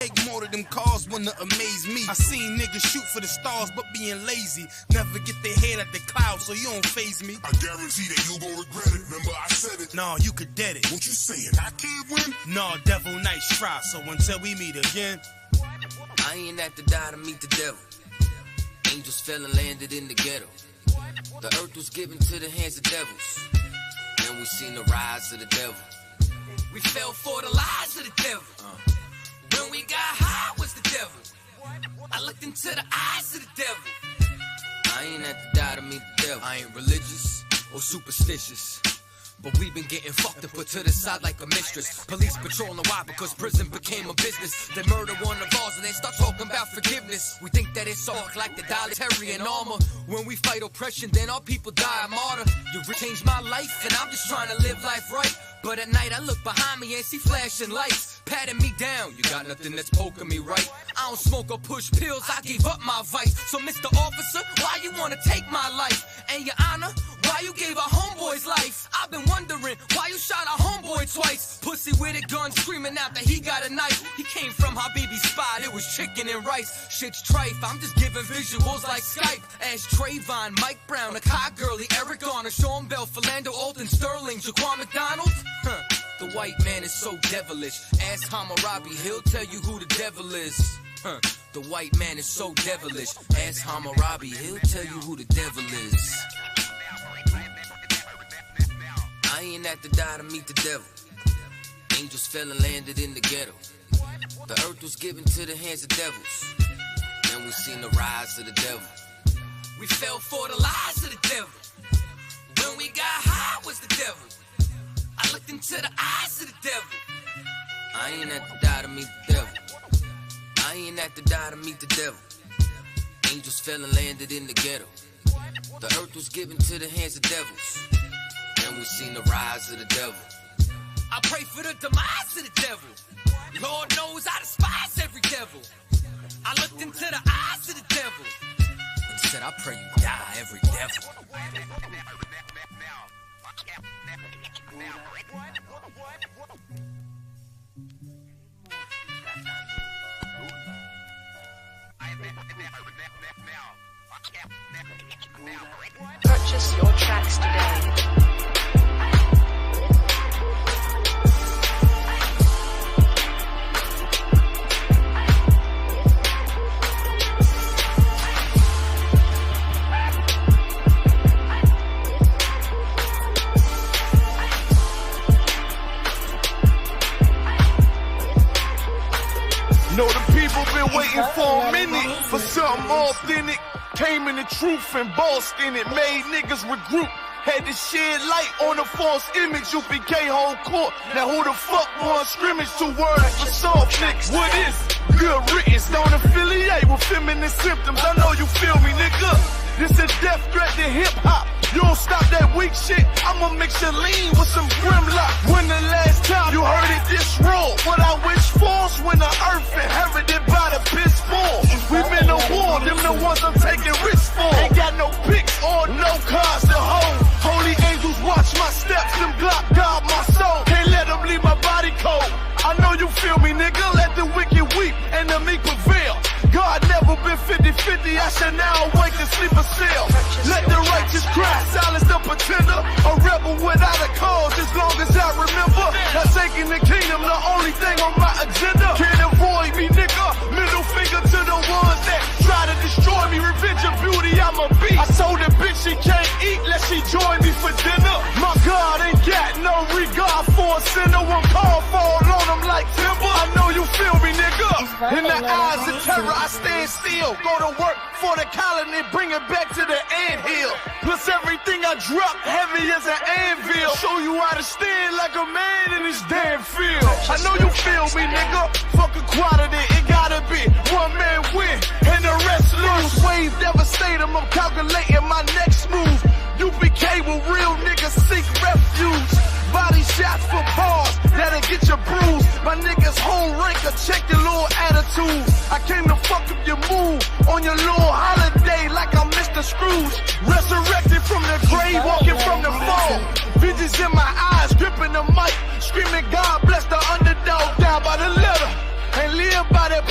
Make more of them cars wanna amaze me. I seen niggas shoot for the stars but being lazy. Never get their head at the clouds so you don't faze me. I guarantee that you gon' regret it. Remember I said it. Nah, you could dead it. What you saying? I can't win? Nah, devil, nice try. So until we meet again, I ain't have to die to meet the devil. Angels fell and landed in the ghetto. The earth was given to the hands of devils. Then we seen the rise of the devil. We fell for the lies of the devil. When we got high was the devil. I looked into the eyes of the devil. I ain't have to die to meet the devil. I ain't religious or superstitious, but we've been getting fucked and put to the side like a mistress. Police patrolling why? Because prison became a business. They murder one of ours and they start talking about forgiveness. We think that it's all like the Dolitarian armor. When we fight oppression, then our people die a martyr. You changed my life and I'm just trying to live life right. But at night I look behind me and see flashing lights, patting me down. You got nothing that's poking me right. I don't smoke or push pills, I gave up my vice. So Mr. Officer, why you wanna take my life? And Your Honor, why you gave our homeboy's life? I've been wondering why you shot our homeboy twice. Pussy with a gun screaming out that he got a knife. He came from Habibi's spot, it was chicken and rice. Shit's trife, I'm just giving visuals like Skype. Ash Trayvon, Mike Brown, Akai Gurley, Eric Garner, Sean Bell, Philando, Alton Sterling, Jaquan McDonald. The white man is so devilish. Ask Hammurabi, he'll tell you who the devil is. The white man is so devilish. Ask Hammurabi, he'll tell you who the devil is. I ain't have to die to meet the devil. Angels fell and landed in the ghetto. The earth was given to the hands of devils. Then we seen the rise of the devil. We fell for the lies of the devil. When we got high was the devil. I looked into the eyes of the devil. I ain't have to die to meet the devil. I ain't have to die to meet the devil. Angels fell and landed in the ghetto. The earth was given to the hands of devils. Then we seen the rise of the devil. I pray for the demise of the devil. Lord knows I despise every devil. I looked into the eyes of the devil and said, I pray you die, every devil. Purchase your tracks today. Know the people been waiting for a minute for something authentic. Came in the truth and bossed in it, made niggas regroup. Had to shed light on the false image, U.P.K. whole court. Now who the fuck won scrimmage? 2 words for soft niggas. What is it? Good riddance, don't affiliate with feminine symptoms. I know you feel me, nigga. This a death threat to hip-hop. You don't stop that weak shit, I'ma mix your lean with some Grimlock. When the last time you heard it this raw? What I wish for's when the earth inherited by the piss fall. We been to war, them the ones I'm taking risks for. Ain't got no picks or no cars to hold. Holy angels watch my steps, them Glock guard my soul. Can't let them leave my body cold. I know you feel me, nigga, let the wicked weep and the meek prevail. God never been 50-50, I shall now awake and sleep a cell. Let the righteous cry, silence the pretender. A rebel without a cause, as long as I remember. Not taking the kingdom, the only thing on my agenda. Can't avoid me, nigga, middle finger to the ones that try to destroy me. Revenge of beauty, I'm a beast. I told the bitch she can't eat, let she join me for dinner. My God ain't got no regard for a sinner. One call fall on him like timber. I know you feel me, nigga. In the eyes of terror, I stand still. Go to work for the colony, bring it back to the anthill. Plus everything I drop heavy as an anvil. Show you how to stand like a man in this damn field. I know you feel me, nigga. Fuck equality, it gotta be one man win and the rest lose. Wave devastating, I'm calculating my next move. U.P.K. with real niggas seek refuge. Body shots for bars, that'll get you bruised. My niggas whole ranker, check your little attitude. I came to fuck up your mood on your little holiday like I'm Mr. Scrooge. Resurrected from the grave, walking from the fall. Visions in my eyes, gripping the mic, screaming God bless the underdog. Down by the letter, and live by that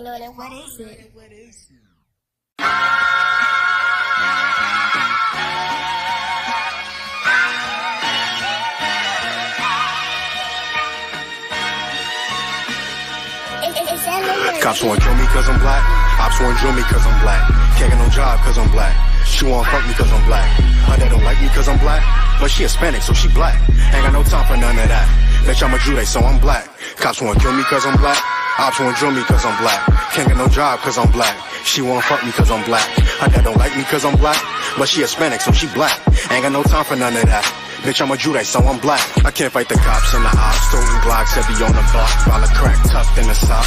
You know, then what is it? Cops wanna kill me cause I'm black. Ops wanna drill me cause I'm black. Can't get no job cause I'm black. She wanna fuck me cause I'm black. Her dad don't like me cause I'm black. But she Hispanic so she black. Ain't got no time for none of that. Bitch I'm a Jude so I'm black. Cops wanna kill me cause I'm black. Ops wanna drill me cause I'm black. Can't get no job cause I'm black. She wanna fuck me cause I'm black. Her dad don't like me cause I'm black. But she Hispanic so she black. Ain't got no time for none of that. Bitch, I'm a Jude, so I'm black. I can't fight the cops and the ops. Throwing blocks, heavy on the block. While a crack tucked in the sock.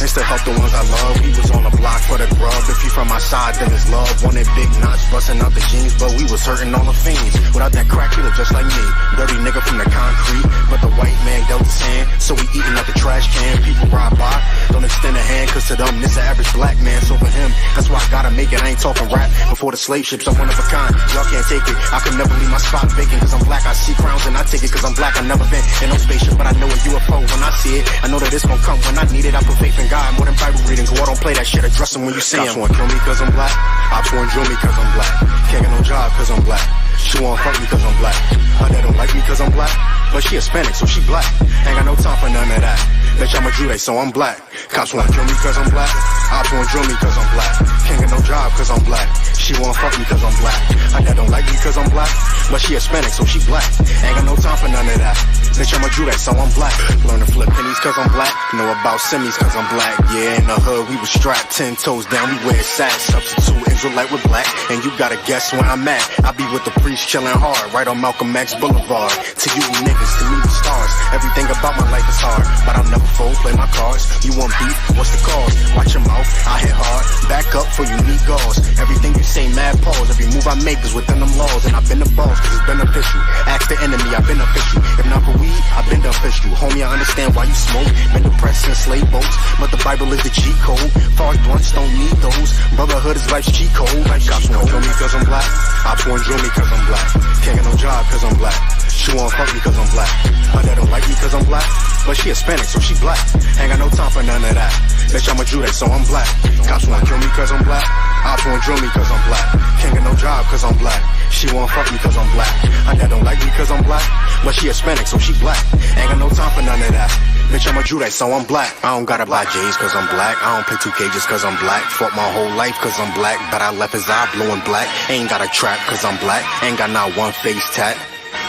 And still help the ones I love. He was on the block for the grub. If he from my side, then it's love. Wanted big knots, busting out the jeans. But we was hurting all the fiends. Without that crack, he look just like me. Dirty nigga from the concrete. But the white man dealt his hand. So we eating out the trash can. People ride by, don't extend a hand. Cause to them, this an average black man. So for him, that's why I gotta make it. I ain't talking rap. Before the slave ships, I'm one of a kind. Y'all can't take it. I could never leave my spot vacant. Cause I'm black, I see crowns and I take it cause I'm black. I never been in no spaceship, but I know a UFO when I see it. I know that it's gonna come when I need it. I put faith in God more than Bible reading. So I don't play that shit, address him when you see him. Cops wanna kill me cause I'm black. Ops wanna drill me cause I'm black. Can't get no job cause I'm black. She wanna fuck me cause I'm black. Her dad don't like me cause I'm black. But she Hispanic so she black. Ain't got no time for none of that. Bitch I'm a Jude so I'm black. Cops wanna kill me cause I'm black. Ops wanna drill me cause I'm black. Can't get no job cause I'm black. She wanna fuck me cause I'm black. Her dad don't like me cause I'm black. But she Hispanic so she black. Ain't got no time for none of that. Bitch I'm a Jude so I'm black. Learn to flip pennies cause I'm black. Know about semis cause I'm black. Yeah, in the hood we was strapped 10 toes down, we wear sacks. Substitute Israelite with black. And you gotta guess where I'm at. I be with the priest chilling hard, right on Malcolm X Boulevard. To you niggas, to me the stars. Everything about my life is hard, but I'll never fold, play my cards. You want beef, what's the cause? Watch your mouth, I hit hard. Back up for you need gauze. Everything you say mad pause. Every move I make is within them laws. And I've been the boss cause it's beneficial. Ask the enemy, I've been official. If not for weed, I've been the official. Homie, I understand why you smoke. Been depressed since slave boats, but the Bible is the cheat code. Far as blunts don't need those. Brotherhood is life's cheat code. Cops wanna kill me cause I'm black. Ops wanna drill me cause I'm black. Can't get no job cause I'm black. She wanna fuck me cause I'm black. Her dad don't like me cause I'm black. But she Hispanic so she black. Ain't got no time for none of that. Bitch I'm a Jude so I'm black. Cops wanna kill me cause I'm black. Ops wanna drill me cause I'm black. Can't get no job cause I'm black. She wanna fuck me cause I'm black. Her dad don't like me cause I'm black. But she Hispanic so she black. Ain't got no time for none of that. Bitch I'm a Jude so I'm black. I don't gotta buy J's cause I'm black. I don't play 2K just cause I'm black. Fought my whole life cause I'm black. But I left his eye blowing black. Ain't got a trap cause I'm black. Ain't got not one face tat.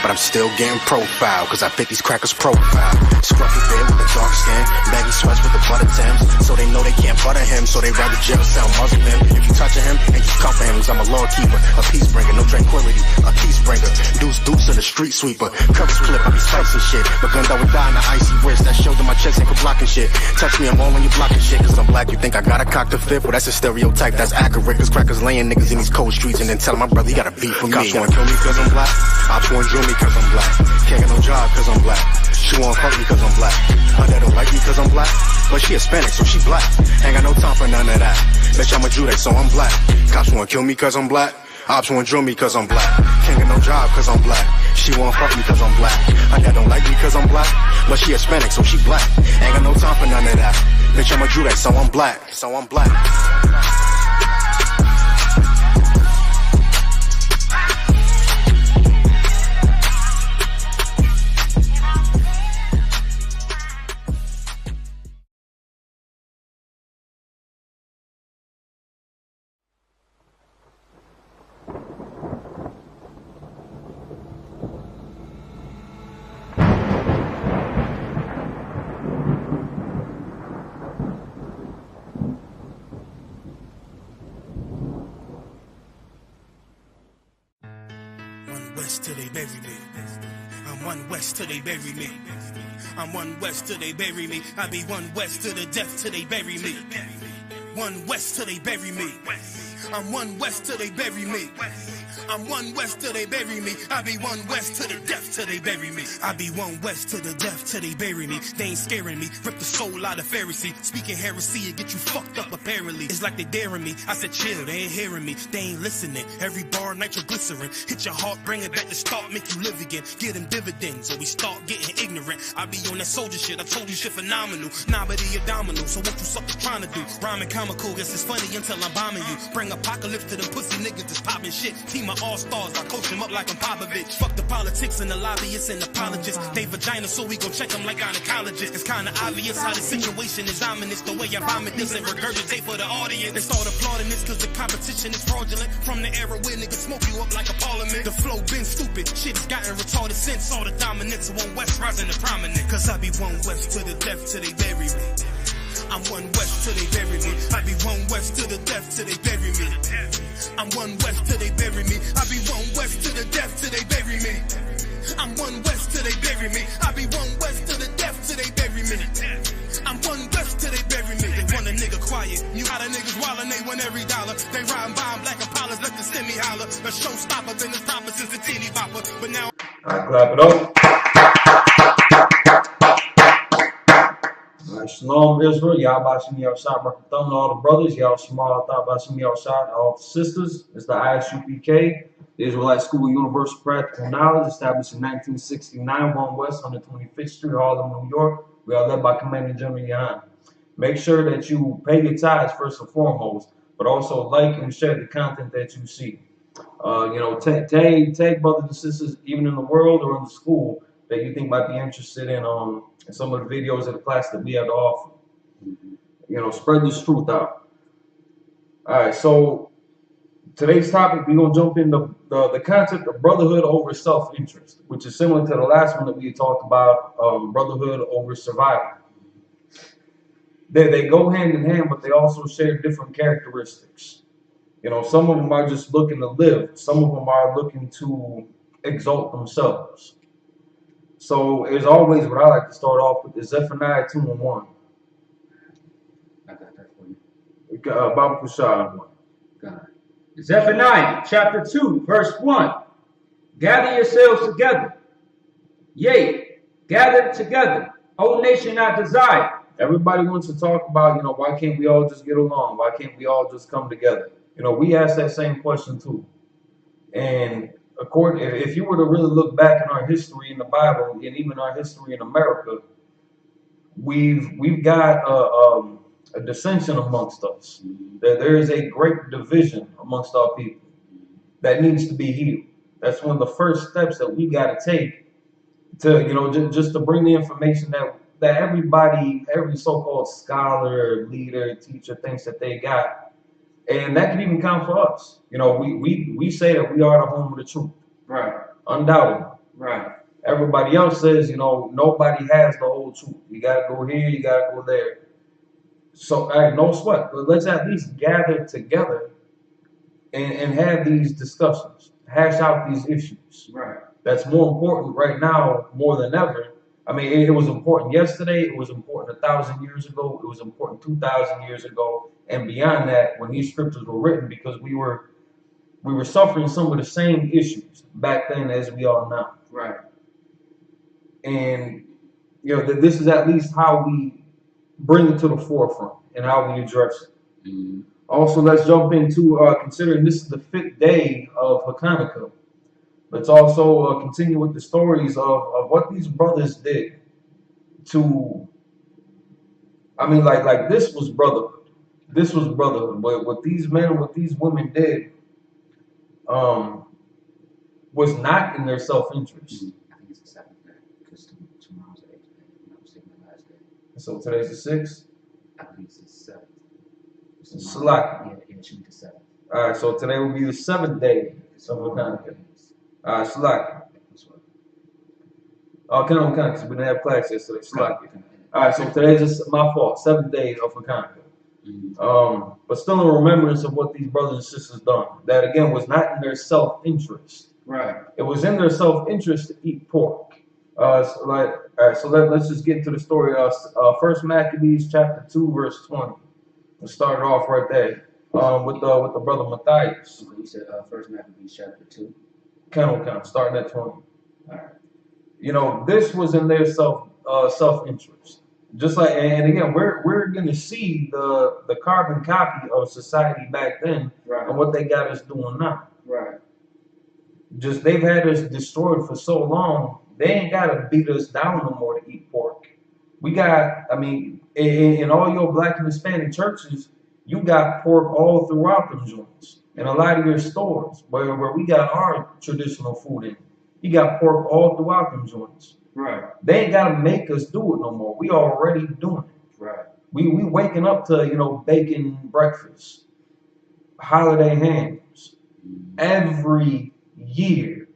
But I'm still getting profile, cause I fit these crackers profile. Scruffy beard with a dark skin, baggy sweats with the butter Timbs. So they know they can't butter him, so they rather jail cell muzzle him. If you touching him, and you come for him, cause I'm a law keeper, a peace bringer, no tranquility, a peace bringer. Deuce in the street sweeper, cover split, I be spicing shit. But gunned I would die in the icy wrist, that showed that my checks ain't for blocking shit. Touch me, I'm all on you blocking shit, cause I'm black, you think I gotta cock the fifth? Well that's a stereotype, that's accurate, cause crackers laying niggas in these cold streets and then telling my brother he got a beef with me. Cops wanna kill me cause I'm black, ops wanna drill me cause I'm black. Can't get no job cause I'm black. She wanna fuck me cause I'm black. Her dad don't like me cause I'm black. But she Hispanic so she black. Ain't got no time for none of that. Bitch I'm a Jude so I'm black. Cops wanna kill me cause I'm black. Ops wanna drill me cause I'm black. Can't get no job cause I'm black. She wanna fuck me cause I'm black. Her dad don't like me cause I'm black. But she Hispanic so she black. Ain't got no time for none of that. Bitch I'm a Jude so I'm black. So I'm black. Till they bury me. I'm one west till they bury me. I'm one west till they bury me. I be one west to the death till they bury me. One west till they bury me. I'm one west till they bury me. I'm one west till they bury me. I be one west to the death till they bury me. I be one west to the death till they bury me. They ain't scaring me. Rip the soul out of Pharisee. Speaking heresy and get you fucked up apparently. It's like they daring me. I said chill, they ain't hearing me. They ain't listening. Every bar nitroglycerin. Hit your heart, bring it back to start, make you live again. Get them dividends or we start getting ignorant. I be on that soldier shit. I told you shit phenomenal. Nah, but he a domino. So what you suckers trying to do? Rhyming comical. Guess it's funny until I'm bombing you. Bring apocalypse to them pussy niggas that's popping shit. Team of all-stars. I coach them up like I'm Popovich. Fuck the politics and the lobbyists and apologists. They vagina, so we gon' check them like gynecologists. It's kinda obvious how the situation is ominous. The way I vomit this and regurgitate for the audience. They start applauding this cause the competition is fraudulent. From the era where niggas smoke you up like a parliament. The flow been stupid. Shit has gotten retarded since all the dominance of one west rising to prominent. Cause I be one west to the death till they bury me. I'm one west till they bury me. I be one west to the death till they bury me. I'm one west till they bury me. I be one west to the death till they bury me. I'm one west till they bury me. I be one west to the death till they bury me. I'm one west till they bury me. They want a nigga quiet. You got a niggas wildin', they want every dollar. They riding by black Impalas, let the semi holler. A showstopper, been the stopper since the teeny bopper. But now Alright, clap it up. Alright, Shalom Israel, y'all about me outside, my thumb to all the brothers, y'all small thought about me outside, all the sisters. It's the I.S.U.P.K, the Israelite School of Universal Practical Knowledge, established in 1969, 1 West, 125th Street, Harlem, New York. We are led by Commander Gen.YAHANNA. Make sure that you pay your tithes first and foremost, but also like and share the content that you see. Tag brothers and sisters, even in the world or in the school, that you think might be interested in some of the videos of the class that we have to offer. Spread this truth out. All right, so today's topic, we're going to jump into the concept of brotherhood over self-interest, which is similar to the last one that we talked about, brotherhood over survival. They go hand in hand, but they also share different characteristics. Some of them are just looking to live. Some of them are looking to exalt themselves. So, as always, what I like to start off with is Zephaniah 2:1. I got that for you. Baba Kushah 1. God. Zephaniah chapter 2, verse 1. Gather yourselves together. Yea, gather together. O nation I desire. Everybody wants to talk about, why can't we all just get along? Why can't we all just come together? We ask that same question too. And if you were to really look back in our history in the Bible and even our history in America, we've got a dissension amongst us. There is a great division amongst our people that needs to be healed. That's one of the first steps that we got to take to, just to bring the information that everybody, every so-called scholar, leader, teacher thinks that they got. And that can even count for us. We say that we are the home of the truth. Right. Undoubtedly. Right. Everybody else says, nobody has the whole truth. You got to go here, you got to go there. So, no sweat. But let's at least gather together and have these discussions. Hash out these issues. Right. That's more important right now more than ever. I mean, it was important yesterday. It was important 1,000 years ago. It was important 2,000 years ago, and beyond that, when these scriptures were written, because we were suffering some of the same issues back then as we are now. Right. And this is at least how we bring it to the forefront and how we address it. Mm-hmm. Also, let's jump into considering this is the 5th day of Hanukkah. Let's also continue with the stories of what these brothers did to, like this was brotherhood. This was brotherhood. But what these men, what these women did was not in their self-interest. I think it's the 7th day, because tomorrow's the 8th day. I'm not the last day. So today's the 6th? I believe it's the 7th. Salaki. Yeah, it should be the 7th. All right, so today will be the 7th day of Hanukkah. Salaki. Oh, kind because we didn't have class yesterday. Salaki. All right, so today's my fault. 7th day of Hanukkah. Mm-hmm. But still in remembrance of what these brothers and sisters done. That again was not in their self-interest. Right. It was in their self-interest to eat pork. All right, so let's just get into the story. 1 Maccabees chapter 2 verse 20. Let's start it off right there. with the brother Matthias. You said First Maccabees chapter 2. Count, starting at 20. All right. You know, this was in their self-interest. Just like, and again, we're gonna see the carbon copy of society back then, right, and what they got us doing now. Right. Just they've had us destroyed for so long, they ain't gotta beat us down no more to eat pork. We got, I mean, in all your Black and Hispanic churches, you got pork all throughout them joints. In a lot of your stores, where we got our traditional food in, you got pork all throughout them joints. Right. They ain't gotta make us do it no more. We already doing it. Right. We waking up to, you know, bacon breakfast, holiday hams, every year,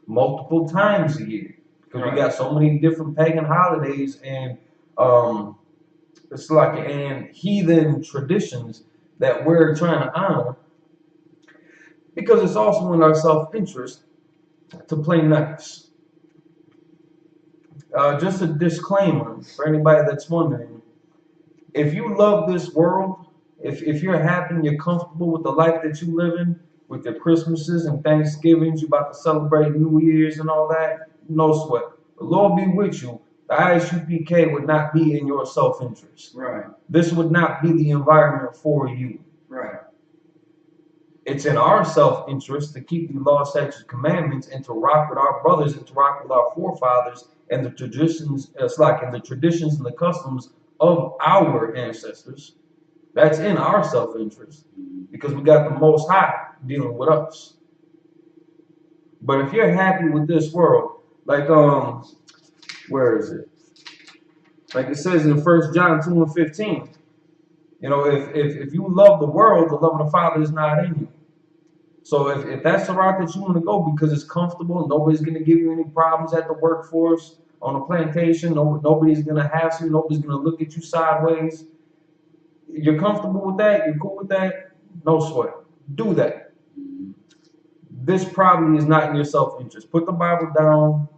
multiple times a year, because we got so many different pagan holidays and it's like and heathen traditions that we're trying to honor, because it's also in our self-interest to play nice. Just a disclaimer for anybody that's wondering: if you love this world, if you're happy and you're comfortable with the life that you live in, with your Christmases and Thanksgivings, you're about to celebrate New Year's and all that, no sweat. The Lord be with you. The I.S.U.P.K would not be in your self-interest. Right. This would not be the environment for you. Right. It's in our self-interest to keep the law, statutes, commandments, and to rock with our brothers and to rock with our forefathers and the traditions. It's like in the traditions and the customs of our ancestors. That's in our self-interest because we got the Most High dealing with us. But if you're happy with this world, like where is it? Like it says in 1 John 2:15. You know, if you love the world, the love of the Father is not in you. So if that's the route that you want to go because it's comfortable, nobody's going to give you any problems at the workforce, on a plantation, nobody's going to hassle you, nobody's going to look at you sideways. You're comfortable with that? You're cool with that? No sweat. Do that. This probably is not in your self-interest. Put the Bible down,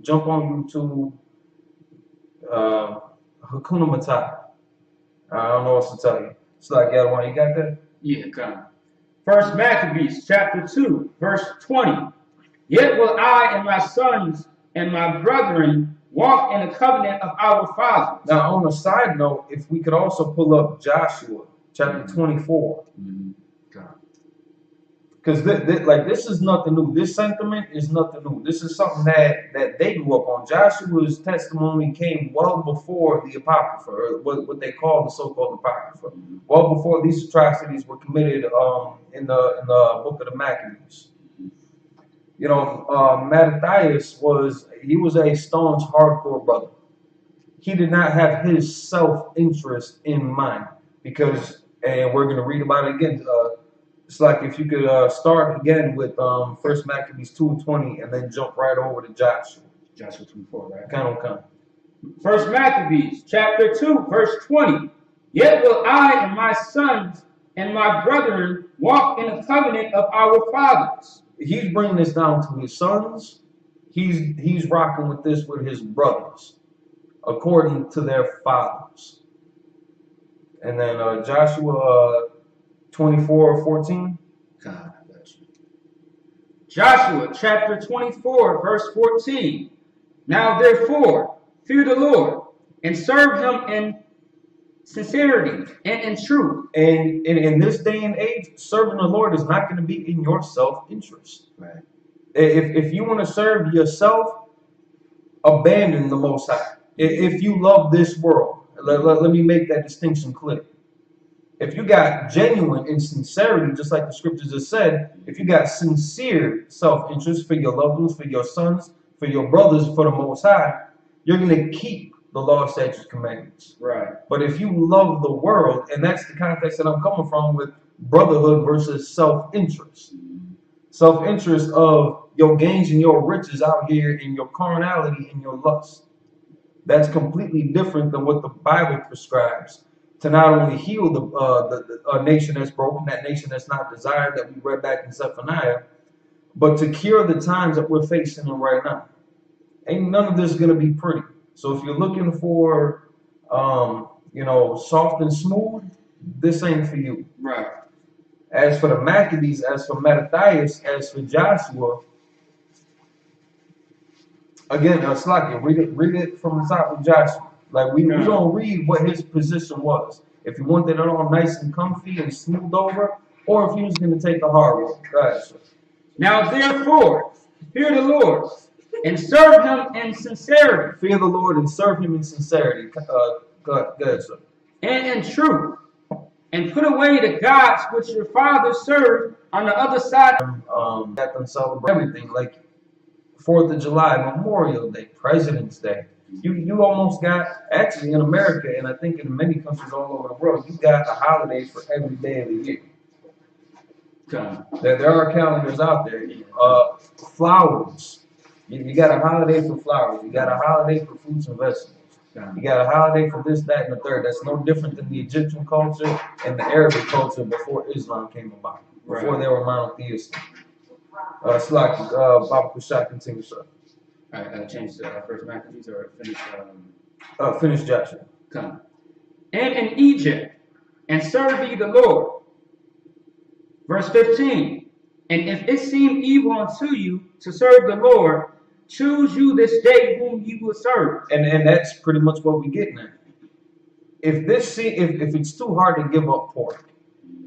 jump on YouTube, Hakuna Matata. I don't know what to tell you. It's like, one, you got that? Yeah, kind of. First Maccabees chapter 2, verse 20. Yet will I and my sons and my brethren walk in the covenant of our fathers. Now, on a side note, if we could also pull up Joshua chapter 24. Because this is nothing new. This sentiment is nothing new. This is something that they grew up on. Joshua's testimony came well before the Apocrypha, or what they call the so-called Apocrypha. Well before these atrocities were committed in the book of the Maccabees. You know, Matthias was a staunch, hardcore brother. He did not have his self-interest in mind because, and we're going to read about it again. It's like if you could start again with 1 Maccabees 2:20 and then jump right over to Joshua. Joshua 24, right? Kind of. 1 Maccabees chapter 2, verse 20. Yet will I and my sons and my brethren walk in the covenant of our fathers. He's bringing this down to his sons. He's rocking with this with his brothers, according to their fathers. And then Joshua 24:14. God, I got you. Joshua chapter 24, verse 14. Now therefore, fear the Lord and serve him in sincerity and in truth. And in this day and age, serving the Lord is not going to be in your self-interest. Right. If you want to serve yourself, abandon the Most High. If you love this world, let me make that distinction clear. If you got genuine and sincerity, just like the scriptures have said, if you got sincere self-interest for your loved ones, for your sons, for your brothers, for the Most High, you're going to keep the law, statutes, commandments. Right. But if you love the world, and that's the context that I'm coming from with brotherhood versus self-interest. Self-interest of your gains and your riches out here in your carnality and your lust. That's completely different than what the Bible prescribes to not only heal the nation that's broken, that nation that's not desired, that we read back in Zephaniah, but to cure the times that we're facing right now. Ain't none of this going to be pretty. So if you're looking for, soft and smooth, this ain't for you. Right. As for the Maccabees, as for Mattathias, as for Joshua, again, Slaki, read it from the top of Joshua. Like we don't read what his position was. If he wanted it all nice and comfy and smoothed over, or if he was going to take the hard road. Go ahead, sir. Now therefore, fear the Lord and serve him in sincerity. Fear the Lord and serve him in sincerity. Go ahead, sir. And in truth. And put away the gods which your fathers served on the other side. Got them celebrate everything like 4th of July, Memorial Day, President's Day. You almost got, actually in America, and I think in many countries all over the world, you got a holiday for every day of the year. There are calendars out there. Flowers. You got a holiday for flowers. You got a holiday for fruits and vegetables. You got a holiday for this, that, and the third. That's no different than the Egyptian culture and the Arabic culture before Islam came about, before they were monotheistic. Slaki, Baba Kushak, continue, sir. All right, change to first Maccabees or finish? Finish Joshua. Come. And in Egypt, and serve ye the Lord. Verse 15. And if it seem evil unto you to serve the Lord, choose you this day whom you will serve. And that's pretty much what we're getting at. If it's too hard to give up pork,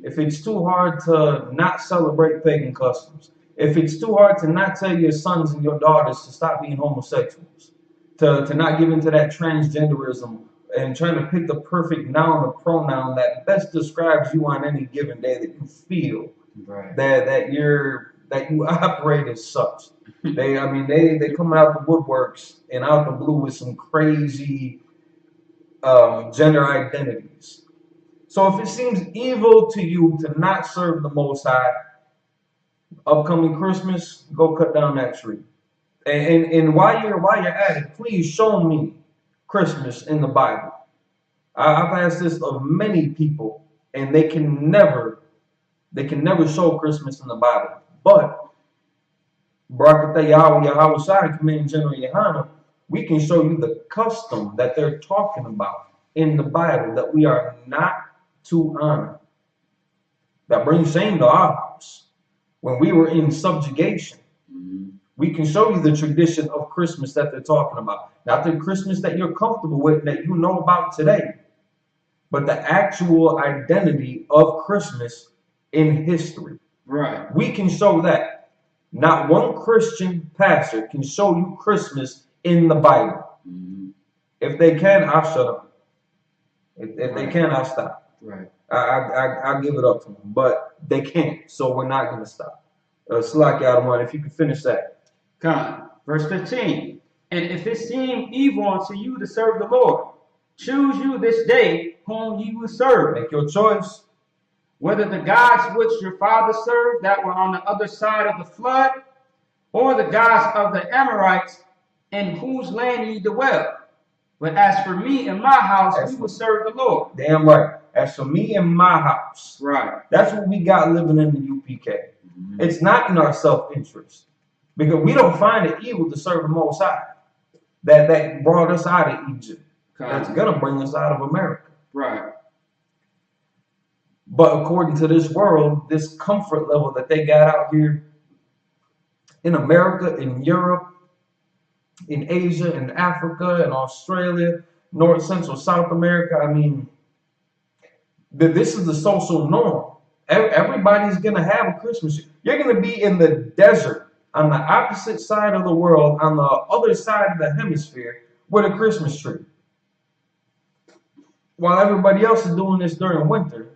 if it's too hard to not celebrate pagan customs, if it's too hard to not tell your sons and your daughters to stop being homosexuals, to not give into that transgenderism and trying to pick the perfect noun or pronoun that best describes you on any given day that you feel that you operate as such. They coming out the woodworks and out the blue with some crazy gender identities. So if it seems evil to you to not serve the Most High, upcoming Christmas, go cut down that tree. And while you're at it, please show me Christmas in the Bible. I've asked this of many people, and they can never show Christmas in the Bible. But Barakatah Yahweh Yahweh Shai, Command General Yahanna, we can show you the custom that they're talking about in the Bible that we are not to honor. That brings shame to our house. When we were in subjugation, we can show you the tradition of Christmas that they're talking about. Not the Christmas that you're comfortable with, that you know about today, but the actual identity of Christmas in history. Right. We can show that. Not one Christian pastor can show you Christmas in the Bible. If they can, I'll shut up. If they can, I'll stop. Right. I'll give it up to them. But they can't, so we're not going to stop. Slack out one, if you can finish that. Come. Verse 15. And if it seem evil unto you to serve the Lord, choose you this day whom ye will serve. Make your choice. Whether the gods which your fathers served that were on the other side of the flood, or the gods of the Amorites in whose land ye dwell. But as for me and my house, we will serve the Lord. Damn right. As for me and my house. Right. That's what we got living in the UPK. It's not in our self-interest. Because we don't find it evil to serve the Most High. That brought us out of Egypt. That's going to bring us out of America. Right. But according to this world, this comfort level that they got out here in America, in Europe, in Asia, in Africa, in Australia, North, Central, South America, I mean, this is the social norm. Everybody's going to have a Christmas tree. You're going to be in the desert on the opposite side of the world, on the other side of the hemisphere, with a Christmas tree. While everybody else is doing this during winter.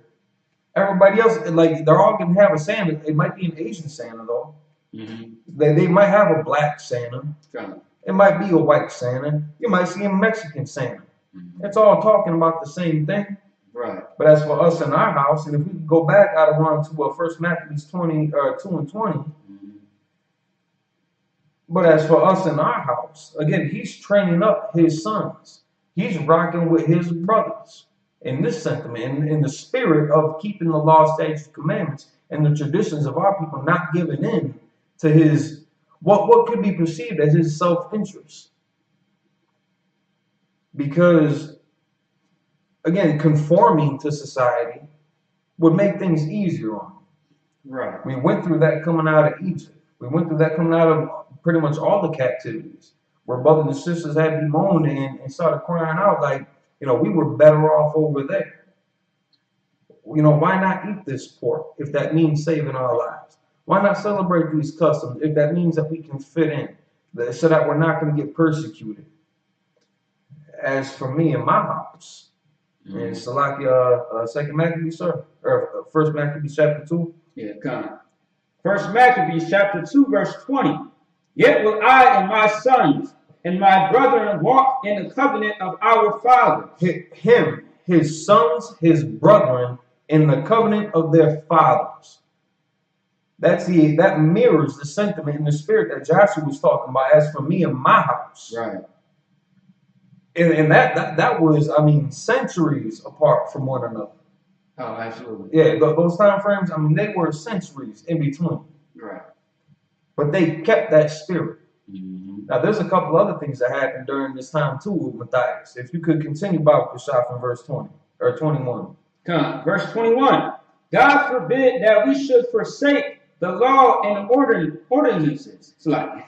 Everybody else, like, they're all going to have a Santa. It might be an Asian Santa, though. They might have a black Santa. It might be a white Santa. You might see a Mexican Santa. It's all talking about the same thing. Right. But as for us in our house, and if we go back out of 1 to 1 Maccabees 2 and 20. But as for us in our house, again, he's training up his sons. He's rocking with his brothers in this sentiment, in the spirit of keeping the law, statutes, commandments, and the traditions of our people, not giving in to his, what could be perceived as his self-interest. Because again, conforming to society would make things easier on them. Right. We went through that coming out of Egypt. We went through that coming out of pretty much all the captivities, where brothers and sisters had bemoaned and started crying out like, we were better off over there. Why not eat this pork if that means saving our lives? Why not celebrate these customs if that means that we can fit in, so that we're not going to get persecuted? As for me and my house, and Salakia, 2 Maccabees, sir, or 1 Maccabees chapter 2. Yeah, come. 1 Maccabees chapter 2, verse 20. Yet will I and my sons and my brethren walk in the covenant of our fathers. Him, his sons, his brethren, in the covenant of their fathers. That mirrors the sentiment in the spirit that Joshua was talking about. As for me and my house, right? And that was, centuries apart from one another. Oh, absolutely. Yeah, those time frames. They were centuries in between. Right. But they kept that spirit. Mm-hmm. Now, there's a couple other things that happened during this time too with Matthias. If you could continue Bible Kashaf from verse 20 or 21. Come, verse 21. God forbid that we should forsake the law and ordinances. It's like,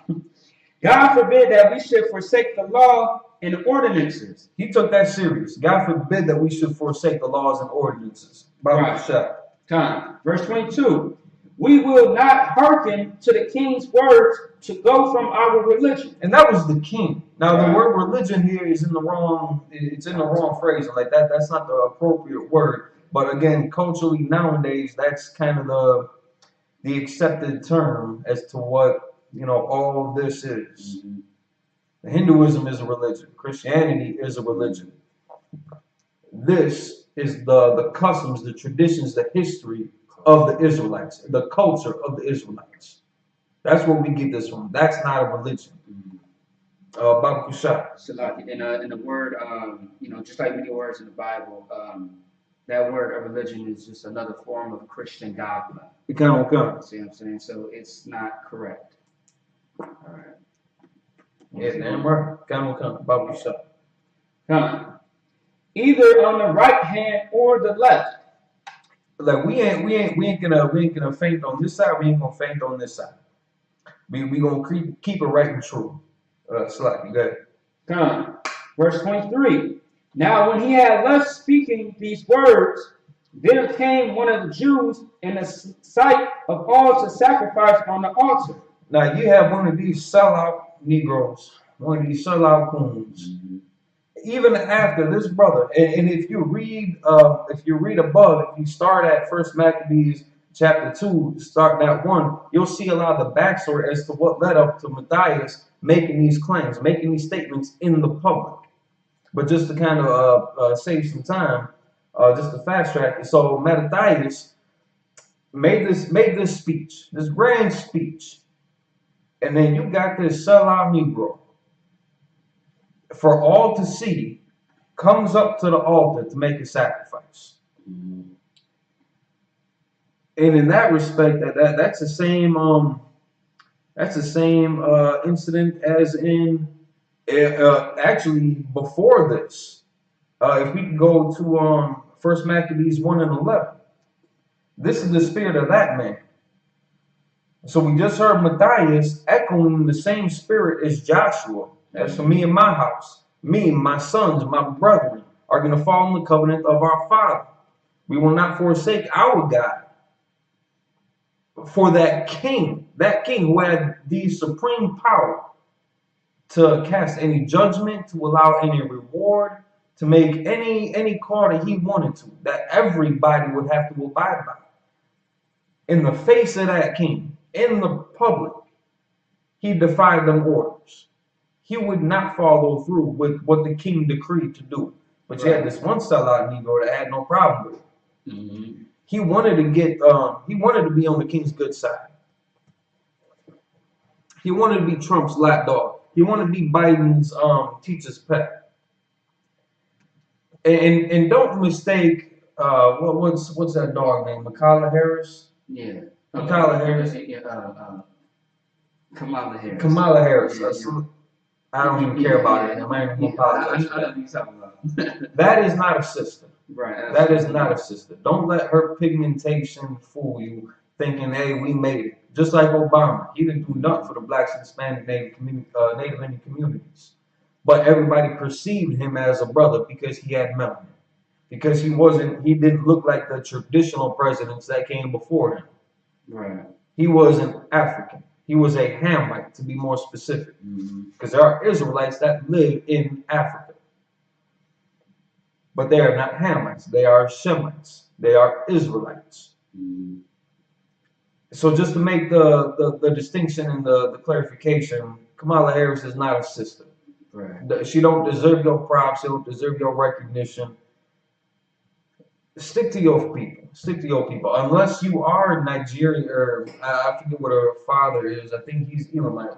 God forbid that we should forsake the law and ordinances. He took that serious. God forbid that we should forsake the laws and ordinances. Bible Kashaf. Come, verse 22. We will not hearken to the king's words to go from our religion. And that was the king. Now the word religion here is in the wrong. It's in the wrong phrase. Like that. That's not the appropriate word. But again, culturally nowadays, that's kind of the accepted term as to what all of this is. Mm-hmm. Hinduism is a religion. Christianity is a religion. This is the customs, the traditions, the history of the Israelites, the culture of the Israelites. That's where we get this from. That's not a religion. Babu Kushak. So like in the word, just like many words in the Bible, that word of religion is just another form of Christian dogma. It kind of comes. See what I'm saying? So it's not correct. All right. Yeah, damn right. Kind of come. Babu Kushak. Come. Either on the right hand or the left. Like we ain't gonna faint on this side. We ain't gonna faint on this side. We gonna keep it right and true. Slack, you got it. Come. Verse 23. Now when he had left speaking these words, there came one of the Jews in the sight of all to sacrifice on the altar. Now you have one of these sellout Negroes, one of these sellout coons. Mm-hmm. Even after this brother, and if you read above, if you start at 1 Maccabees chapter 2, starting at 1, you'll see a lot of the backstory as to what led up to Matthias making these claims, making these statements in the public. But just to kind of save some time, just to fast track it. So Matthias made this speech, this grand speech, and then you got this sellout Negro, for all to see, comes up to the altar to make a sacrifice. Mm-hmm. And in that respect, that's the same incident as in actually before this. If we can go to 1 Maccabees 1 and 11, this is the spirit of that man. So we just heard Matthias echoing the same spirit as Joshua. As for me and my house, me, my sons, my brethren are going to follow the covenant of our Father. We will not forsake our God. For that king who had the supreme power to cast any judgment, to allow any reward, to make any call that he wanted to, that everybody would have to abide by. In the face of that king, in the public, he defied them orders. He would not follow through with what the king decreed to do. But you had this one sellout Negro that had no problem with it. Mm-hmm. He wanted to be on the king's good side. He wanted to be Trump's lapdog. He wanted to be Biden's teacher's pet. And don't mistake what's that dog name? Kamala Harris. Yeah. Kamala Harris. Kamala Harris. Kamala Harris. Yeah. I don't even care about it. I'm not even apologize. I know what you're talking about. That is not a sister. Right. That is not a sister. Don't let her pigmentation fool you, thinking, hey, we made it. Just like Obama, he didn't do nothing for the blacks and Hispanic Native Indian communities. But everybody perceived him as a brother because he had melanin. Because he didn't look like the traditional presidents that came before him. Right. He wasn't African. He was a Hamite, to be more specific. Because there are Israelites that live in Africa. But they are not Hamites. They are Shemites. They are Israelites. So just to make the distinction and the clarification, Kamala Harris is not a sister. Right. She don't deserve your props. She don't deserve your recognition. Stick to your people. Stick to your people. Unless you are Nigerian, or I forget what her father is. I think he's Elamite.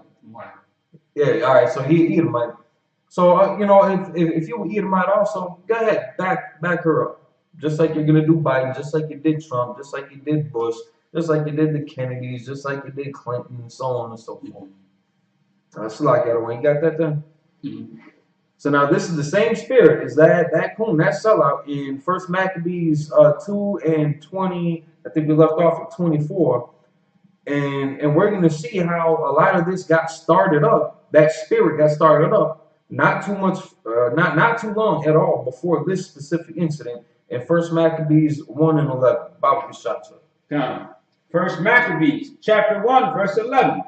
Yeah, all right. So he Elamite. So if you Elamite also, go ahead, back her up. Just like you're gonna do Biden, just like you did Trump, just like you did Bush, just like you did the Kennedys, just like you did Clinton, and so on and so forth. That's like that one. You got that then? So now this is the same spirit as that coon, that sellout in 1 Maccabees 2:20. I think we left off at 24. And we're gonna see how a lot of this got started up. That spirit got started up not too long at all before this specific incident in 1 Maccabees 1:11. Baba Bishata. Come. 1 Maccabees chapter 1 verse 11.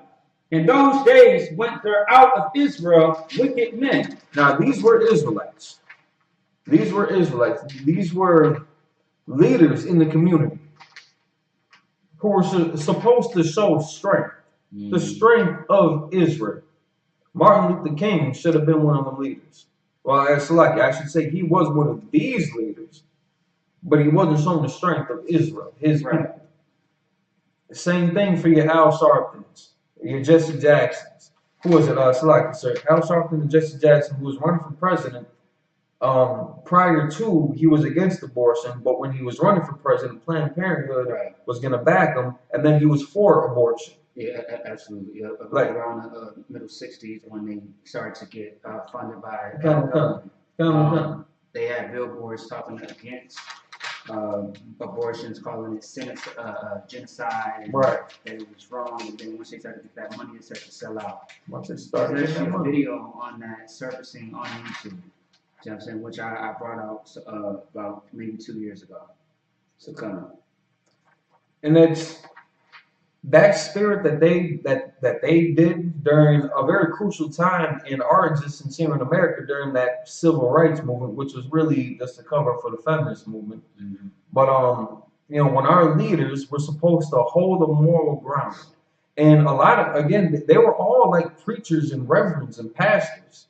In those days went there out of Israel wicked men. Now these were Israelites. These were Israelites. These were leaders in the community who were supposed to show strength, the strength of Israel. Martin Luther King should have been one of the leaders. Well, I should say he was one of these leaders, but he wasn't showing the strength of Israel, his people. The same thing for your Al Sharptons, your Jesse Jacksons. Who was it? Al Sharpton and Jesse Jackson, who was running for president. Prior to, he was against abortion, but when he was running for president, Planned Parenthood was going to back him, and then he was for abortion. Yeah, absolutely. Like around the middle 60s when they started to get funded by government. They had billboards talking against abortions, calling it genocide, and that it was wrong. And then once they started to get that money, they started to sell out. Once it started, there's a video on that surfacing on YouTube. You know what I'm saying? Which I brought out about maybe 2 years ago. So come on. And it's that spirit that they did during a very crucial time in our existence here in America during that civil rights movement, which was really just a cover for the feminist movement. But when our leaders were supposed to hold a moral ground, and a lot of, again, they were all like preachers and reverends and pastors,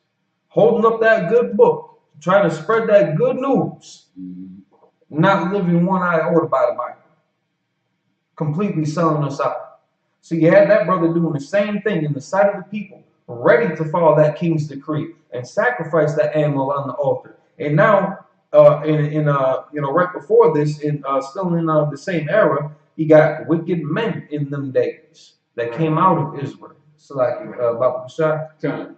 holding up that good book, trying to spread that good news, not living one iota by the Bible, completely selling us out. So you had that brother doing the same thing in the sight of the people, ready to follow that king's decree and sacrifice that animal on the altar. And now, right before this, still in the same era, you got wicked men in them days that came out of Israel. So like Baba Bishai.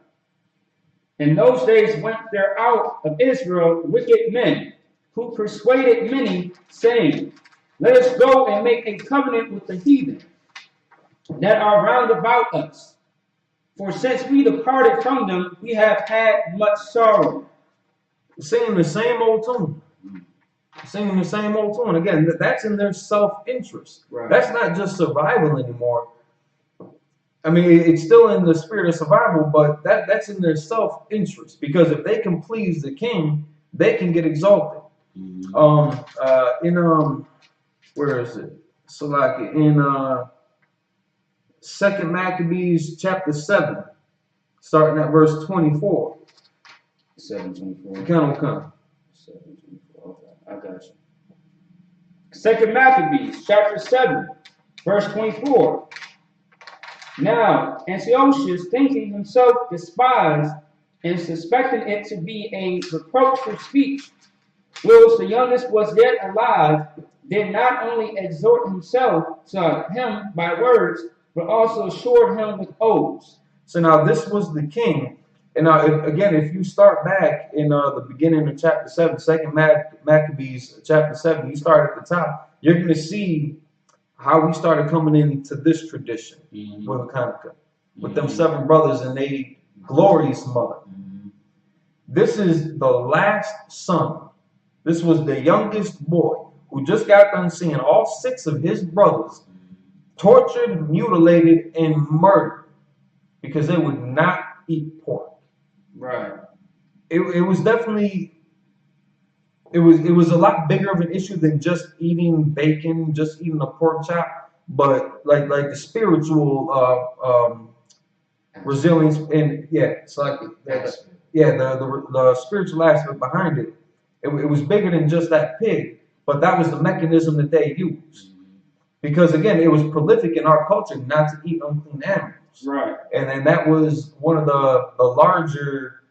In those days went there out of Israel wicked men, who persuaded many, saying, let us go and make a covenant with the heathen that are round about us. For since we departed from them, we have had much sorrow. Singing the same old tune. Singing the same old tune. Again, that's in their self-interest. That's not just survival anymore. I mean, it's still in the spirit of survival, but that's in their self-interest. Because if they can please the king, they can get exalted. Where is it? So like in 2 Maccabees chapter 7, starting at verse 24. 7:24. Come. 7:24. Okay, I got you. 2 Maccabees chapter 7, verse 24. Now Antiochus, thinking himself despised and suspecting it to be a reproachful speech, whilst the youngest was yet alive, did not only exhort himself to him by words, but also assured him with oaths. So now this was the king And again, if you start back in the beginning of chapter 7, Second Maccabees chapter 7, you start at the top, you're going to see how we started coming into this tradition with Hanukkah, with them 7 brothers and they glorious mother. This is the last son. This was the youngest boy who just got done seeing all 6 of his brothers tortured, mutilated, and murdered because they would not eat pork. Right. It was definitely, it was a lot bigger of an issue than just eating bacon, just eating a pork chop, but like the spiritual resilience and it's like the spiritual aspect behind it. It was bigger than just that pig, but that was the mechanism that they used. Because again, it was prolific in our culture not to eat unclean animals. Right. And that was one of the larger,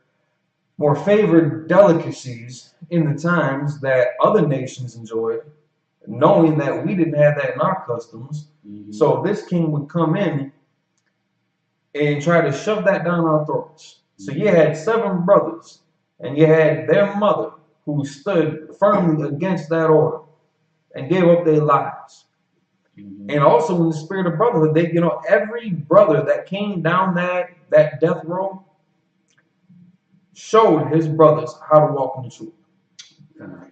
more favored delicacies in the times that other nations enjoyed, knowing that we didn't have that in our customs. So this king would come in and try to shove that down our throats. So you had 7 brothers, and you had their mother who stood firmly against that order and gave up their lives. And also in the spirit of brotherhood, they, every brother that came down that death row showed his brothers how to walk in the truth.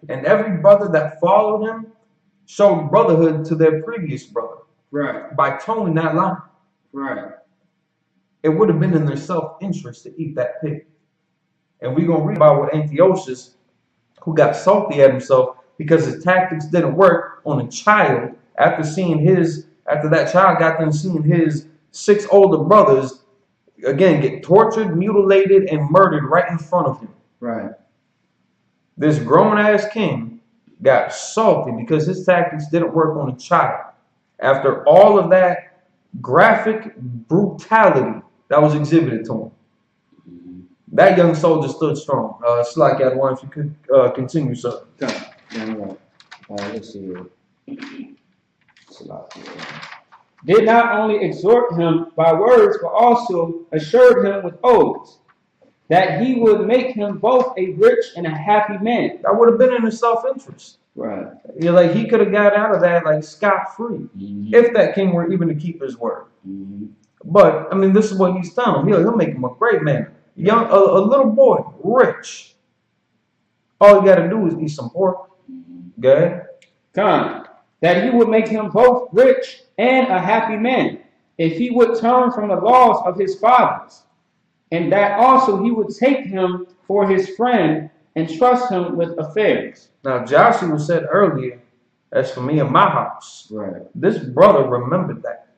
And every brother that followed him showed brotherhood to their previous brother. Right. By towing that line. Right. It would have been in their self-interest to eat that pig. And we're going to read about what Antiochus, who got salty at himself because his tactics didn't work on a child, after that child got done seeing his 6 older brothers, again, get tortured, mutilated, and murdered right in front of him. Right. This grown-ass king got salty because his tactics didn't work on a child. After all of that graphic brutality that was exhibited to him. That young soldier stood strong. Slack at one if you could continue, sir. Let's see here. Did not only exhort him by words, but also assured him with oaths that he would make him both a rich and a happy man. That would have been in his self-interest. Right. Like he could have got out of that like scot-free if that king were even to keep his word. But I mean, this is what he's telling him. He'll make him a great man, young, a little boy, rich. All you got to do is eat some pork. Good. That he would make him both rich and a happy man, if he would turn from the laws of his fathers, and that also he would take him for his friend and trust him with affairs. Now Joshua said earlier, as for me and my house, this brother remembered that.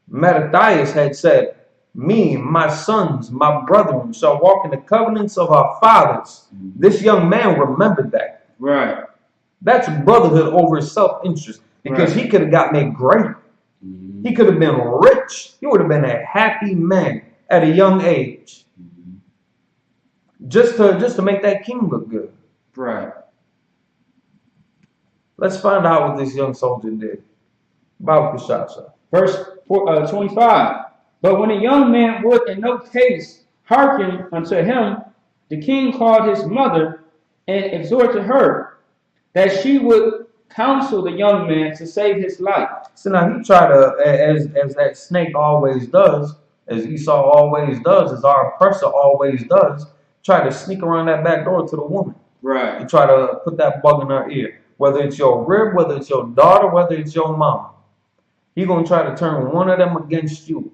Mattathias had said, me, my sons, my brethren shall walk in the covenants of our fathers. This young man remembered that. Right. That's brotherhood over self-interest, because he could have got made great. He could have been rich. He would have been a happy man at a young age. Just to make that king look good. Right. Let's find out what this young soldier did. Bible Kashasha. Verse 25. But when a young man would in no case hearken unto him, the king called his mother and exhorted her that she would counsel the young man to save his life. So now he tried to, as that snake always does, as Esau always does, as our oppressor always does, try to sneak around that back door to the woman. Right. You try to put that bug in her ear. Whether it's your rib, whether it's your daughter, whether it's your mom. He's going to try to turn one of them against you.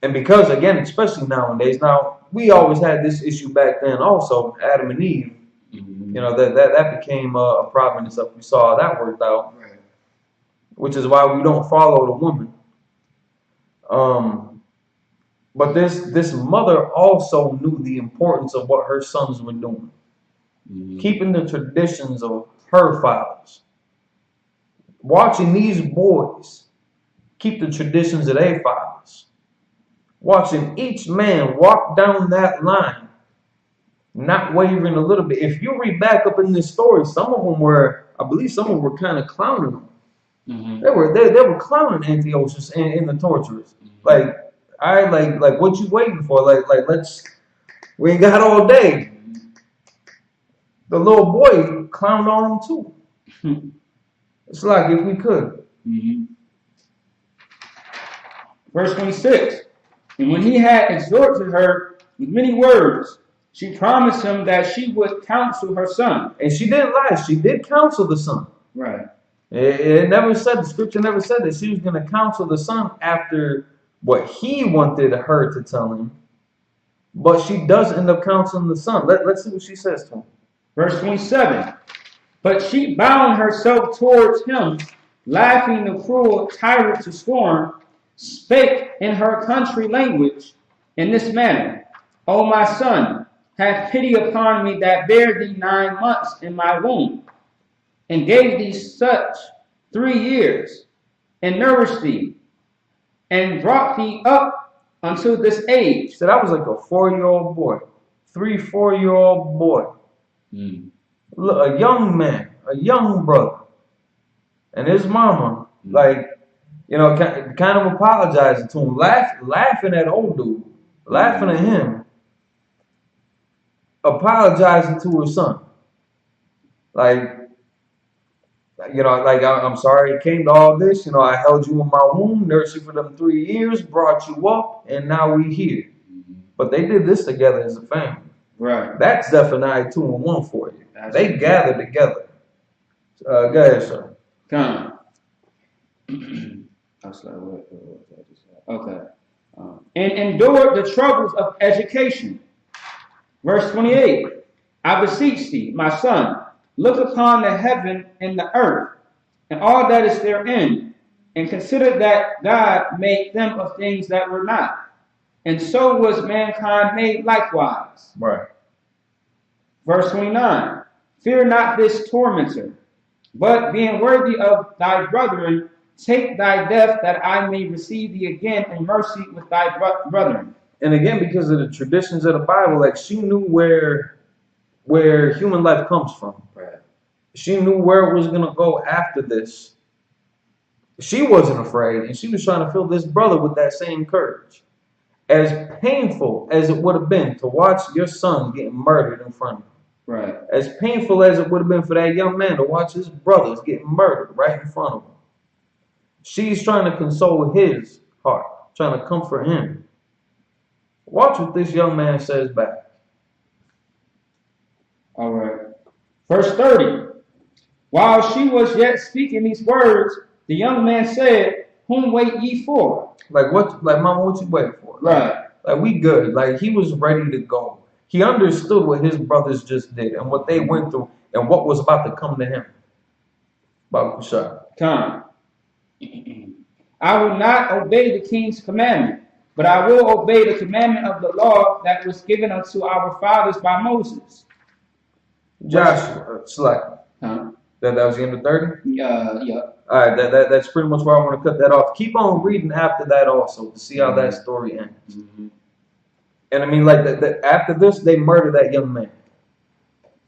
And because, again, especially nowadays, now, we always had this issue back then also, Adam and Eve. You know, that became a problem in itself. We saw how that worked out. Right. Which is why we don't follow the woman. But this mother also knew the importance of what her sons were doing. Keeping the traditions of her fathers. Watching these boys keep the traditions of their fathers. Watching each man walk down that line, not wavering a little bit. If you read back up in this story, some of them were, I believe some of them were kind of clowning them. They were clowning Antiochus and the torturers. Like, All right, like what you waiting for? Like we ain't got all day. The little boy clowned on him too. It's like if we could. Verse 26. And when he had exhorted her with many words, she promised him that she would counsel her son. And she didn't lie. She did counsel the son. Right. It never said, the scripture never said that she was going to counsel the son after what he wanted her to tell him. But she does end up counseling the son. Let's see what she says to him. Verse 27. But she bound herself towards him, laughing the cruel tyrant to scorn, spake in her country language in this manner: O my son, have pity upon me that bare thee 9 months in my womb, and gave thee such 3 years, and nourished thee, and brought thee up unto this age. So that was like a 4-year-old boy, 3-4-year-old boy. A young man, a young brother. And his mama, like, you know, kind of apologizing to him, laughing at old dude, laughing at him, apologizing to his son. Like, you know, like, I'm sorry it came to all this. You know, I held you in my womb, nursed you for them 3 years, brought you up, and now we here. But they did this together as a family. Right. That's definitely 2 and 1 for you. They gathered together. Go ahead, sir. Come. Okay. And endured the troubles of education. Verse 28. I beseech thee, my son, look upon the heaven and the earth, and all that is therein, and consider that God made them of things that were not, and so was mankind made likewise. Right. Verse 29. Fear not this tormentor, but being worthy of thy brethren, take thy death, that I may receive thee again in mercy with thy brethren. And again, because of the traditions of the Bible, like she knew where human life comes from. Right. She knew where it was going to go after this. She wasn't afraid, and she was trying to fill this brother with that same courage. As painful as it would have been to watch your son getting murdered in front of you. Right. As painful as it would have been for that young man to watch his brothers get murdered right in front of him. She's trying to console his heart, trying to comfort him. Watch what this young man says back. All right. Verse 30. While she was yet speaking these words, the young man said, whom wait ye for? Like, what? Like, mama, what you waiting for? Right. Like, we good. Like, he was ready to go. He understood what his brothers just did and what they went through and what was about to come to him. Baruch Shah. Time. I will not obey the king's commandment, but I will obey the commandment of the law that was given unto our fathers by Moses. Joshua, select. Huh? That was the end of 30? Yeah. All right, that's pretty much where I want to cut that off. Keep on reading after that also to see how that story ends. And I mean, like, after this, they murder that young man.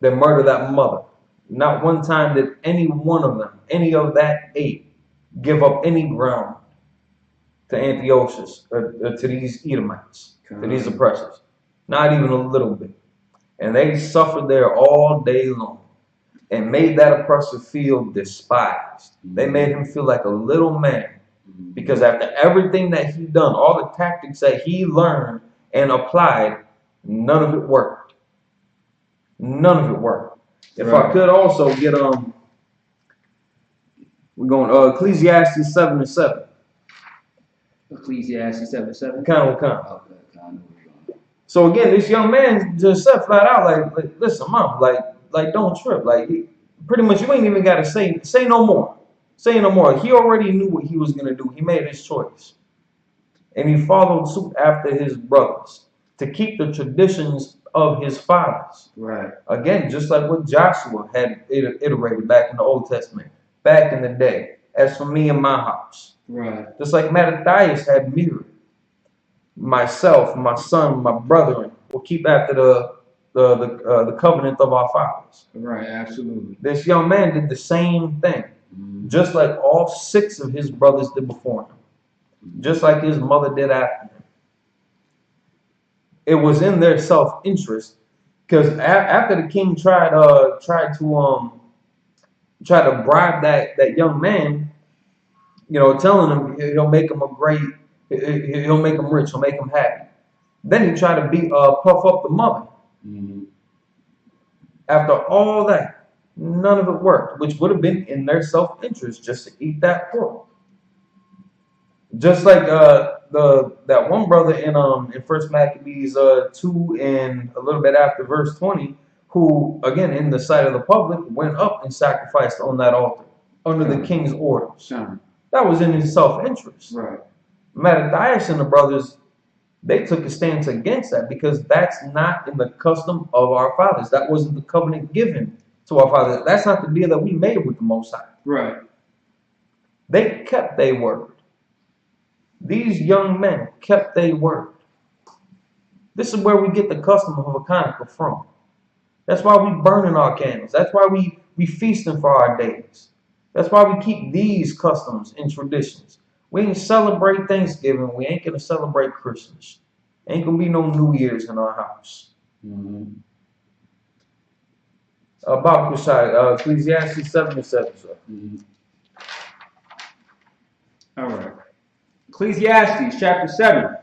They murder that mother. Not one time did any one of them, any of that 8, give up any ground to Antiochus, or to these Edomites, to these oppressors. Not even a little bit. And they suffered there all day long and made that oppressor feel despised. They made him feel like a little man because after everything that he done, all the tactics that he learned and applied, none of it worked. None of it worked. If I could also get we're going Ecclesiastes 7:7. Ecclesiastes 7:7. Kind of. So again, this young man just said flat out, like listen, mom, like don't trip. Like pretty much, you ain't even got to say no more. Say no more. He already knew what he was gonna do. He made his choice. And he followed suit after his brothers to keep the traditions of his fathers. Right. Again, just like what Joshua had iterated back in the Old Testament, back in the day. As for me and my house. Right. Just like Mattathias had mirrored. Myself, my son, my brethren will keep after the covenant of our fathers. Right, absolutely. This young man did the same thing. Just like all 6 of his brothers did before him. Just like his mother did after him. it was in their self-interest, because after the king tried to bribe that young man, you know, telling him he'll make him he'll make him rich, he'll make him happy. Then he tried to puff up the mother. Mm-hmm. After all that, none of it worked, which would have been in their self-interest just to eat that pork. Just like that one brother in First Maccabees 2 and a little bit after verse 20, who again in the sight of the public went up and sacrificed on that altar under the king's orders. Sure. That was in his self-interest. Right. Mattathias and the brothers, they took a stance against that because that's not in the custom of our fathers. That wasn't the covenant given to our fathers. That's not the deal that we made with the Most High. Right. They kept their word. These young men kept their word. This is where we get the custom of Hanukkah from. That's why we burning our candles. That's why we feasting for our days. That's why we keep these customs and traditions. We ain't celebrate Thanksgiving. We ain't going to celebrate Christmas. Ain't going to be no New Year's in our house. Mm-hmm. Ecclesiastes 7:7, sir. Mm-hmm. All right. Ecclesiastes chapter 7,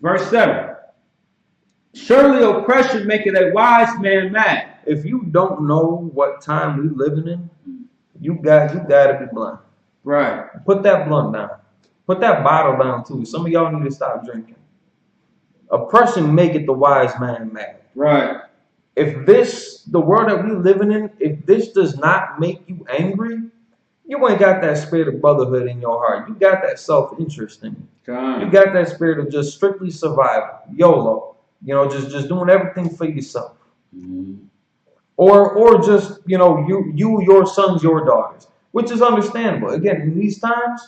verse 7. Surely oppression maketh a wise man mad. If you don't know what time we living in, you gotta be blind. Right. Put that blunt down. Put that bottle down too. Some of y'all need to stop drinking. Oppression maketh the wise man mad. Right. If the world that we living in, if this does not make you angry, you ain't got that spirit of brotherhood in your heart. You got that self-interest in you. You got that spirit of just strictly survival, YOLO. You know, just doing everything for yourself. Mm-hmm. Or just, you know, you, your sons, your daughters, which is understandable. Again, in these times,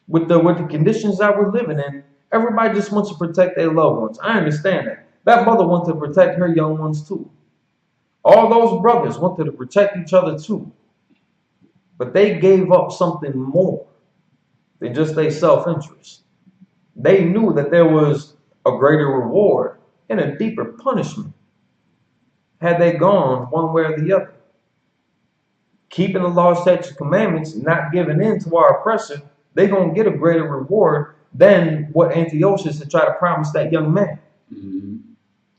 with the conditions that we're living in, everybody just wants to protect their loved ones. I understand that. That mother wanted to protect her young ones too. All those brothers wanted to protect each other too. But they gave up something more than just their self-interest. They knew that there was a greater reward and a deeper punishment had they gone one way or the other. Keeping the law, statutes, commandments, not giving in to our oppressor, they're going to get a greater reward than what Antiochus had tried to promise that young man. Mm-hmm.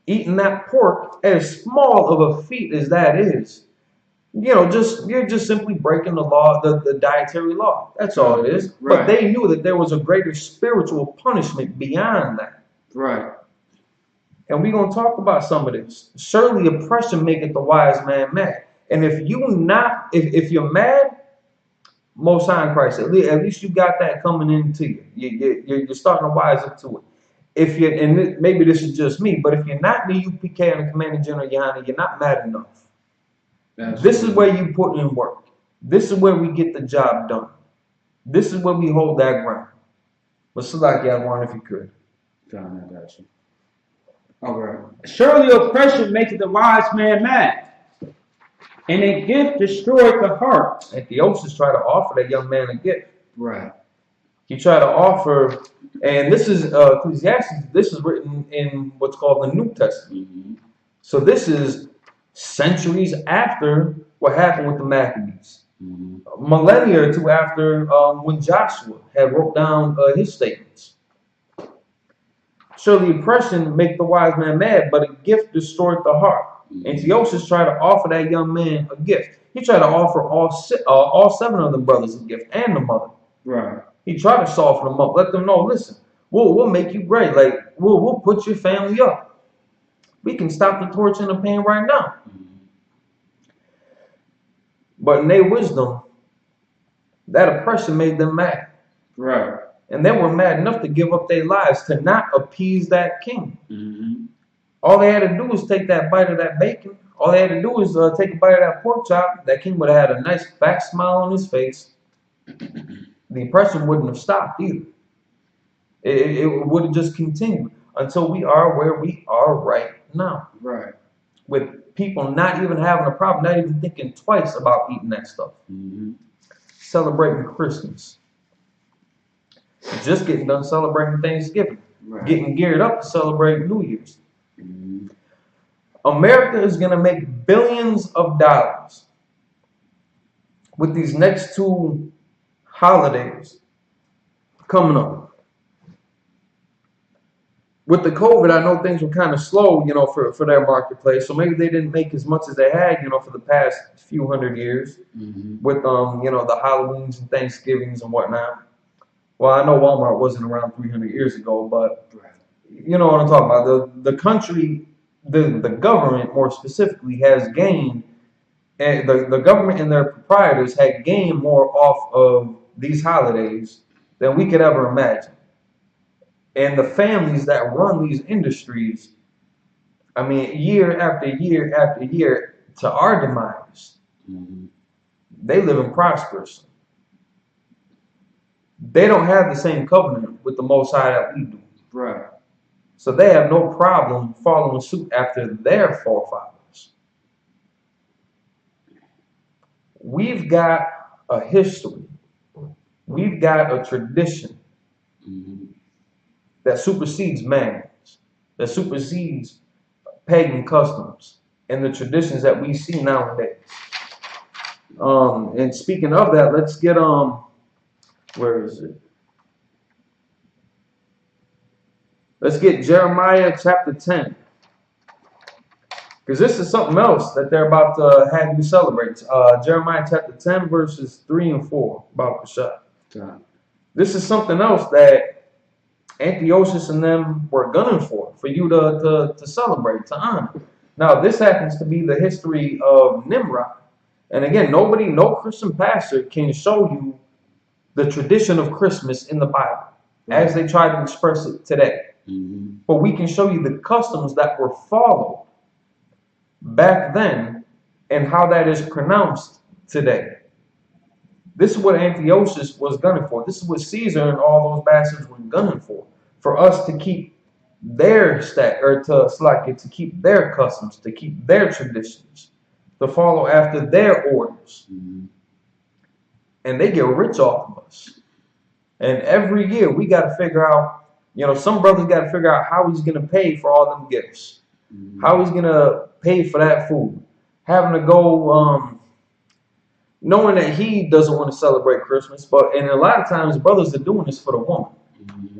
Eating that pork, as small of a feat as that is, you know, you're just simply breaking the law, the dietary law. That's all it is. Right. But they knew that there was a greater spiritual punishment beyond that. Right. And we're going to talk about some of this. Surely oppression maketh the wise man mad. And if you're mad, Most High in Christ, at least you got that coming into you. You're starting to wise up to it. And maybe this is just me, but if you're not the I.S.U.P.K and the Commander General Yahanna, you're not mad enough. This is where you put in work. This is where we get the job done. This is where we hold that ground. But select one if you could. John, I got you. All right. Surely oppression maketh the wise man mad, and a gift destroyeth the heart. Antiochus tried to offer that young man a gift. Right. He tried to offer, and this is Ecclesiastes. This is written in what's called the New Testament. Mm-hmm. So this is centuries after what happened with the Maccabees. Mm-hmm. Millennia or two after when Joshua had wrote down his statements. Surely oppression make the wise man mad, but a gift destroyed the heart. Mm-hmm. Antiochus tried to offer that young man a gift. He tried to offer all seven of the brothers a gift and the mother. Right. He tried to soften them up, let them know, listen, we'll make you great. Like we'll put your family up. We can stop the torture and the pain right now. Mm-hmm. But in their wisdom, that oppression made them mad. Right. And they were mad enough to give up their lives to not appease that king. Mm-hmm. All they had to do was take that bite of that bacon. All they had to do was take a bite of that pork chop. That king would have had a nice fat smile on his face. The oppression wouldn't have stopped either. It would have just continued until we are where we are right now. Right. With people not even having a problem, not even thinking twice about eating that stuff. Mm-hmm. Celebrating Christmas. Just getting done celebrating Thanksgiving. getting geared up to celebrate New Year's. America is going to make billions of dollars with these next two holidays coming up. With the COVID, I know things were kind of slow, for their marketplace. So maybe they didn't make as much as they had, for the past few hundred years with, the Halloweens and Thanksgivings and whatnot. Well, I know Walmart wasn't around 300 years ago, but you know what I'm talking about. The country, the government more specifically, has gained, and the government and their proprietors had gained more off of these holidays than we could ever imagine. And the families that run these industries, I mean, year after year after year, to our demise, they live in prosperous. They don't have the same covenant with the Most High that we do. Right. So they have no problem following suit after their forefathers. We've got a history. We've got a tradition that supersedes man's, that supersedes pagan customs and the traditions that we see nowadays. And speaking of that, let's get where is it? Let's get Jeremiah chapter 10. Because this is something else that they're about to have you celebrate. Jeremiah chapter 10, verses 3 and 4. About Peshat. This is something else that Antiochus and them were gunning for you to celebrate, to honor. Now, this happens to be the history of Nimrod. And again, no Christian pastor can show you the tradition of Christmas in the Bible as they try to express it today. But we can show you the customs that were followed back then and how that is pronounced today. This is what Antiochus was gunning for. This is what Caesar and all those bastards were gunning for us to keep their to keep their customs, to keep their traditions, to follow after their orders. And they get rich off of us. And every year we got to figure out, some brothers got to figure out how he's going to pay for all them gifts, how he's going to pay for that food, having to go, knowing that he doesn't want to celebrate Christmas, and a lot of times brothers are doing this for the woman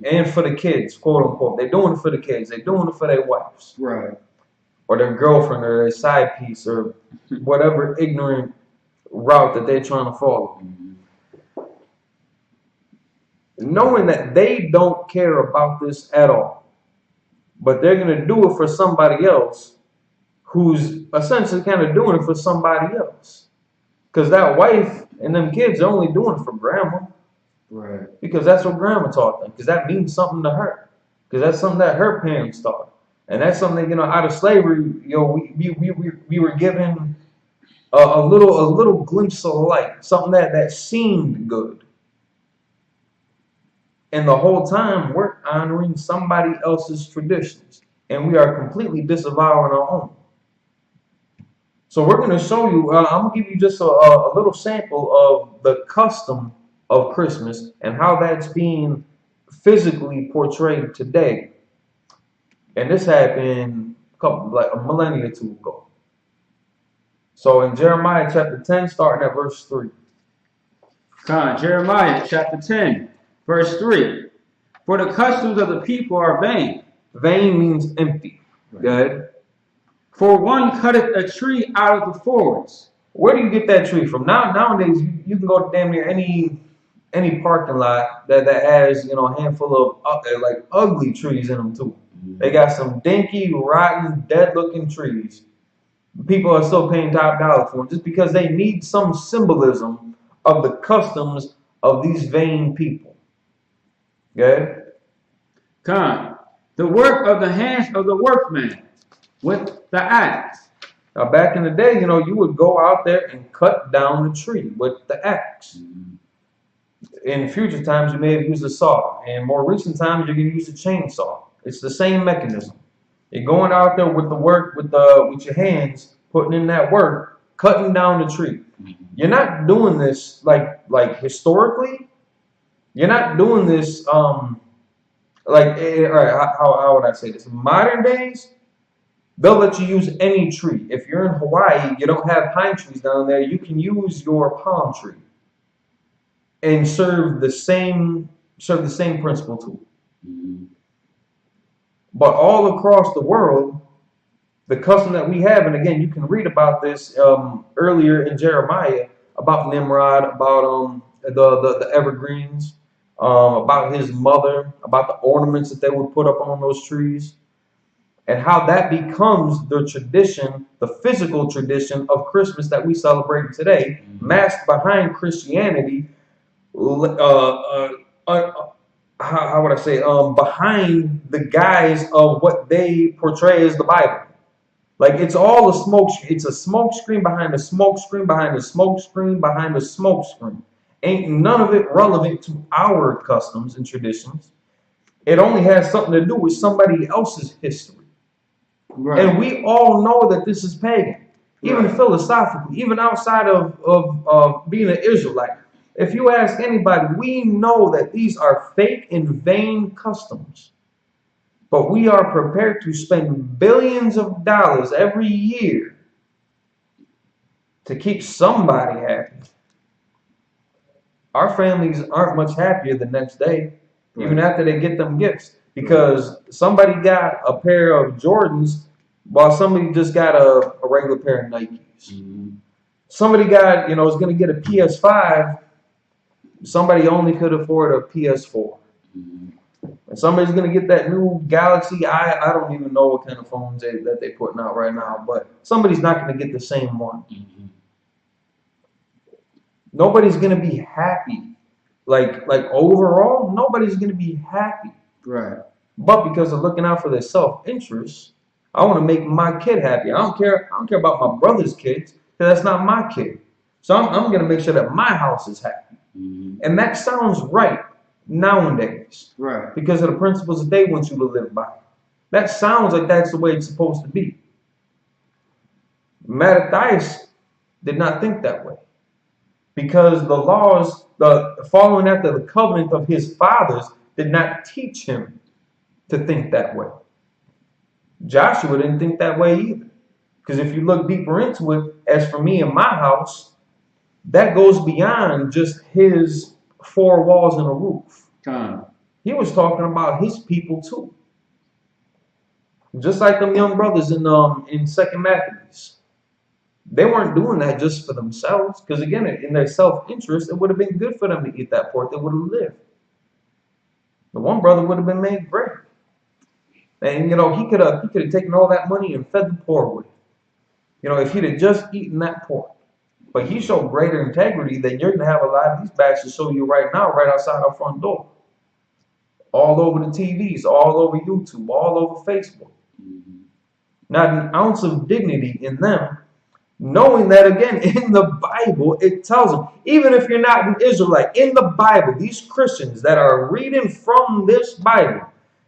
and for the kids, quote unquote. They're doing it for the kids. They're doing it for their wives, right, or their girlfriend, or their side piece, or whatever ignorant route that they're trying to follow. Knowing that they don't care about this at all, but they're going to do it for somebody else who's essentially kind of doing it for somebody else. Because that wife and them kids are only doing it for grandma. Right. Because that's what grandma taught them. Because that means something to her. Because that's something that her parents taught. And that's something that, out of slavery, we were given a little glimpse of light. Something that seemed good. And the whole time, we're honoring somebody else's traditions. And we are completely disavowing our own. So we're going to show you, I'm going to give you just a little sample of the custom of Christmas and how that's being physically portrayed today. And this happened a millennia or two ago. So in Jeremiah chapter 10, starting at verse 3. Jeremiah chapter 10. Verse 3, for the customs of the people are vain. Vain means empty. Right. Good. For one cutteth a tree out of the forest. Where do you get that tree from? Nowadays, you can go to damn near any parking lot that has, a handful of ugly trees in them too. They got some dinky, rotten, dead-looking trees. People are still paying top dollar for them just because they need some symbolism of the customs of these vain people. Good. The work of the hands of the workman with the axe. Now, back in the day, you would go out there and cut down the tree with the axe. In future times, you may have used a saw. And more recent times, you're going to use a chainsaw. It's the same mechanism. You're going out there with the work, with your hands, putting in that work, cutting down the tree. You're not doing this like historically. You're not doing this Like, all right, how would I say this? Modern days, they'll let you use any tree. If you're in Hawaii, you don't have pine trees down there, you can use your palm tree and serve the same principle to it. But all across the world, the custom that we have, and again, you can read about this earlier in Jeremiah about Nimrod, about the evergreens, about his mother, about the ornaments that they would put up on those trees, and how that becomes the tradition, the physical tradition of Christmas that we celebrate today, masked behind Christianity. How would I say? Behind the guise of what they portray as the Bible. Like, it's all a smoke. It's a smoke screen behind a smoke screen behind a smoke screen behind a smoke screen. Ain't none of it relevant to our customs and traditions. It only has something to do with somebody else's history. Right. And we all know that this is pagan, even philosophically, even outside of being an Israelite. If you ask anybody, we know that these are fake and vain customs. But we are prepared to spend billions of dollars every year to keep somebody happy. Our families aren't much happier the next day, even after they get them gifts. Because somebody got a pair of Jordans while somebody just got a regular pair of Nikes. Somebody got, is going to get a PS5. Somebody only could afford a PS4. And somebody's going to get that new Galaxy. I don't even know what kind of phones that they're putting out right now, but somebody's not going to get the same one. Nobody's going to be happy. Like overall, nobody's going to be happy. Right. But because of looking out for their self-interest, I want to make my kid happy. I don't care about my brother's kids, because that's not my kid. So I'm going to make sure that my house is happy. And that sounds right nowadays. Right. Because of the principles that they want you to live by. That sounds like that's the way it's supposed to be. Mattathias did not think that way. Because the laws, the following after the covenant of his fathers, did not teach him to think that way. Joshua didn't think that way either. Because if you look deeper into it, as for me and my house, that goes beyond just his four walls and a roof. He was talking about his people too. Just like them young brothers in 2nd Maccabees. They weren't doing that just for themselves. Because again, in their self-interest, it would have been good for them to eat that pork. They would have lived. The one brother would have been made great. And he could have taken all that money and fed the poor with it. If he'd have just eaten that pork. But he showed greater integrity than you're going to have a lot of these bastards show you right now, right outside our front door. All over the TVs, all over YouTube, all over Facebook. Not an ounce of dignity in them, knowing that, again, in the Bible, it tells them, even if you're not an Israelite, in the Bible, these Christians that are reading from this Bible,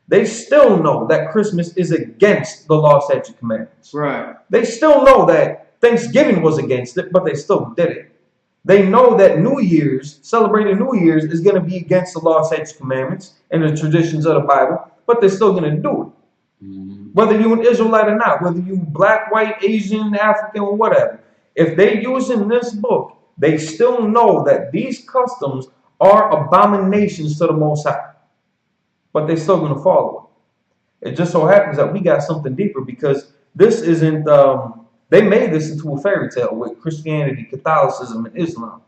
they still know that Christmas is against the law, statute, commandments. Right. They still know that Thanksgiving was against it, but they still did it. They know that New Year's, celebrating New Year's, is going to be against the law, statutes, commandments, and the traditions of the Bible, but they're still going to do it. Whether you're an Israelite or not, whether you black, white, Asian, African, or whatever, if they're using this book, they still know that these customs are abominations to the Most High. But they're still going to follow it. It just so happens that we got something deeper, because this isn't... they made this into a fairy tale with Christianity, Catholicism, and Islam.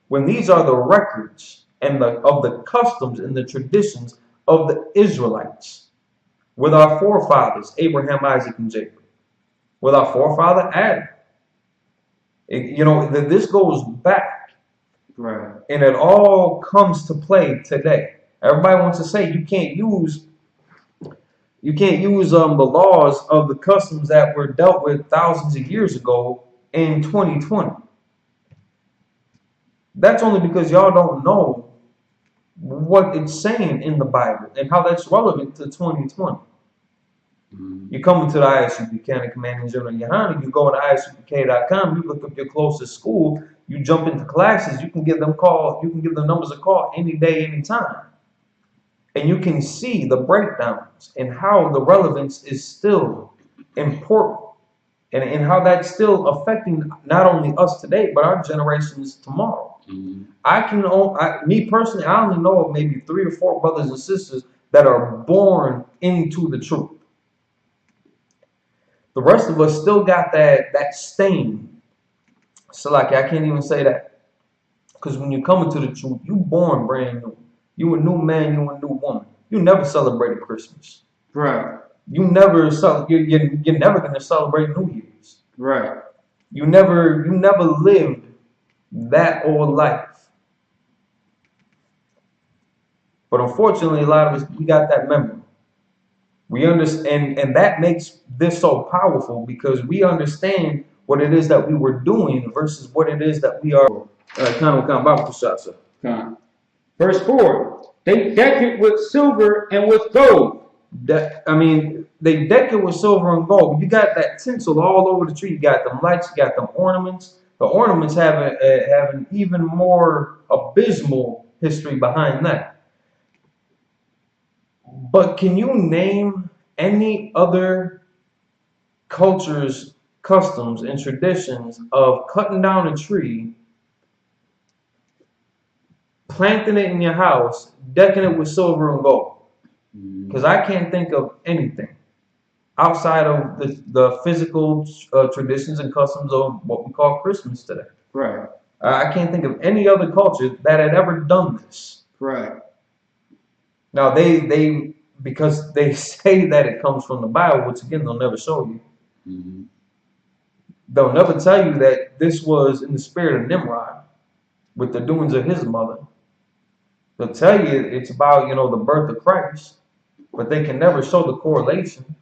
When these are the records of the customs and the traditions of the Israelites. With our forefathers, Abraham, Isaac, and Jacob. With our forefather, Adam. This goes back. Right. And it all comes to play today. Everybody wants to say you can't use the laws of the customs that were dealt with thousands of years ago in 2020. That's only because y'all don't know what it's saying in the Bible and how that's relevant to 2020. You come into the I.S.U.P.K Commanding Gen.YAHANNA, you go to ISUPK.com, you look up your closest school, you jump into classes, you can give them numbers a call any day, any time. And you can see the breakdowns and how the relevance is still important and how that's still affecting not only us today, but our generations tomorrow. Me personally, I only know of maybe 3 or 4 brothers and sisters that are born into the truth. The rest of us still got that stain. So like I can't even say that. Because when you come into the truth, you born brand new. You a new man, you a new woman. You never celebrated Christmas. Right. You never you're never gonna celebrate New Year's. Right. You never lived that old life. But unfortunately, a lot of us, we got that memory. We understand, and that makes this so powerful because we understand what it is that we were doing versus what it is that we are. Verse 4. They deck it with silver and with gold. They deck it with silver and gold. You got that tinsel all over the tree. You got them lights. You got them ornaments. The ornaments have an even more abysmal history behind that. But can you name any other cultures, customs, and traditions of cutting down a tree, planting it in your house, decking it with silver and gold? Because I can't think of anything outside of the physical traditions and customs of what we call Christmas today. Right. I can't think of any other culture that had ever done this. Right. Now because they say that it comes from the Bible, which again they'll never show you. They'll never tell you that this was in the spirit of Nimrod with the doings of his mother. They'll tell you it's about the birth of Christ, but they can never show the correlation.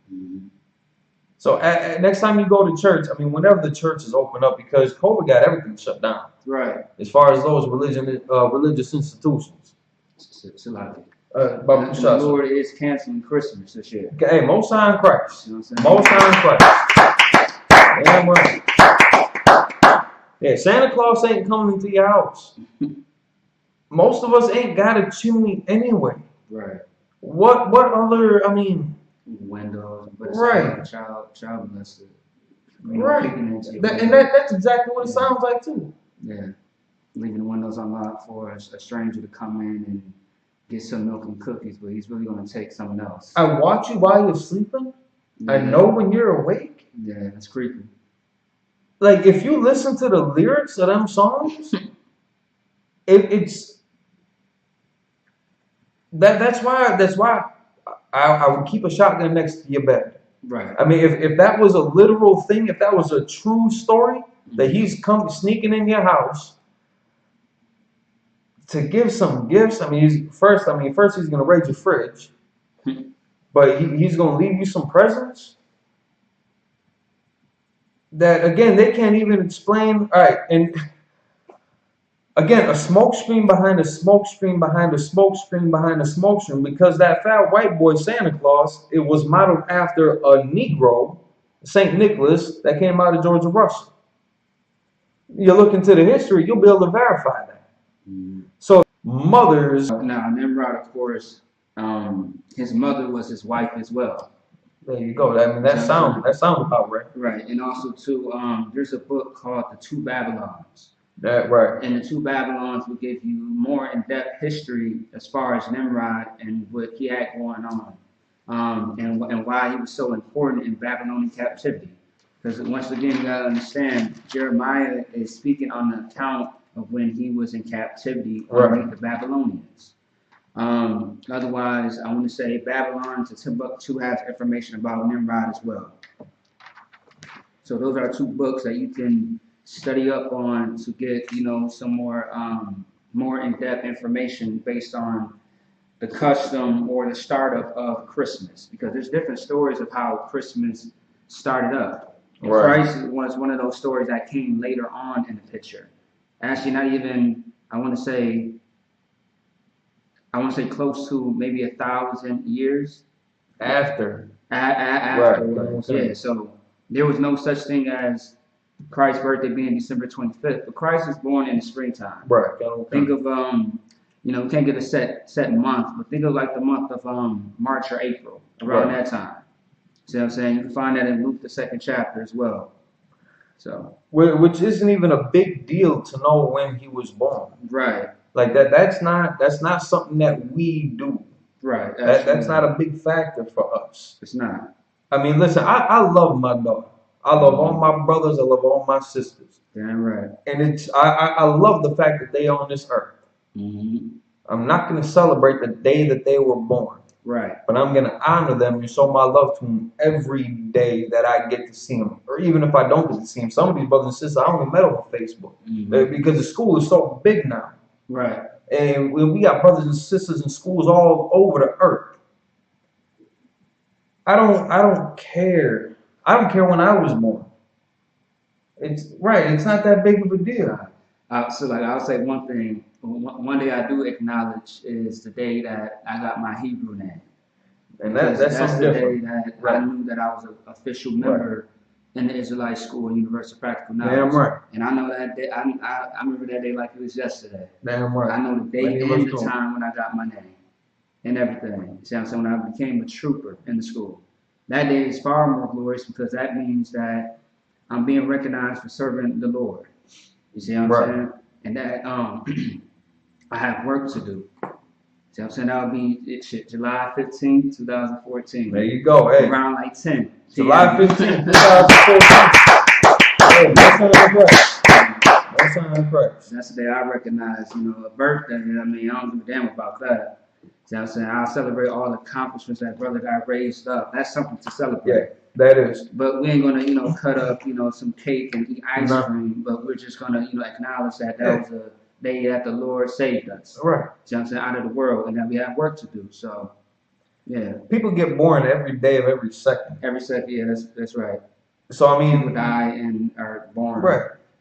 So next time you go to church, whenever the church is open up, because COVID got everything shut down. Right. As far as those religious institutions. It's a lot of it. The Lord is canceling Christmas this year. Hey, Most High in Christ. You know Most High in Christ. Damn right. Yeah, Santa Claus ain't coming into your house. Most of us ain't got a chimney anyway. Right. What other? Windows. But right. Child molested. Right. That's exactly what it sounds like too. Yeah. Leaving the windows unlocked for a stranger to come in and get some milk and cookies, but he's really going to take something else. I watch you while you're sleeping. Yeah. I know when you're awake. Yeah, that's creepy. Like, if you listen to the lyrics of them songs, that's why I would keep a shotgun next to your bed. Right. If that was a literal thing, if that was a true story, that he's come sneaking in your house to give some gifts. First he's gonna raid your fridge, but he's gonna leave you some presents that again they can't even explain. All right, and again a smoke screen behind a smoke screen behind a smoke screen behind a smoke screen, because that fat white boy Santa Claus, it was modeled after a Negro, Saint Nicholas, that came out of Georgia, Russia. You look into the history, you'll be able to verify that. So mothers. Now Nimrod, of course, his mother was his wife as well. There you go. That sounds about right. Right, and also too, there's a book called The Two Babylons. That right. And The Two Babylons will give you more in-depth history as far as Nimrod and what he had going on, and why he was so important in Babylonian captivity. Because once again, you gotta understand, Jeremiah is speaking on the account of when he was in captivity underneath the Babylonians. Otherwise, I want to say Babylon to Timbuktu has information about Nimrod as well. So those are 2 books that you can study up on to get some more in-depth information based on the custom or the startup of Christmas, because there's different stories of how Christmas started up. And Christ was one of those stories that came later on in the picture. Actually, not even, I want to say close to maybe 1,000 years after. Yeah, so there was no such thing as Christ's birthday being December 25th, but Christ was born in the springtime. Right. Think of you know, we can't get a set month, but think of like the month of March or April, around that time. See what I'm saying? You can find that in Luke, the 2nd chapter as well. So, which isn't even a big deal to know when he was born. Right. Like that's not something that we do. Right. That's not a big factor for us. It's not. I mean, listen, I love my daughter. I love all my brothers. I love all my sisters. Damn right. And I love the fact that they are on this earth. I'm not going to celebrate the day that they were born. Right. But I'm going to honor them and show my love to them every day that I get to see them. Or even if I don't get to see them. Some of these brothers and sisters I only met over Facebook. Because the school is so big now. Right. And we got brothers and sisters in schools all over the earth. I don't care. I don't care when I was born. It's right. It's not that big of a deal. So like I'll say one thing. One day I do acknowledge is the day that I got my Hebrew name. And that's the different. day that I knew that I was an official member in the Israelite school, University of Practical Knowledge. Damn right. And I know that day. I remember that day like it was yesterday. Damn right. I know the date and the time when I got my name and everything. See what I'm saying? When I became a trooper in the school. That day is far more glorious because that means that I'm being recognized for serving the Lord. You see what I'm saying? And that I have work to do. See what I'm saying? That would be July 15, 2014. There you go. Hey. Around like 10. July 15, 2014. Hey, that's correct. That's the day I recognize, you know, a birthday. I mean, I don't give a damn about that. See what I'm saying? I'll celebrate all the accomplishments that brother got raised up. That's something to celebrate. Yeah, that is. But we ain't gonna, you know, cut up, you know, some cake and eat ice cream. But we're just gonna, you know, acknowledge that was a day that the Lord saved us. Right. See what I'm saying? Out of the world, and that we have work to do. So, yeah. People get born every day of every second. Every second, yeah, that's right. So I mean, people die and are born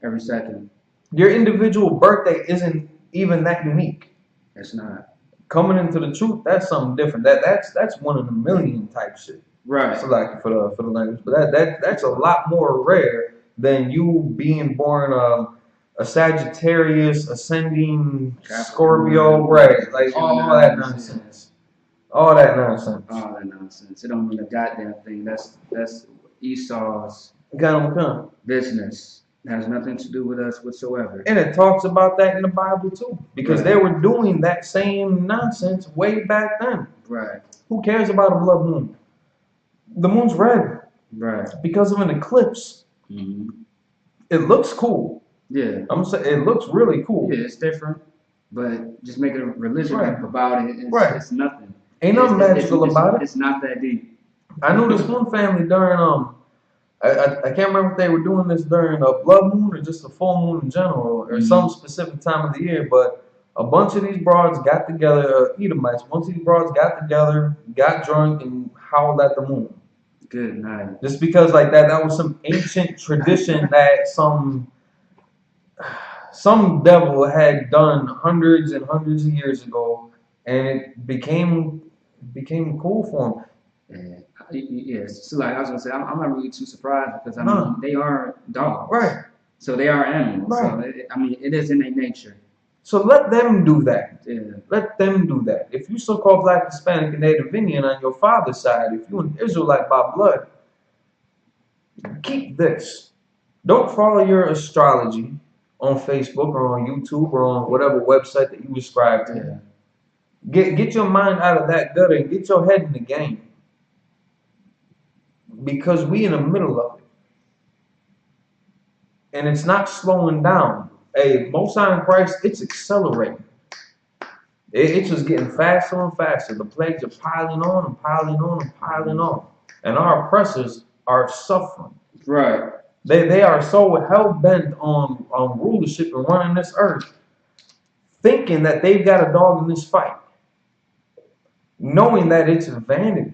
every second. Your individual birthday isn't even that unique. It's not. Coming into the truth, that's something different. That's one in a million type shit. Right. So like for the language, but that's a lot more rare than you being born a Sagittarius, ascending Scorpio, right? Like all that nonsense. All that nonsense. All that nonsense. It don't mean a goddamn thing. That's Esau's business. It has nothing to do with us whatsoever. And it talks about that in the Bible too, because they were doing that same nonsense way back then. Right. Who cares about a blood moon? The moon's red. Right. Because of an eclipse. It looks cool. Yeah. I'm saying it looks really cool. Yeah, it's different, but just making a religion about it, it's nothing. Ain't nothing magical about it. It's not that deep. I knew this one family during I can't remember if they were doing this during a blood moon or just a full moon in general or some specific time of the year, but a bunch of these broads got together, Edomites, a bunch of these broads got together, got drunk, and howled at the moon. Good night. Just because like that was some ancient tradition that some devil had done hundreds and hundreds of years ago, and it became cool for him. Yes, so like I was gonna say, I'm not really too surprised because I mean they are dogs, right? So they are animals. Right. So I mean it is in their nature. So let them do that. Yeah. Let them do that. If you so-called Black, Hispanic, and Native Indian on your father's side, if you're an Israelite by blood, keep this. Don't follow your astrology on Facebook or on YouTube or on whatever website that you subscribe to. Yeah. Get your mind out of that gutter and get your head in the game. Because we in the middle of it. And it's not slowing down. Hey, Most High in Christ, it's accelerating. It's just getting faster and faster. The plagues are piling on and piling on and piling on. And our oppressors are suffering. Right. They are so hell-bent on rulership and running this earth, thinking that they've got a dog in this fight, knowing that it's vanity.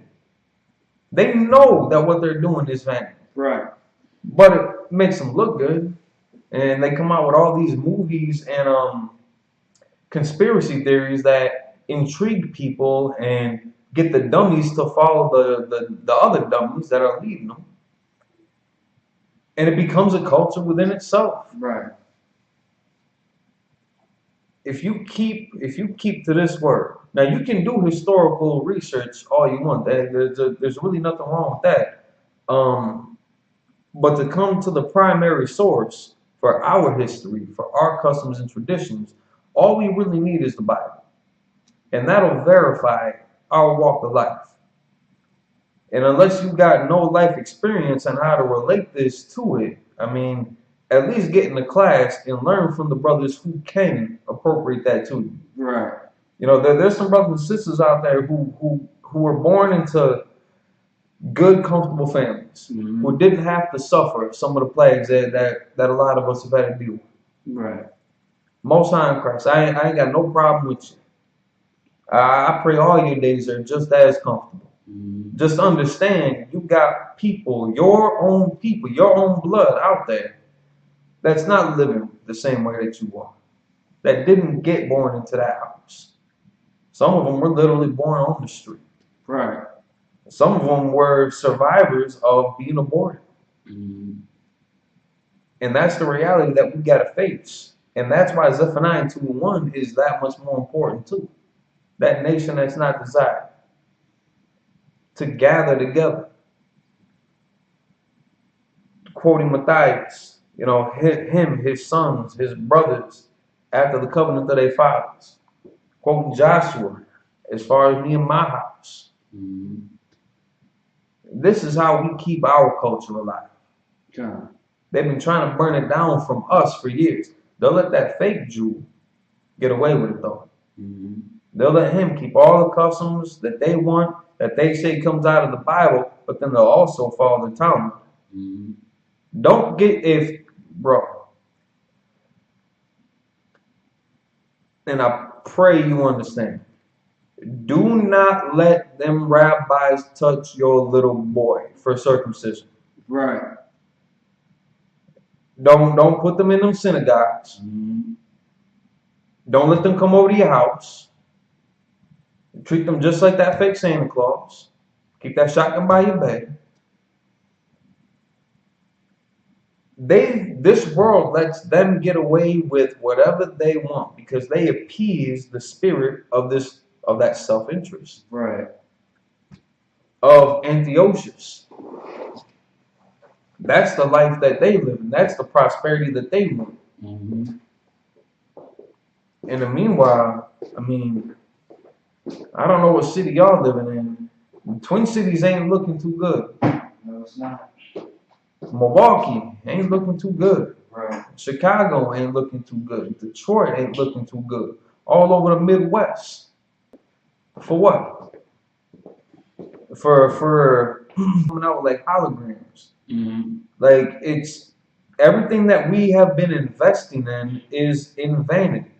They know that what they're doing is vanity. Right. But it makes them look good. And they come out with all these movies and conspiracy theories that intrigue people and get the dummies to follow the other dummies that are leading them. And it becomes a culture within itself. Right. if you keep to this word, now you can do historical research all you want. There's really nothing wrong with that. But to come to the primary source for our history, for our customs and traditions, all we really need is the Bible, and that'll verify our walk of life. And unless you got no life experience on how to relate this to it, I mean, at least get in the class and learn from the brothers who can appropriate that to you. Right. You know, there's some brothers and sisters out there who were born into good, comfortable families, who didn't have to suffer some of the plagues that a lot of us have had to deal with. Right. Most High in Christ, I ain't got no problem with you. I pray all your days are just as comfortable. Just understand, you got people, your own blood out there that's not living the same way that you are, that didn't get born into that house. Some of them were literally born on the street. Right. Some of them were survivors of being aborted. And that's the reality that we got to face. And that's why Zephaniah 2:1 is that much more important too. That nation that's not desired, to gather together. Quoting Matthias, you know, him, his sons, his brothers, after the covenant of their fathers. Quoting Joshua, as far as me and my house. This is how we keep our culture alive. God. They've been trying to burn it down from us for years. They'll let that fake Jew get away with it though. They'll let him keep all the customs that they want, that they say comes out of the Bible, but then they'll also follow the Talmud. Don't get, bro, and I pray you understand, do not let them rabbis touch your little boy for circumcision. Right. Don't put them in them synagogues. Don't let them come over to your house. Treat them just like that fake Santa Claus. Keep that shotgun by your bed. This world lets them get away with whatever they want because they appease the spirit of that self-interest. Right. Of Antiochus. That's the life that they live in. That's the prosperity that they want. In the meanwhile, I mean, I don't know what city y'all living in. Twin Cities ain't looking too good. No, it's not. Milwaukee ain't looking too good. Right. Chicago ain't looking too good. Detroit ain't looking too good. All over the Midwest. For what? For coming out with like holograms. Like it's everything that we have been investing in is in vanity.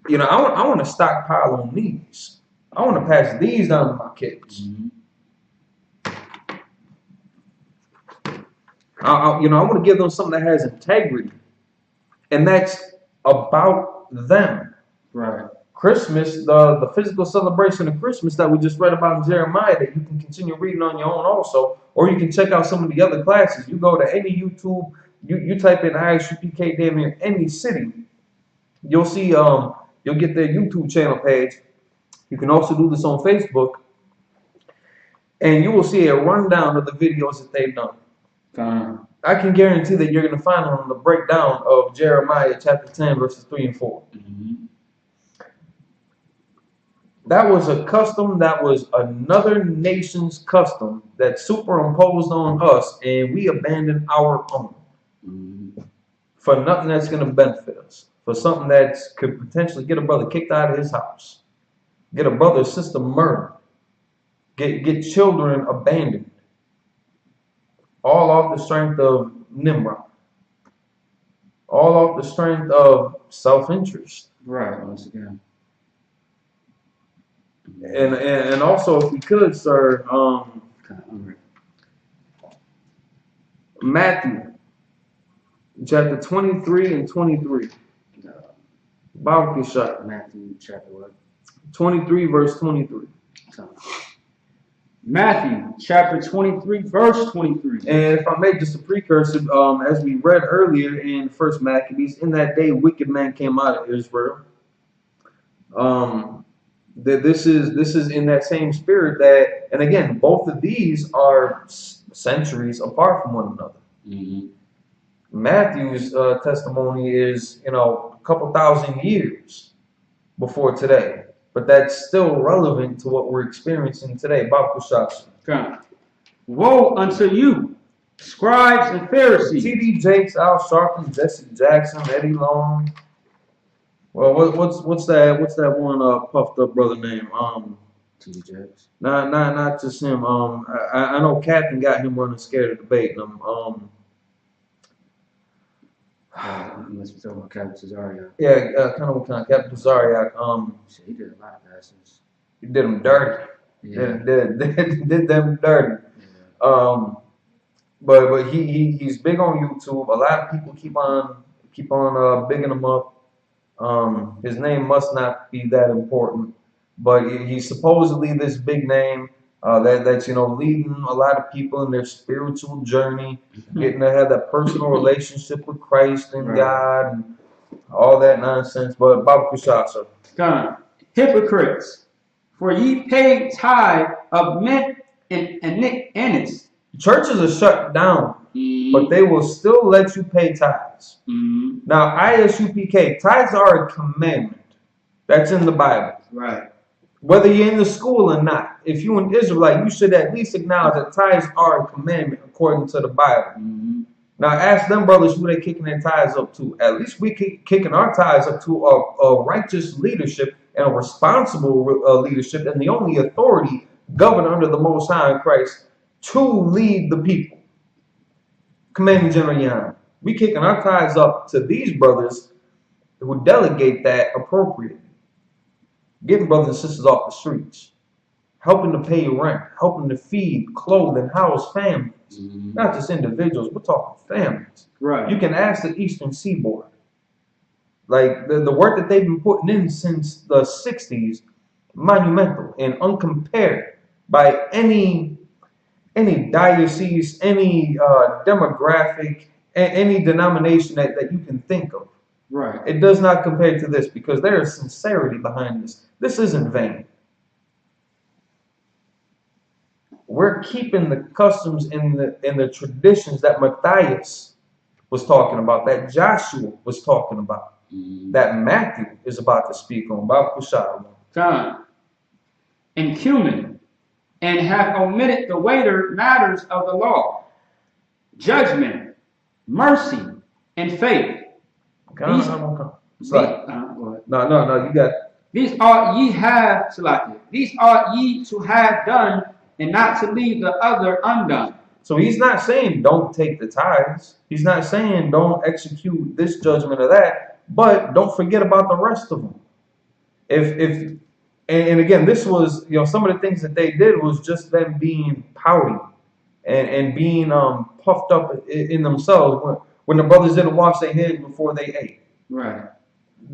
You know, I want to stockpile on these. I want to pass these down to my kids. I want to give them something that has integrity, and that's about them. Right. Christmas, the physical celebration of Christmas that we just read about in Jeremiah, that you can continue reading on your own also, or you can check out some of the other classes. You go to any YouTube, you type in I.S.U.P.K. damn near any city, you'll see you'll get their YouTube channel page. You can also do this on Facebook, and you will see a rundown of the videos that they've done. I can guarantee that you're going to find on the breakdown of Jeremiah chapter 10 verses 3 and 4. That was a custom, that was another nation's custom that superimposed on us, and we abandoned our own for nothing that's going to benefit us, for something that could potentially get a brother kicked out of his house, get a brother or sister murdered, get children abandoned, all off the strength of Nimrod, all off the strength of self-interest. Right, once again. And also, if we could, sir, Matthew, chapter 23 and 23. Matthew chapter what? 23 verse 23. Matthew chapter 23, verse 23. And if I may, just a precursor, as we read earlier in First Maccabees, in that day, wicked men came out of Israel. That this is in that same spirit that, and again, both of these are centuries apart from one another. Mm-hmm. Matthew's testimony is, a couple thousand years before today, but that's still relevant to what we're experiencing today. Babu Shasha. Okay. Woe unto you, scribes and Pharisees. T.D. Jakes, Al Sharpton, Jesse Jackson, Eddie Long. Well, what's that one puffed up brother name? T.D. Jakes. Not just him. I know Captain got him running scared of debating him. Unless we're talking about Captain Zariak. Yeah, kind of Captain Zariak. He did a lot of passes. He did them dirty. Yeah. Did them dirty. Yeah. But he's big on YouTube. A lot of people keep on bigging him up. His name must not be that important, but he's supposedly this big name that's leading a lot of people in their spiritual journey, getting to have that personal relationship with Christ and God and all that nonsense. But Babu Kushasa. God, hypocrites, for ye pay tithe of mint and anise. Churches are shut down, but they will still let you pay tithes. Mm-hmm. Now, I.S.U.P.K, tithes are a commandment. That's in the Bible. Right. Whether you're in the school or not, if you're an Israelite, you should at least acknowledge that tithes are a commandment according to the Bible. Mm-hmm. Now, ask them brothers who they kicking their tithes up to. At least we kicking our tithes up to a righteous leadership and a responsible leadership, and the only authority governed under the Most High in Christ to lead the people. Commanding GEN.YAHANNA. We kicking our tithes up to these brothers who delegate that appropriately. Getting brothers and sisters off the streets. Helping to pay rent. Helping to feed, clothe, and house families. Mm-hmm. Not just individuals. We're talking families. Right. You can ask the Eastern Seaboard. Like, the work that they've been putting in since the 60s, monumental and uncompared by any diocese, any demographic, any denomination that you can think of. Right. It does not compare to this because there is sincerity behind this. This isn't vain. We're keeping the customs and the traditions that Matthias was talking about, that Joshua was talking about, that Matthew is about to speak on. Time. And cumin, and have omitted the weightier matters of the law, judgment, mercy, and faith. No, you got. These ought ye have selected. These ought ye to have done, and not to leave the other undone. So he's not saying don't take the tithes. He's not saying don't execute this judgment or that. But don't forget about the rest of them. And again, this was, some of the things that they did was just them being pouty and being puffed up in themselves when the brothers didn't wash their hands before they ate. Right.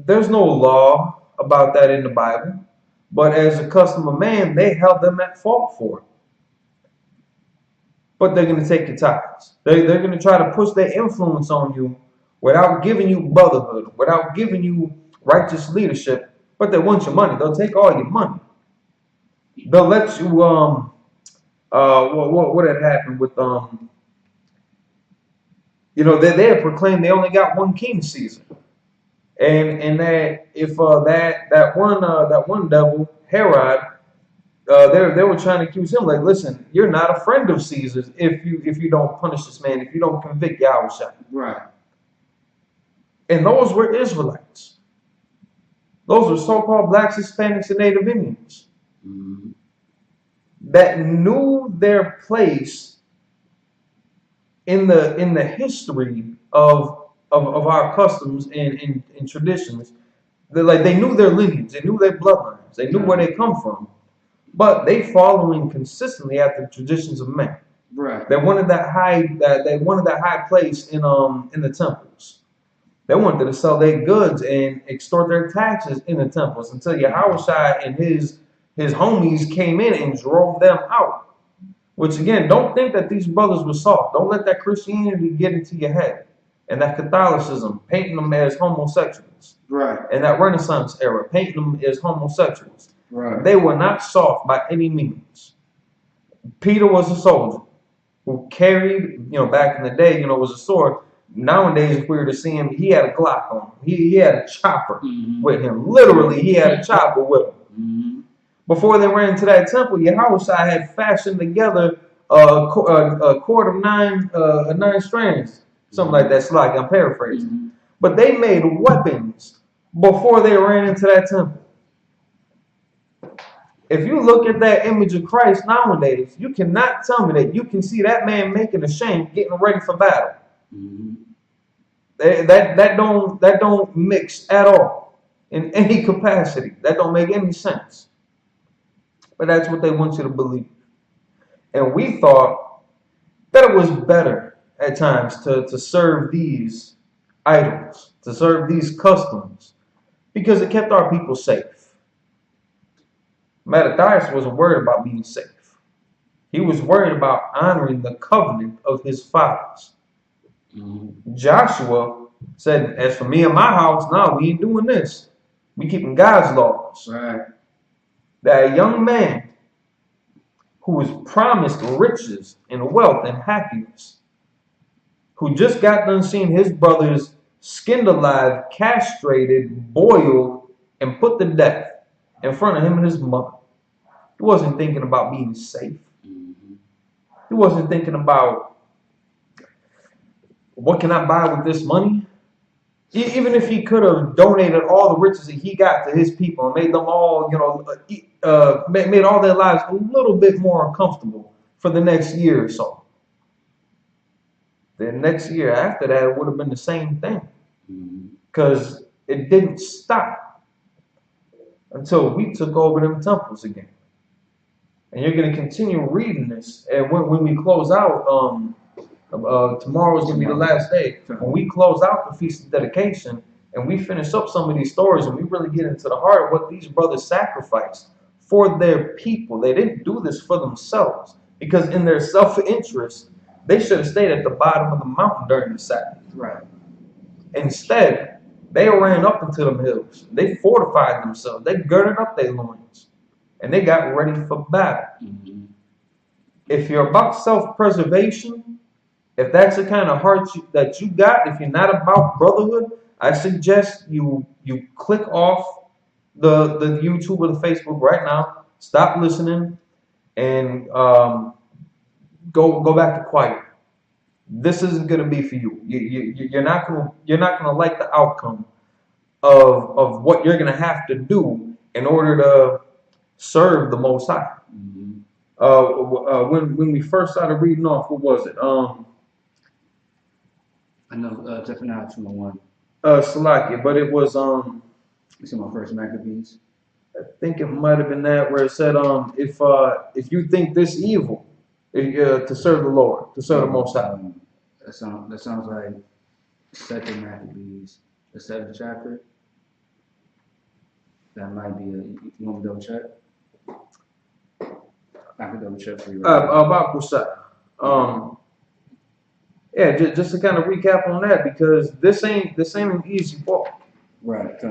There's no law about that in the Bible, but as a custom of man, they held them at fault for it. But they're going to take your tithes. They're going to try to push their influence on you without giving you brotherhood, without giving you righteous leadership. But they want your money. They'll take all your money. They'll let you, what had happened with, they had proclaimed they only got one king Caesar. And that if that one devil, Herod, they were trying to accuse him, like, listen, you're not a friend of Caesar's if you don't punish this man, if you don't convict Yahushua. Right. And those were Israelites. Those were so-called blacks, Hispanics, and Native Indians that knew their place in the history of our customs and traditions. They knew their lineage, they knew their bloodlines, they knew where they come from, but they following consistently after the traditions of men. Right. They wanted that high place in the temples. They wanted to sell their goods and extort their taxes in the temples until Yahushua and his homies came in and drove them out. Which again, don't think that these brothers were soft. Don't let that Christianity get into your head. And that Catholicism, painting them as homosexuals. Right. And that Renaissance era, painting them as homosexuals. Right. They were not soft by any means. Peter was a soldier who carried, back in the day, was a sword. Nowadays, if we were to see him, he had a Glock on him. He had a chopper with him. Literally, he had a chopper with him. Before they ran into that temple, Yahushua had fashioned together a cord of nine strands. Something like that. It's like I'm paraphrasing. But they made weapons before they ran into that temple. If you look at that image of Christ nowadays, you cannot tell me that you can see that man making a shank, getting ready for battle. That don't mix at all in any capacity. That don't make any sense. But that's what they want you to believe. And we thought that it was better at times to serve these idols, to serve these customs, because it kept our people safe. Mattathias wasn't worried about being safe. He was worried about honoring the covenant of his fathers. Joshua said, as for me and my house, no, we ain't doing this. We keeping God's laws. Right. That young man who was promised riches and wealth and happiness, who just got done seeing his brothers skinned alive, castrated, boiled, and put to death in front of him and his mother. He wasn't thinking about being safe. He wasn't thinking about, what can I buy with this money? Even if he could have donated all the riches that he got to his people and made them all, made all their lives a little bit more comfortable for the next year or so. The next year after that, it would have been the same thing. Because it didn't stop until we took over them temples again. And you're going to continue reading this. And when we close out, tomorrow is going to be the last day. When we close out the Feast of Dedication and we finish up some of these stories and we really get into the heart of what these brothers sacrificed for their people. They didn't do this for themselves, because in their self-interest, they should have stayed at the bottom of the mountain during the Sabbath. Right. Instead, they ran up into them hills. They fortified themselves. They girded up their loins. And they got ready for battle. If you're about self-preservation, if that's the kind of heart that you got, if you're not about brotherhood, I suggest you click off the YouTube or the Facebook right now. Stop listening and go back to quiet. This isn't going to be for you. You're not gonna like the outcome of what you're gonna have to do in order to serve the Most High. When we first started reading off, what was it? I know Zephaniah 2:1. Salakia, but it was You see my first Maccabees. I think it might have been that where it said if you think this evil, to serve the Lord, to serve the Most High. That sounds like Second Maccabees, the 7th chapter. That might be you want me to double check? I can double check for you. About Kusai. Yeah, just to kind of recap on that, because this ain't an easy walk. Right.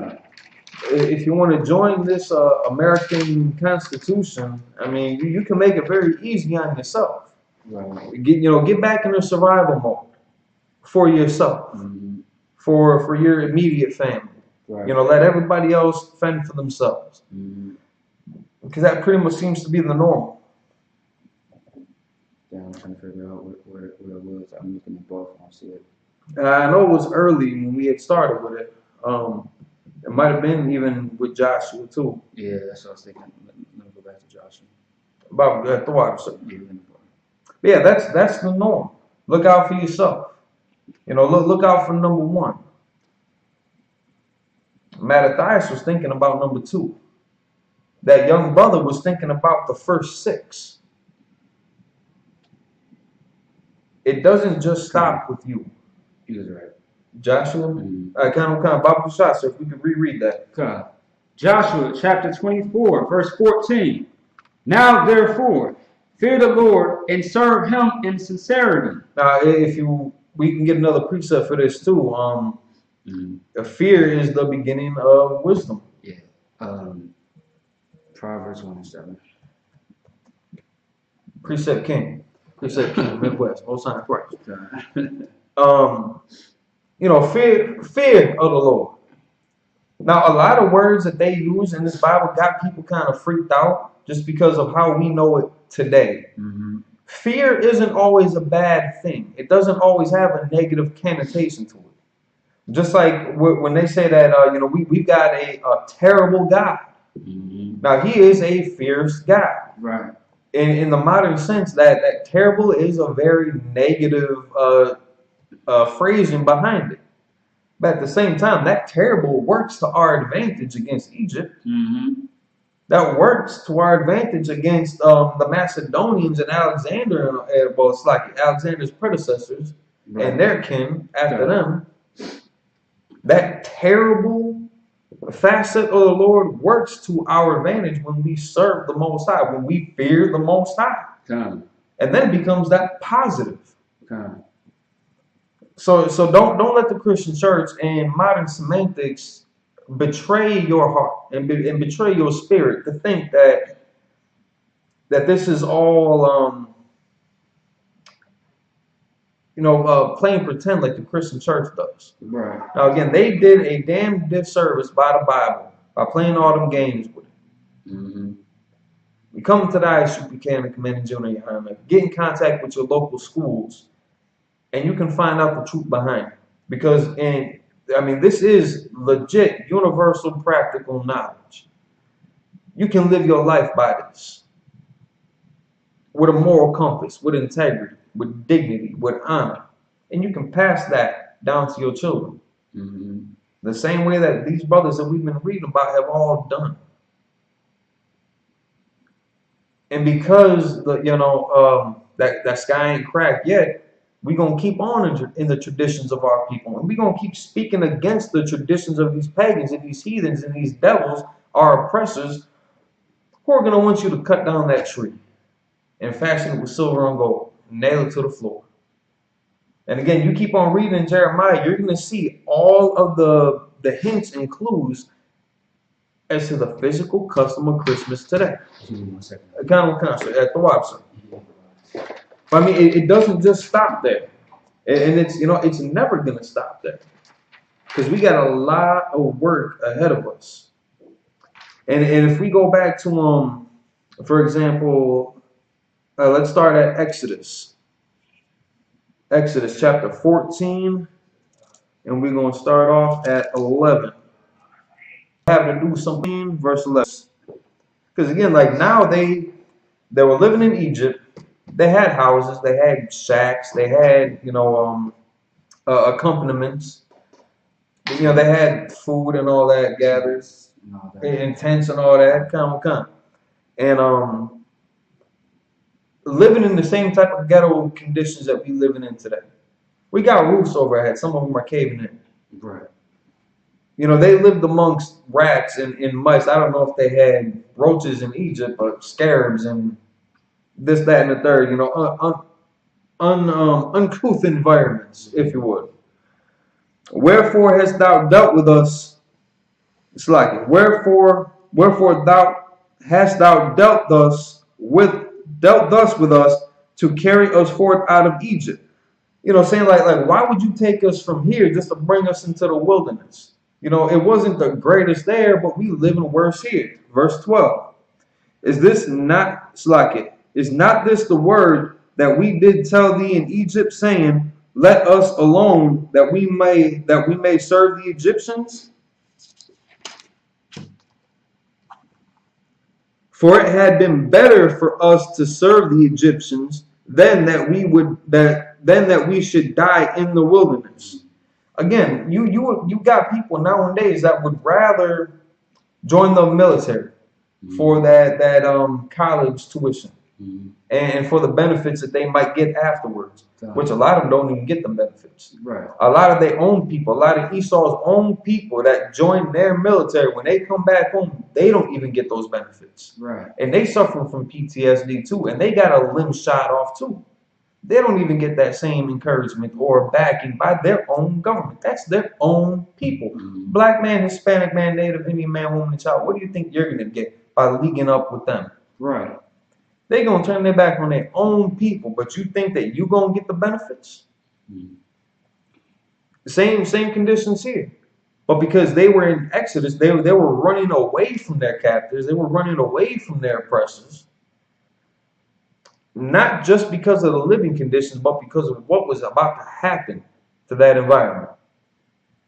If you want to join this American Constitution, I mean, you can make it very easy on yourself. Right. Get back into survival mode for yourself, for your immediate family. Right. Let everybody else fend for themselves, because that pretty much seems to be the norm. Yeah, I'm trying to figure out where it was. I'm looking at both. I don't see it. I know it was early when we had started with it. It might have been even with Joshua too. Yeah, that's what I was thinking. Let me go back to Joshua. About yeah, that's the norm. Look out for yourself. Look out for number one. Mattathias was thinking about number two. That young brother was thinking about the first 6. It doesn't just stop with you. He was right. Joshua? Kind of Babu Shah, so if we could reread that. Joshua chapter 24, verse 14. Now therefore, fear the Lord and serve him in sincerity. Now, we can get another precept for this too. Fear is the beginning of wisdom. Yeah. Proverbs 1:7. Precept King, Midwest, Most High Christ. Fear of the Lord. Now, a lot of words that they use in this Bible got people kind of freaked out just because of how we know it today. Fear isn't always a bad thing. It doesn't always have a negative connotation to it. Just like when they say that, we've got a terrible God. Now, he is a fierce God. Right. In the modern sense, that terrible is a very negative phrasing behind it. But at the same time, that terrible works to our advantage against Egypt. That works to our advantage against the Macedonians and Alexander, well, it's like Alexander's predecessors and their kin after them. That terrible facet of the Lord works to our advantage when we serve the Most High, when we fear the Most High. And then becomes that positive. So don't let the Christian church and modern semantics betray your heart and betray your spirit to think that this is all playing pretend like the Christian church does. Right. Now again, they did a damn disservice by the Bible by playing all them games with it. We come to the I.S.U.P.K and the Command of GEN.YAHANNA. Get in contact with your local schools, and you can find out the truth behind it. Because this is legit, universal, practical knowledge. You can live your life by this. With a moral compass, with integrity, with dignity, with honor. And you can pass that down to your children. The same way that these brothers that we've been reading about have all done. And because that sky ain't cracked yet, we're going to keep on in the traditions of our people. And we're going to keep speaking against the traditions of these pagans and these heathens and these devils, our oppressors, who are going to want you to cut down that tree and fashion it with silver and gold, nail it to the floor. And again, you keep on reading in Jeremiah, you're going to see all of the hints and clues as to the physical custom of Christmas today. At the Webster. But it doesn't just stop there. And it's never going to stop there. Because we got a lot of work ahead of us. And if we go back to, for example, let's start at Exodus. Exodus chapter 14. And we're going to start off at 11. Having to do something, verse 11. Because again, like now they were living in Egypt. They had houses, they had shacks, they had accompaniments. They had food and all that gathered, and tents and all that, kind of. And living in the same type of ghetto conditions that we living in today. We got roofs overhead. Some of them are caving in. Right. They lived amongst rats and mice. I don't know if they had roaches in Egypt, but scarabs and this, that, and the third. Uncouth environments, if you would. Wherefore hast thou dealt with us? It's like it. Wherefore hast thou dealt thus with us to carry us forth out of Egypt? Saying like why would you take us from here just to bring us into the wilderness? It wasn't the greatest there, but we live in worse here. Verse 12. Is this not Slack? Is not this the word that we did tell thee in Egypt, saying, let us alone that we may serve the Egyptians? For it had been better for us to serve the Egyptians than that we should die in the wilderness. Again, you got people nowadays that would rather join the military for that college tuition. and for the benefits that they might get afterwards, which a lot of them don't even get the benefits. Right. A lot of their own people, a lot of Esau's own people that join their military, when they come back home, they don't even get those benefits. Right. And they suffer from PTSD too, and they got a limb shot off too. They don't even get that same encouragement or backing by their own government. That's their own people. Black man, Hispanic man, Native Indian man, woman, and child. What do you think you're going to get by leaguing up with them? Right. They're going to turn their back on their own people, but you think that you're going to get the benefits? Same conditions here. But because they were in Exodus, they were running away from their captors. They were running away from their oppressors. Not just because of the living conditions, but because of what was about to happen to that environment.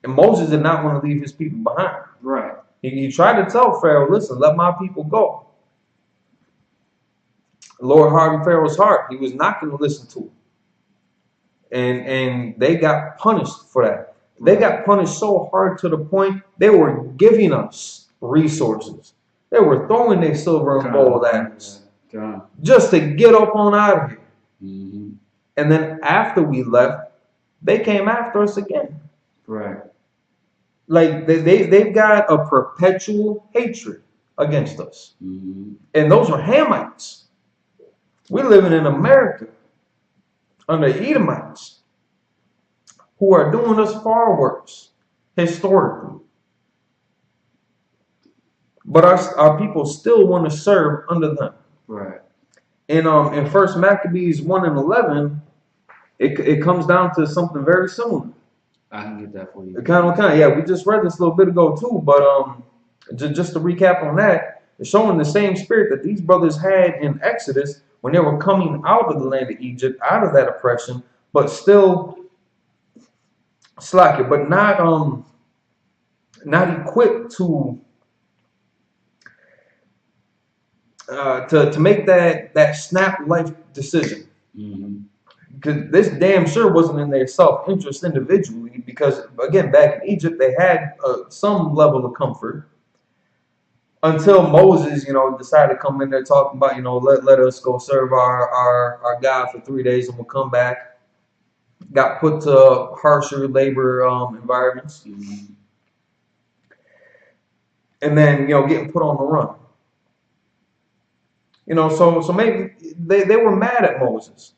And Moses did not want to leave his people behind. Right. He tried to tell Pharaoh, listen, let my people go. The Lord hardened Pharaoh's heart. He was not going to listen to him. And they got punished for that. They got punished so hard to the point they were giving us resources. They were throwing their silver and gold at us. Just to get up on out of here. And then after we left, they came after us again. Right. Like they've got a perpetual hatred against us. And those are Hamites. We're living in America under Edomites who are doing us far worse historically. But our people still want to serve under them. Right. In 1 Maccabees 1:11, it comes down to something very similar. I can get that for you. Kind of. Yeah, we just read this a little bit ago too, but just to recap on that, it's showing the same spirit that these brothers had in Exodus when they were coming out of the land of Egypt, out of that oppression, but still slacking, but not equipped to make that snap life decision. Because this damn sure wasn't in their self-interest individually, because again, back in Egypt they had some level of comfort until Moses, decided to come in there talking about, let us go serve our God for 3 days and we'll come back. Got put to harsher labor environments. And then, getting put on the run. So maybe they were mad at Moses.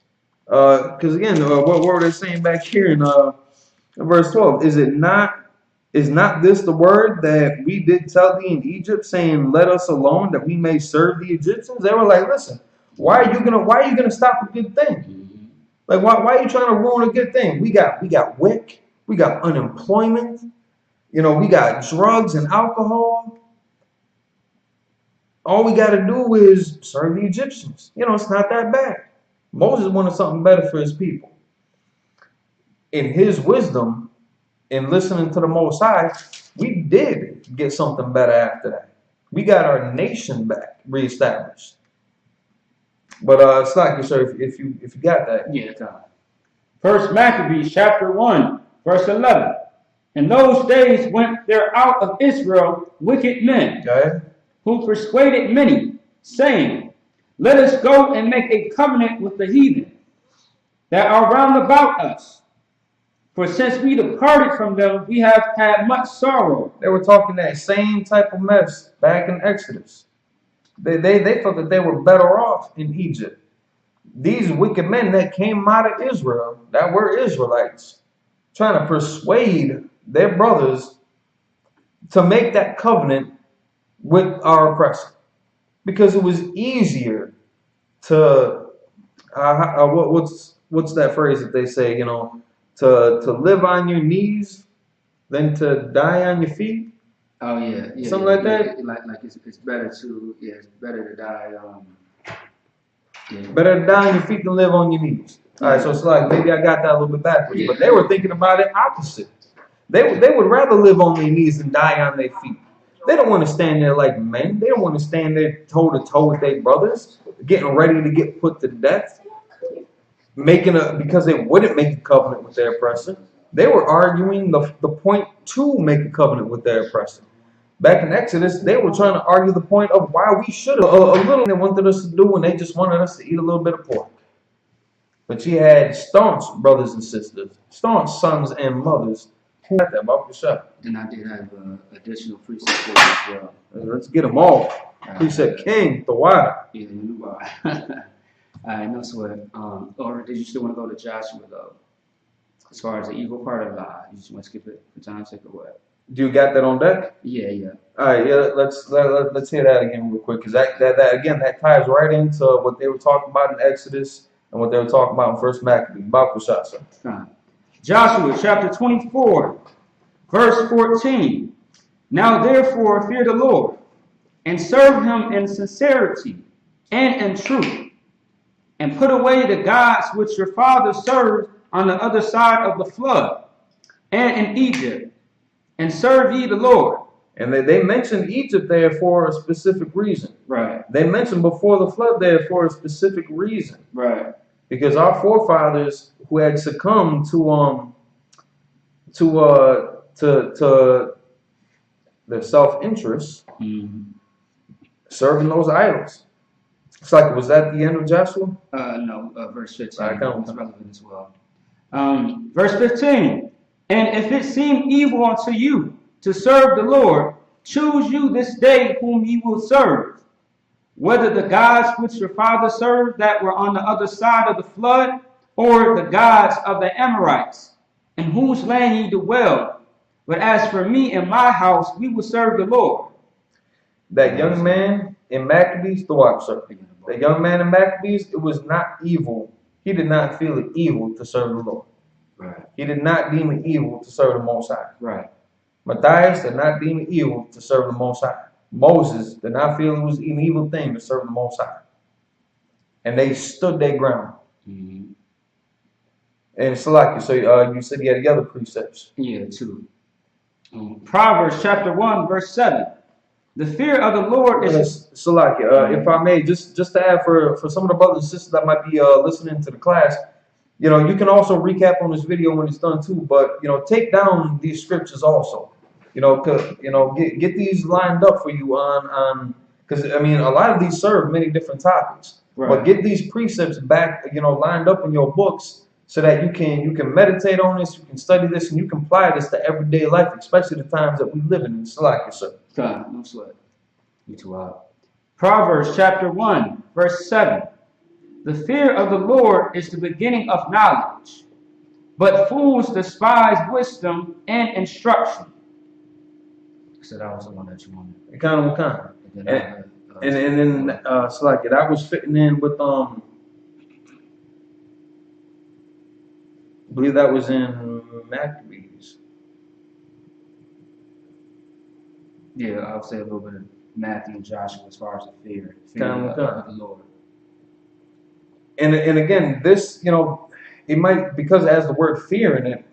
Because again, what were they saying back here in verse 12? Is not this the word that we did tell thee in Egypt, saying, let us alone that we may serve the Egyptians? They were like, listen, why are you gonna stop a good thing? Like why are you trying to ruin a good thing? We got WIC, we got unemployment, we got drugs and alcohol. All we got to do is serve the Egyptians. It's not that bad. Moses wanted something better for his people. In his wisdom, in listening to the Most High, we did get something better after that. We got our nation back, reestablished. But it's like, sir, if you got that. Yeah, Tom. 1 Maccabees chapter 1, verse 11. In those days went there out of Israel wicked men, who persuaded many, saying, let us go and make a covenant with the heathen that are round about us. For since we departed from them, we have had much sorrow. They were talking that same type of mess back in Exodus. They thought that they were better off in Egypt. These wicked men that came out of Israel, that were Israelites, trying to persuade their brothers to make that covenant with our oppressor, because it was easier to what's that phrase that they say, to live on your knees than to die on your feet. Oh yeah, something like that. Like it's better to it's better to die. Better to die on your feet than live on your knees. All right, so it's like maybe I got that a little bit backwards, but they were thinking about it opposite. They would rather live on their knees than die on their feet. They don't want to stand there like men. They don't want to stand there toe to toe with their brothers, getting ready to get put to death, because they wouldn't make a covenant with their oppressor. They were arguing the point to make a covenant with their oppressor. Back in Exodus, they were trying to argue the point of why we should have. A little they wanted us to do, and they just wanted us to eat a little bit of pork. But you had staunch brothers and sisters, staunch sons and mothers who had that about the shop. Then I did have additional precepts as well. Let's get them all. Precept King, the water. Yeah, you are. All right, no sweat. Or did you still want to go to Joshua though? As far as the evil part of lie, you just want to skip it for time's sake or what? Do you got that on deck? Yeah, yeah. All right, yeah. Let's hear that again real quick, because that ties right into what they were talking about in Exodus and what they were talking about in First Maccabees. About Kushasa. Joshua chapter 24, verse 14. Now therefore fear the Lord, and serve him in sincerity and in truth, and put away the gods which your fathers served on the other side of the flood, and in Egypt, and serve ye the Lord. And they mentioned Egypt there for a specific reason. Right. They mentioned before the flood there for a specific reason. Right. Because our forefathers who had succumbed to their self-interest, serving those idols. It's like, was that the end of Joshua? No, verse 15. Right, It's relevant as well. Verse 15. And if it seem evil unto you to serve the Lord, choose you this day whom ye will serve, whether the gods which your fathers served that were on the other side of the flood, or the gods of the Amorites, in whose land ye dwell. But as for me and my house, we will serve the Lord. That young man in Maccabees, the young man in Maccabees, it was not evil. He did not feel it evil to serve the Lord. Right. He did not deem it evil to serve the Most High. Right. Matthias did not deem it evil to serve the Most High. Moses did not feel it was an evil thing to serve the Most High. And they stood their ground. Mm-hmm. And Salaki, so you said you had the other precepts. Yeah, two. Proverbs chapter 1, verse 7. The fear of the Lord is... Salaki, if I may, just to add for some of the brothers and sisters that might be listening to the class, you know, you can also recap on this video when it's done too, but, you know, take down these scriptures also. You know, get these lined up for you on because, I mean, a lot of these serve many different topics. Right. But get these precepts back, you know, lined up in your books so that you can meditate on this, you can study this, and you can apply this to everyday life, especially the times that we live in. Salaki, sir. God, no sweat. You too out. Proverbs chapter 1, verse 7. The fear of the Lord is the beginning of knowledge, but fools despise wisdom and instruction. So that was the one that you wanted. Kind of. And then Salaki, that was fitting in with I believe that was in Maccabees. Yeah, I'll say a little bit of Matthew and Joshua as far as the fear of the Lord. And again, this, you know, it might, because it has the word fear in it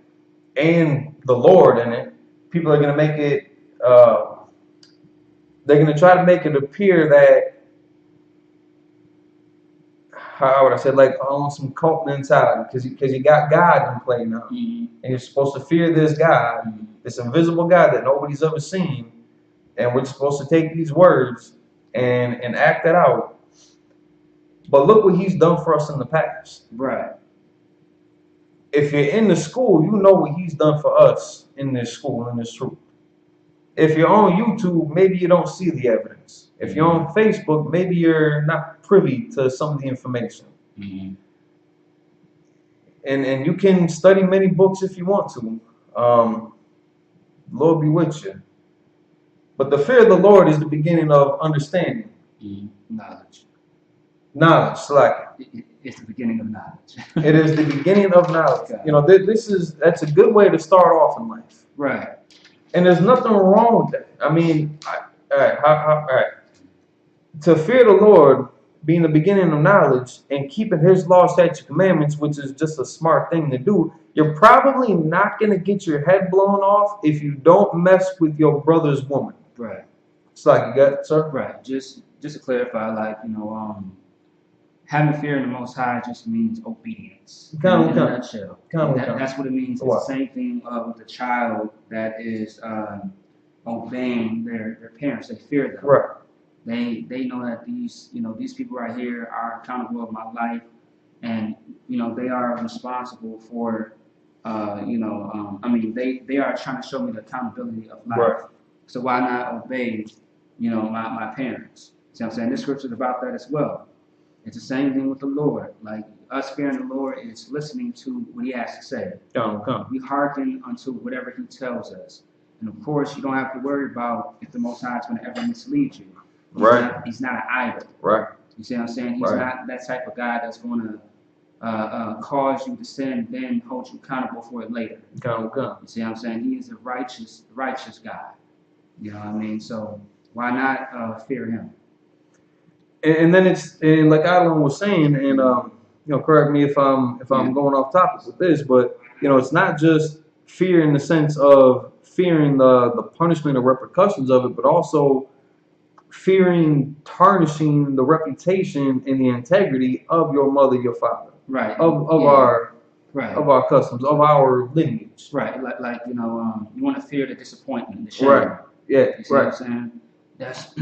and the Lord in it, people are going to make it, they're going to try to make it appear that, how would I say, like on some cult mentality, because you got God in play now, and you're supposed to fear this God, this invisible God that nobody's ever seen, and we're supposed to take these words and act that out. But look what he's done for us in the past. Right. If you're in the school, you know what he's done for us in this school, in this truth. If you're on YouTube, maybe you don't see the evidence. If you're on Facebook, maybe you're not privy to some of the information. And you can study many books if you want to. Lord be with you. But the fear of the Lord is the beginning of understanding. Knowledge, like it's the beginning of knowledge. It is the beginning of knowledge. You know, that's a good way to start off in life. Right. And there's nothing wrong with that. I mean, all right. To fear the Lord being the beginning of knowledge and keeping his law, statutes, commandments, which is just a smart thing to do, you're probably not going to get your head blown off if you don't mess with your brother's woman. Right. It's like, you got it, sir? Right. Just to clarify, like, you know, having fear in the Most High just means obedience. In a nutshell. That's what it means. It's the same thing with the child that is obeying their parents. They fear them. Right. They know that these people right here are accountable of my life, and they are responsible for they are trying to show me the accountability of life. Right. So why not obey my parents? See what I'm saying? This scripture is about that as well. It's the same thing with the Lord. Like us fearing the Lord is listening to what He has to say. We hearken unto whatever He tells us. And of course, you don't have to worry about if the Most High is going to ever mislead you. He's not an idol. Right. You see what I'm saying? He's not that type of God that's going to cause you to sin and then hold you accountable for it later. You see what I'm saying? He is a righteous God. You know what I mean? So why not fear Him? And then it's like Adeline was saying, and correct me if I'm going off topic with this, but it's not just fear in the sense of fearing the punishment or repercussions of it, but also fearing tarnishing the reputation and the integrity of your mother, your father, right? Of our customs, of our lineage, right? Like you want to fear the disappointment, the shame, right? Yeah, you see what I'm saying? That's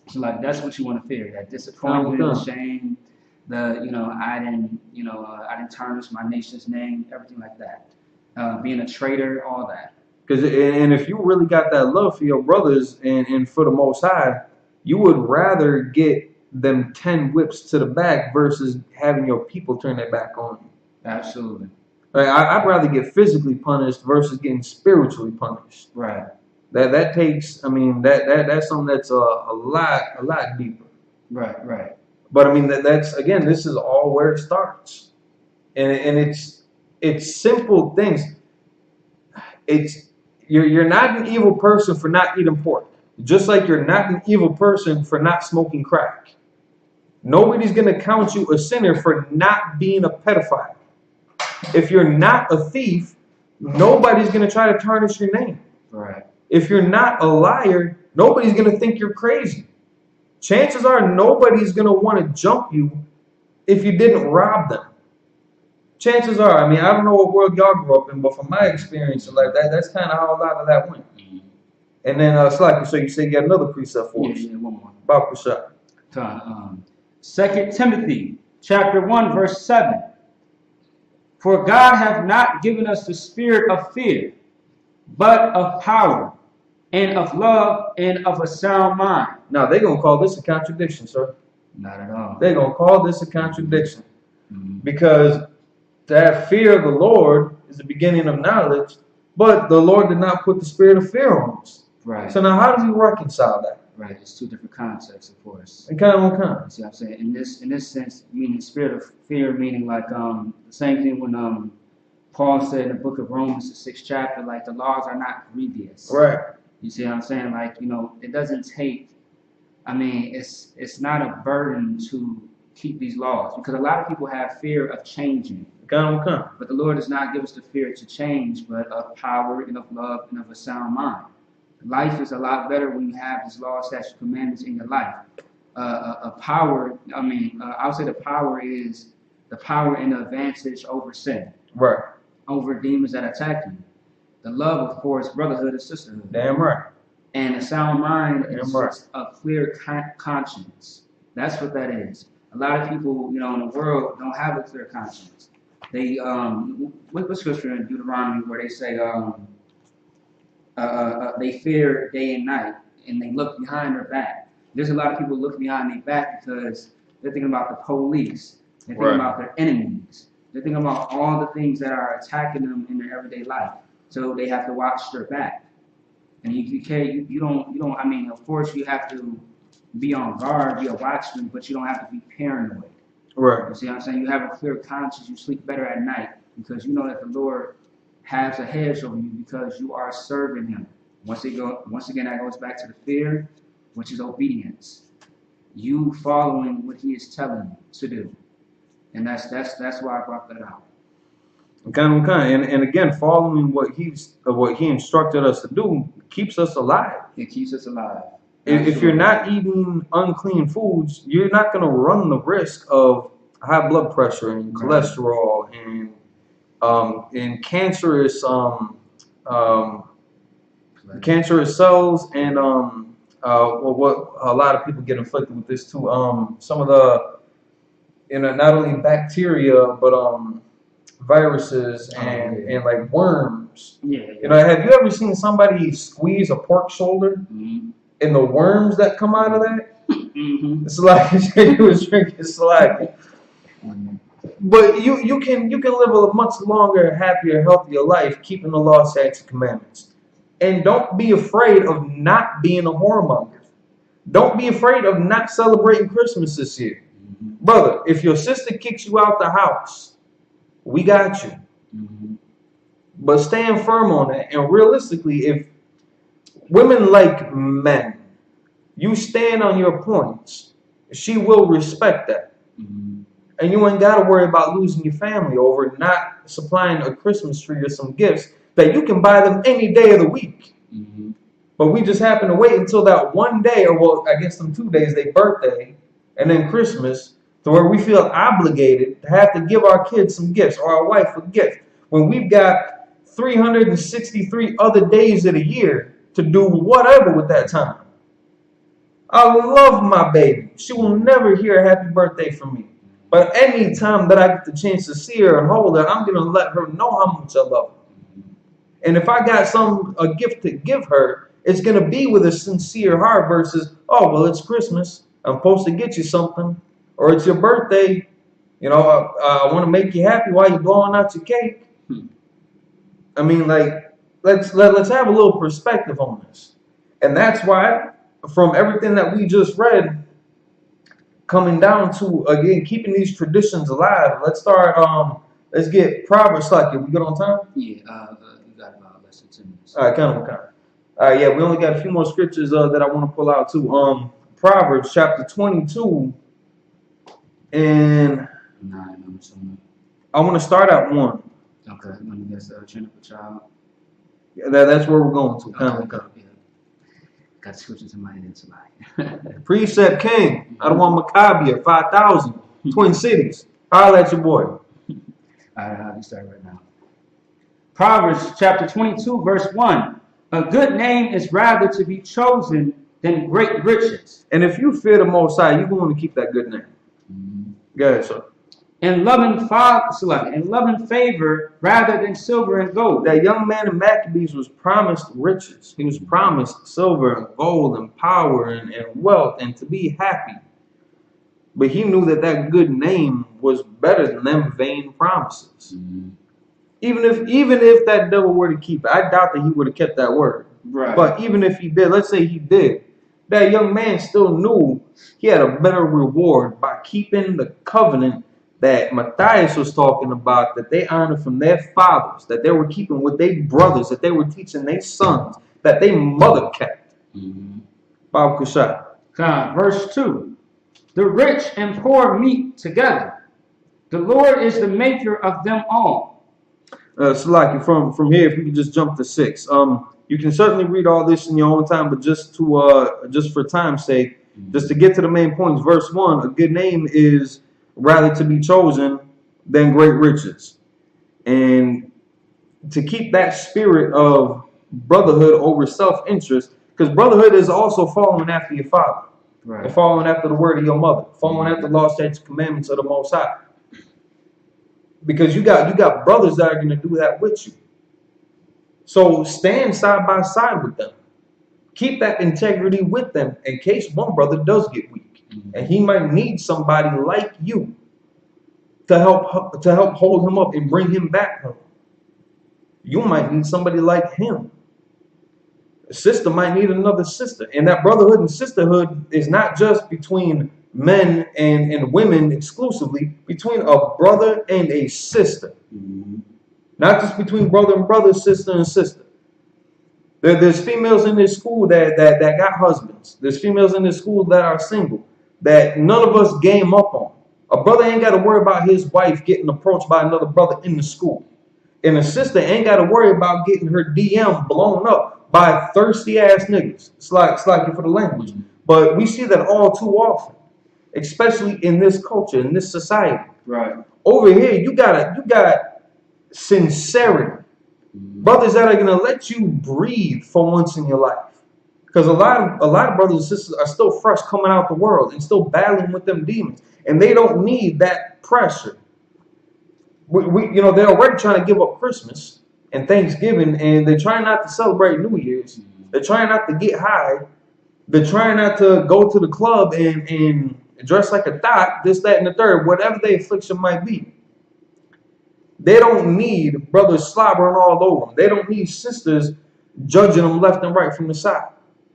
so like that's what you want to fear, that disappointment, the shame, I didn't tarnish my nation's name, everything like that. Being a traitor, all that. And if you really got that love for your brothers and for the Most High, you would rather get them 10 whips to the back versus having your people turn their back on you. Absolutely. Like, I'd rather get physically punished versus getting spiritually punished. Right. That takes, that's something that's a lot deeper. Right. But that's again, this is all where it starts, and it's simple things. You're not an evil person for not eating pork, just like you're not an evil person for not smoking crack. Nobody's gonna count you a sinner for not being a pedophile. If you're not a thief, nobody's gonna try to tarnish your name. Right. If you're not a liar, nobody's going to think you're crazy. Chances are nobody's going to want to jump you if you didn't rob them. Chances are, I don't know what world y'all grew up in, but from my experience in life, that's kind of how a lot of that went. Mm-hmm. And then, Slacky, so you say you got another precept for us. Yeah, one more. About precept. 2 Timothy, chapter 1, verse 7. For God hath not given us the spirit of fear, but of power, and of love, and of a sound mind. Now, they're going to call this a contradiction, sir. Not at all. They're going to call this a contradiction. Mm-hmm. Because that fear of the Lord is the beginning of knowledge, but the Lord did not put the spirit of fear on us. Right. So now how do you reconcile that? Right. It's two different contexts, of course. And kind of kind. See what I'm saying? In this sense, meaning spirit of fear, meaning like the same thing when Paul said in the book of Romans, the 6th chapter, like the laws are not grievous. Right. You see what I'm saying? Like, it doesn't take, it's not a burden to keep these laws, because a lot of people have fear of changing. But the Lord does not give us the fear to change, but of power and of love and of a sound mind. Life is a lot better when you have these laws, statutes, commandments in your life. Power, I would say the power is the power and the advantage over sin. Right. Over demons that attack you. The love, of course, brotherhood and sisterhood. Damn right. And a sound mind is just a clear conscience. That's what that is. A lot of people, in the world don't have a clear conscience. They, what scripture in Deuteronomy where they say, they fear day and night, and they look behind their back. There's a lot of people look behind their back because they're thinking about the police. They're thinking about their enemies. They're thinking about all the things that are attacking them in their everyday life. So they have to watch their back. And you don't, of course you have to be on guard, be a watchman, but you don't have to be paranoid. Right. You see what I'm saying? You have a clear conscience, you sleep better at night because you know that the Lord has a hedge over you because you are serving Him. Once again, that goes back to the fear, which is obedience. You following what He is telling you to do. And that's why I brought that out. And again, following what He instructed us to do keeps us alive. It keeps us alive. If you're not eating unclean foods, you're not going to run the risk of high blood pressure and cholesterol and cancerous cancerous cells, and what a lot of people get inflicted with this too. Some of the, not only bacteria but viruses and like worms. Have you ever seen somebody squeeze a pork shoulder and the worms that come out of that? It's like you was drinking slack. But you can live a much longer, happier, healthier life keeping the law, statutes, and commandments. And don't be afraid of not being a whoremonger. Don't be afraid of not celebrating Christmas this year. Brother, if your sister kicks you out the house, we got you. But stand firm on that. And realistically, if women like men, you stand on your points, she will respect that. And you ain't got to worry about losing your family over not supplying a Christmas tree or some gifts that you can buy them any day of the week. But we just happen to wait until that one day, or well, I guess them 2 days, their birthday, and then Christmas, to where we feel obligated to have to give our kids some gifts or our wife a gift when we've got 363 other days of the year to do whatever with that time. I love my baby. She will never hear a happy birthday from me. But any time that I get the chance to see her and hold her, I'm going to let her know how much I love her. And if I got a gift to give her, it's going to be with a sincere heart versus, oh, well, it's Christmas. I'm supposed to get you something. Or it's your birthday. I want to make you happy while you're blowing out your cake. I mean, like, let's have a little perspective on this. And that's why, from everything that we just read, coming down to, again, keeping these traditions alive, let's start, let's get Proverbs. Like, we good on time? Yeah, you got about less than 10 minutes. All right, kind of. All right, yeah, we only got a few more scriptures that I want to pull out too. Proverbs chapter 22, and I want to start at 1. Okay, let me guess. Train up a child. Yeah, that's where we're going to. Okay. Got scriptures in my head tonight. Precept King, I don't want Maccabea, 5,000, Twin Cities. Holla at your boy. All right, how do you start right now? Proverbs chapter 22, verse 1. A good name is rather to be chosen than great riches. And if you fear the Most High, you're going to keep that good name. Go ahead, sir. And loving favor rather than silver and gold. That young man in Maccabees was promised riches. He was promised silver and gold and power and wealth and to be happy. But he knew that good name was better than them vain promises. Even if that devil were to keep it, I doubt that he would have kept that word. Right. But even if he did, let's say he did, that young man still knew he had a better reward by keeping the covenant that Matthias was talking about, that they honored from their fathers, that they were keeping with their brothers, that they were teaching their sons, that their mother kept. Bob Kushai. Verse 2. The rich and poor meet together. The Lord is the maker of them all. Salaki, from here, if we could just jump to 6. You can certainly read all this in your own time, but just for time's sake, just to get to the main points. Verse 1, a good name is rather to be chosen than great riches. And to keep that spirit of brotherhood over self-interest, because brotherhood is also following after your father, right, and following after the word of your mother, following after the law, statutes, commandments of the Most High. Because you got brothers that are going to do that with you. So stand side by side with them. Keep that integrity with them in case one brother does get weak. And he might need somebody like you to help hold him up and bring him back home. You might need somebody like him. A sister might need another sister. And that brotherhood and sisterhood is not just between men and women exclusively, between a brother and a sister. Not just between brother and brother, sister and sister. There's females in this school that got husbands. There's females in this school that are single, that none of us game up on. A brother ain't got to worry about his wife getting approached by another brother in the school. And a sister ain't got to worry about getting her DM blown up by thirsty-ass niggas. It's like for the language. But we see that all too often, especially in this culture, in this society. Right. Over here, you got sincerity. Brothers that are gonna let you breathe for once in your life. Because a lot of brothers and sisters are still fresh coming out the world and still battling with them demons. And they don't need that pressure. They're already trying to give up Christmas and Thanksgiving, and they're trying not to celebrate New Year's. They're trying not to get high. They're trying not to go to the club and dress like a thot, this, that, and the third, whatever the affliction might be. They don't need brothers slobbering all over them. They don't need sisters judging them left and right from the side.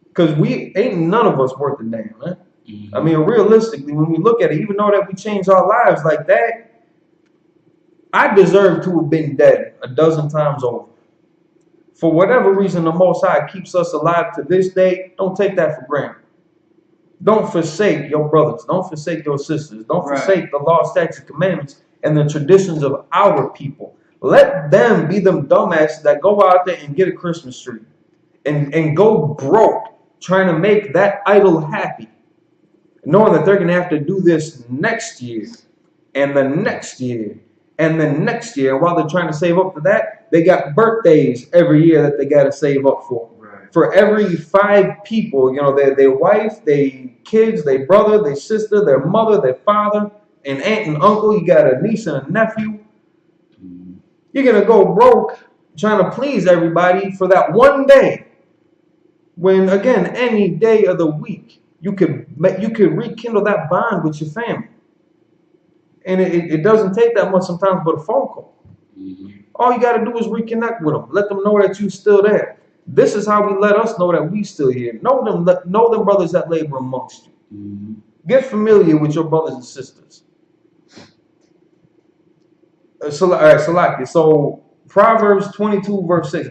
Because ain't none of us worth a damn, man. I mean, realistically, when we look at it, even though that we changed our lives like that, I deserve to have been dead a dozen times over. For whatever reason, the Most High keeps us alive to this day. Don't take that for granted. Don't forsake your brothers. Don't forsake your sisters. Don't forsake the law, statutes, commandments, and the traditions of our people. Let them be them dumbasses that go out there and get a Christmas tree and go broke trying to make that idol happy, knowing that they're going to have to do this next year and the next year and the next year. While they're trying to save up for that, they got birthdays every year that they got to save up for. For every 5 people, their wife, their kids, their brother, their sister, their mother, their father, an aunt and uncle, you got a niece and a nephew. You're going to go broke trying to please everybody for that one day. When, again, any day of the week, you could rekindle that bond with your family. And it doesn't take that much sometimes but a phone call. All you got to do is reconnect with them. Let them know that you're still there. This is how we let us know that we still here. Know them brothers that labor amongst you. Get familiar with your brothers and sisters. All right, Salaki. So, Proverbs 22, verse 6.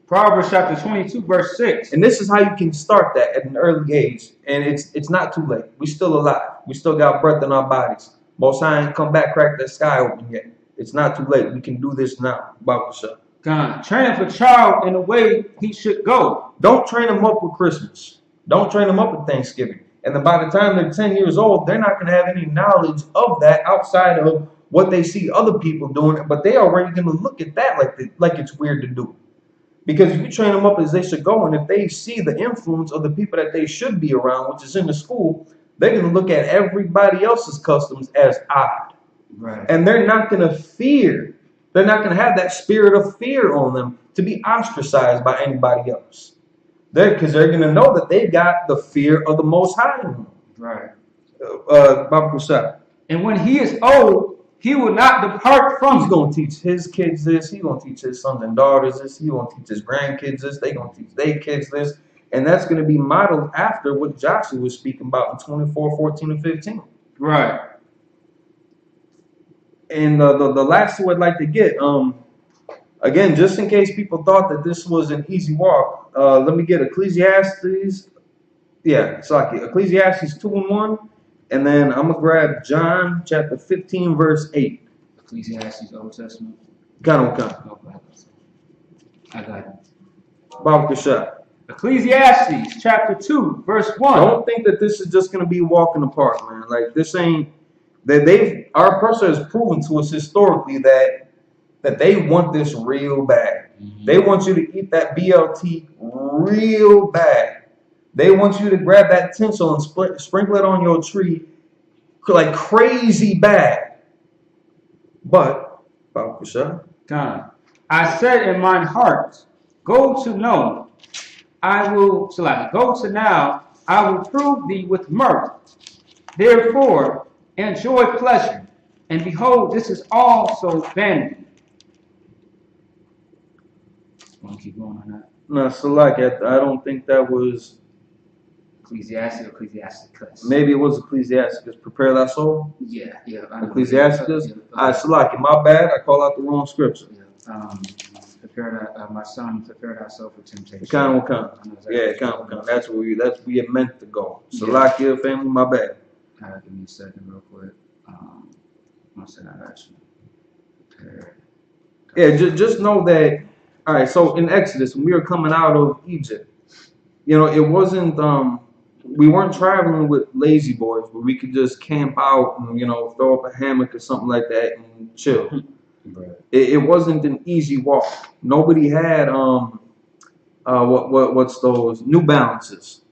Proverbs chapter 22, verse 6. And this is how you can start that at an early age. And it's not too late. We're still alive. We still got breath in our bodies. Most High ain't come back, crack that sky open yet. It's not too late. We can do this now. Train up a child in the way he should go. Don't train them up with Christmas. Don't train them up with Thanksgiving. And then by the time they're 10 years old, they're not going to have any knowledge of that outside of what they see other people doing. But they already going to look at that like it's weird to do. Because if you train them up as they should go, and if they see the influence of the people that they should be around, which is in the school, they're going to look at everybody else's customs as odd. And they're not going to fear. They're not going to have that spirit of fear on them to be ostracized by anybody else. Because they're going to know that they've got the fear of the Most High in them. And when he is old, he will not depart from. He's going to teach his kids this. He's going to teach his sons and daughters this. He's going to teach his grandkids this. They're going to teach their kids this. And that's going to be modeled after what Joshua was speaking about in 24, 14, and 15. And the last two I'd like to get, again, just in case people thought that this was an easy walk, let me get Ecclesiastes. Ecclesiastes 2:1. And then I'm going to grab John chapter 15, verse 8. Ecclesiastes, Old Testament. I got it. Ecclesiastes chapter 2, verse 1. Don't think that this is just going to be a walk in the park, man. Like, this ain't... Our person has proven to us historically that they want this real bad. They want you to eat that BLT real bad. They want you to grab that tinsel and sprinkle it on your tree like crazy bad. But, I said in mine heart, go to know, go to now, I will prove thee with mirth. Therefore, enjoy pleasure, and behold, this is also vanity. Want to keep going on that? No, Salaki, I don't think that was Ecclesiasticus. Maybe it was Ecclesiasticus. Prepare thy soul? Yeah. Ecclesiasticus? Salaki, my bad. I call out the wrong scripture. My son, prepare thyself for temptation. That's where we are meant to go. Salaki, family, my bad. Give me a second real quick. One second, I got you. Just know that, all right, so in Exodus, when we were coming out of Egypt, it wasn't, we weren't traveling with lazy boys where we could just camp out and, throw up a hammock or something like that and chill. Right. It wasn't an easy walk. Nobody had what's those New Balances.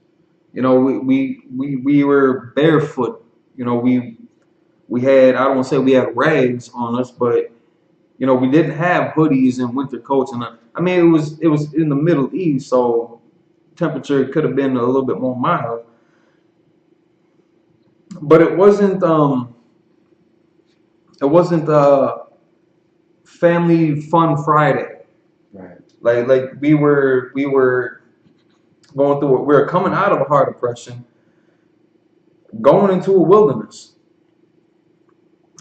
You know, we were barefoot. You know, we had, I don't want to say we had rags on us, but you know, we didn't have hoodies and winter coats. And I mean, it was in the Middle East, so temperature could have been a little bit more mild. But it wasn't family fun Friday. Right. Like we were going through it. We were coming out of a hard depression, going into a wilderness.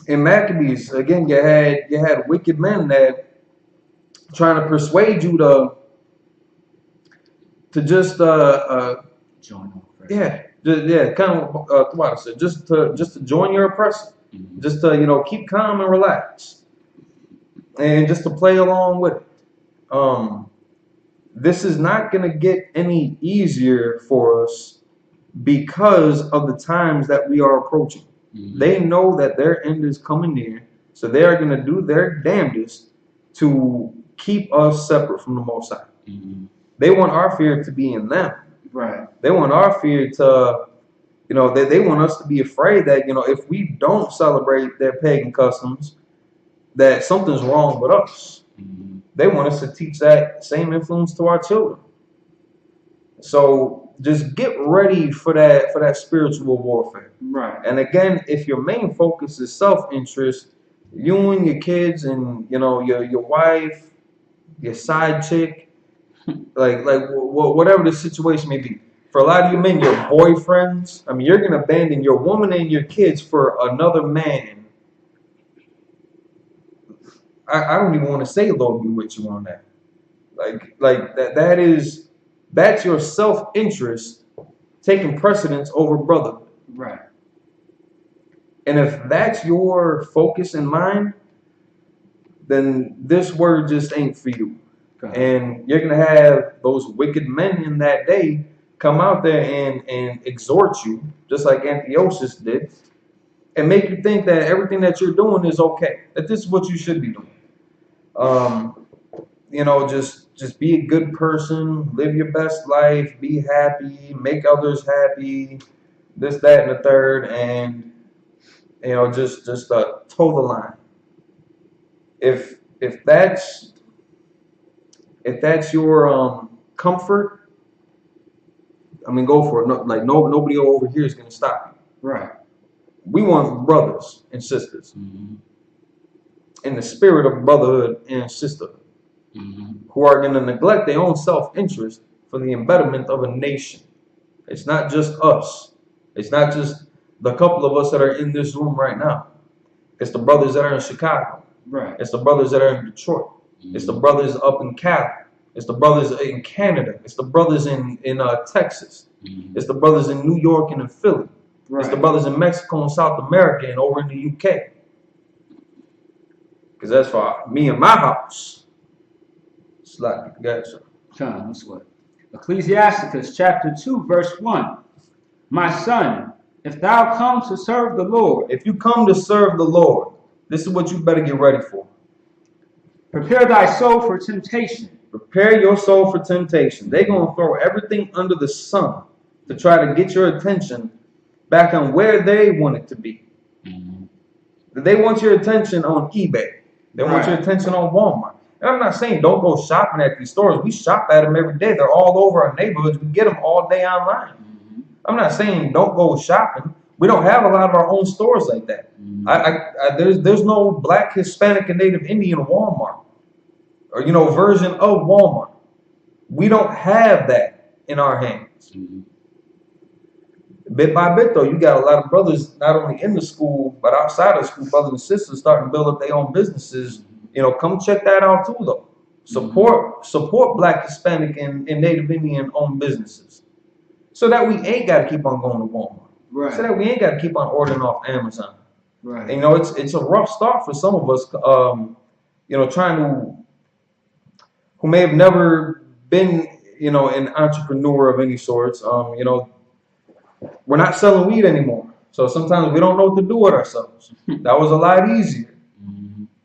In Maccabees, again, you had wicked men that trying to persuade you to just join up. Kind of what I said, just to join your oppressor, just to keep calm and relax, and just to play along with it. This is not going to get any easier for us because of the times that we are approaching. They know that their end is coming near, so they are going to do their damnedest to keep us separate from the Most High. They want our fear to be in them. Right. They want our fear to, they want us to be afraid that, if we don't celebrate their pagan customs, that something's wrong with us. They want us to teach that same influence to our children. So just get ready for that spiritual warfare. Right. And again, if your main focus is self-interest, you and your kids and your wife, your side chick, like whatever the situation may be. For a lot of you men, your boyfriends, I mean, you're gonna abandon your woman and your kids for another man. I don't even want to say Lord be with you on that. Like that's your self-interest taking precedence over brotherhood. Right. And if that's your focus in mind, then this word just ain't for you. And you're going to have those wicked men in that day come out there and exhort you, just like Antiochus did, and make you think that everything that you're doing is okay, that this is what you should be doing. Just be a good person, live your best life, be happy, make others happy, this, that, and the third, and just toe the line. If that's your comfort, I mean, go for it. Nobody over here is gonna stop you. Right. We want brothers and sisters in the spirit of brotherhood and sisterhood, who are going to neglect their own self-interest for the embetterment of a nation. It's not just us. It's not just the couple of us that are in this room right now. It's the brothers that are in Chicago. Right. It's the brothers that are in Detroit. It's the brothers up in Cali. It's the brothers in Canada. It's the brothers in Texas. It's the brothers in New York and in Philly. Right. It's the brothers in Mexico and South America and over in the UK. Because that's for me and my house. It's like, guys. That's what. Ecclesiasticus chapter 2, verse 1. My son, if thou come to serve the Lord. If you come to serve the Lord, this is what you better get ready for. Prepare thy soul for temptation. Prepare your soul for temptation. They're going to throw everything under the sun to try to get your attention back on where they want it to be. They want your attention on eBay. They want your attention on Walmart. And I'm not saying don't go shopping at these stores. We shop at them every day. They're all over our neighborhoods. We get them all day online. I'm not saying don't go shopping. We don't have a lot of our own stores like that. There's no Black, Hispanic, and Native Indian Walmart, or version of Walmart. We don't have that in our hands. Bit by bit, though, you got a lot of brothers not only in the school but outside of school, brothers and sisters starting to build up their own businesses. Come check that out too, though. Support Black, Hispanic, and Native Indian owned businesses, so that we ain't got to keep on going to Walmart. Right. So that we ain't got to keep on ordering off Amazon. Right. And, it's a rough start for some of us. Who may have never been, an entrepreneur of any sorts. We're not selling weed anymore. So sometimes we don't know what to do with ourselves. That was a lot easier.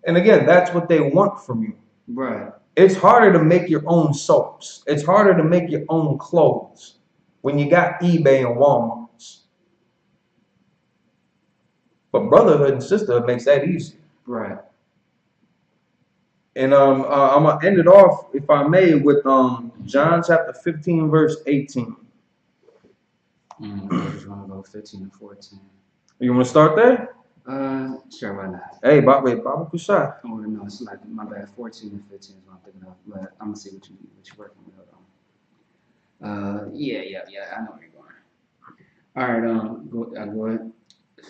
And again, that's what they want from you. Right. It's harder to make your own soaps. It's harder to make your own clothes when you got eBay and Walmart's. But brotherhood and sisterhood makes that easy. Right. And I'm gonna end it off, if I may, with John chapter 15, verse 18. I just want to go 15 and 14. You want to start there? Sure, why not? Hey, Baba Kusha. Oh no, it's like my bad. 14 and 15 is what I'm thinking of. But I'm gonna see what you're working with. Hold on. Yeah. I know where you're going. All right. Go ahead.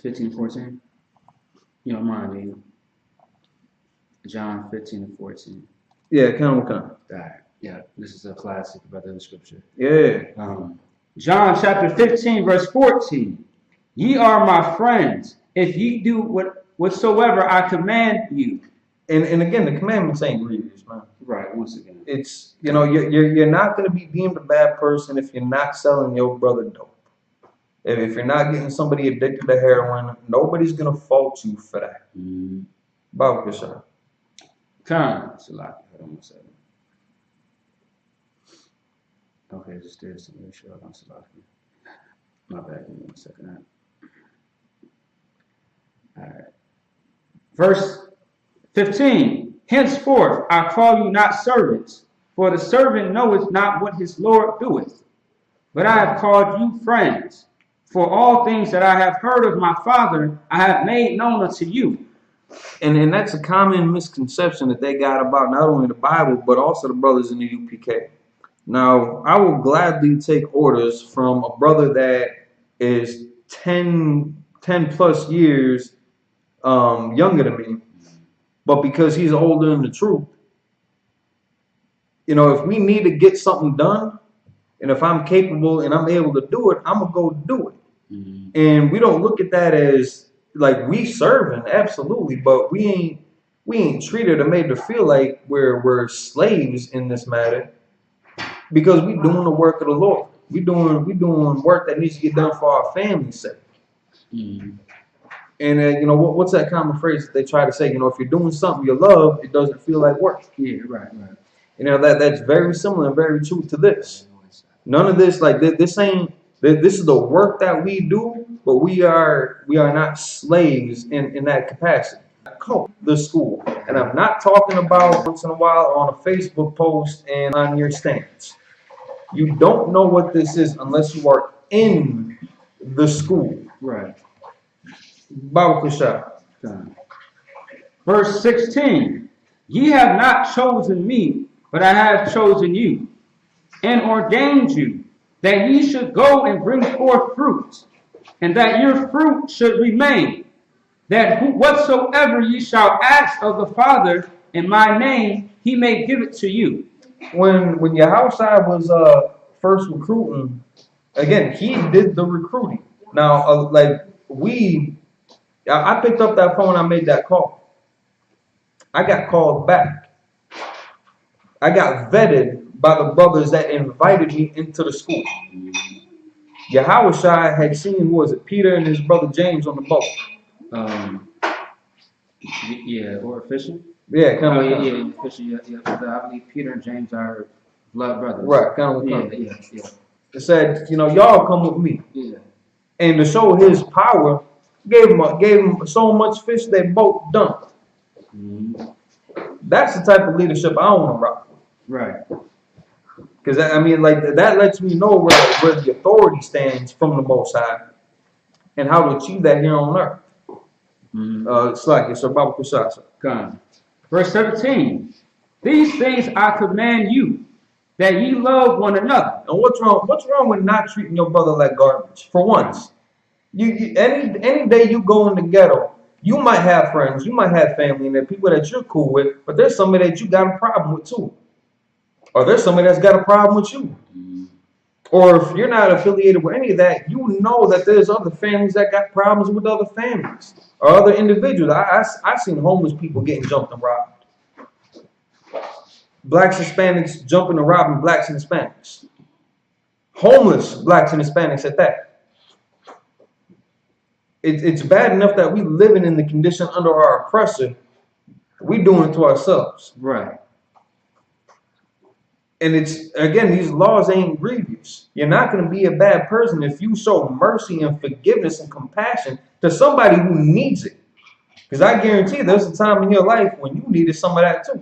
15 and 14. You don't mind, do you? John 15 and 14. Yeah, come. All right. Yeah, this is a classic brotherhood scripture. Yeah. John chapter 15, verse 14. Ye are my friends, if ye do whatsoever I command you. And again, the commandments ain't grievous, man. Right, once again. It's, you're not going to be deemed a bad person if you're not selling your brother dope. If you're not getting somebody addicted to heroin, nobody's going to fault you for that. Baba Kusha. Come, Salaki. Hold on 1 second. Okay, just this to make sure I'm Salaki. My bad, give me 1 second. All right. Verse 15. Henceforth I call you not servants, for the servant knoweth not what his Lord doeth. But I have called you friends, for all things that I have heard of my Father I have made known unto you. And that's a common misconception that they got about not only the Bible, but also the brothers in the UPK. Now, I will gladly take orders from a brother that is 10 plus years younger than me, but because he's older than the truth, if we need to get something done, and if I'm capable and I'm able to do it, I'm gonna go do it. And we don't look at that as like we serving, absolutely, but we ain't treated or made to feel like we're slaves in this matter, because we doing the work of the Lord. We doing work that needs to get done for our family's sake. And what's that common phrase that they try to say? If you're doing something you love, it doesn't feel like work. Yeah, right. That's very similar and very true to this. None of this, like this ain't. This is the work that we do, but we are not slaves in that capacity. The school, and I'm not talking about once in a while on a Facebook post and on your stance. You don't know what this is unless you are in the school. Right. Baba Kusha. Verse 16. Ye have not chosen me, but I have chosen you, and ordained you, that ye should go and bring forth fruit, and that your fruit should remain, that whatsoever ye shall ask of the Father in my name, he may give it to you. When Yahushua was first recruiting, again, he did the recruiting. Now, I picked up that phone, I made that call. I got called back. I got vetted by the brothers that invited me into the school. Yahushua had seen, Peter and his brother James on the boat. Or fishing. Yeah, kind of. Fishing. Yeah. I believe Peter and James are blood brothers. Right, kind of. Yeah. It said, y'all come with me. Yeah. And to show his power, gave him so much fish they both dumped. That's the type of leadership I want to rock with. Right. Because that lets me know where the authority stands from the Most High, and how to achieve that here on earth. It's like it's about Kusasa. Verse 17. These things I command you, that ye love one another. And what's wrong with not treating your brother like garbage? For once, any day you go in the ghetto, you might have friends, you might have family, and there people that you're cool with, but there's somebody that you got a problem with too. Or there's somebody that's got a problem with you. Or if you're not affiliated with any of that, you know that there's other families that got problems with other families or other individuals. I've seen homeless people getting jumped and robbed. Blacks, Hispanics jumping and robbing blacks and Hispanics. Homeless blacks and Hispanics at that. It's bad enough that we living in the condition under our oppressor, we doing it to ourselves. Right. And it's, again, these laws ain't grievous. You're not going to be a bad person if you show mercy and forgiveness and compassion to somebody who needs it. Because I guarantee there's a time in your life when you needed some of that too.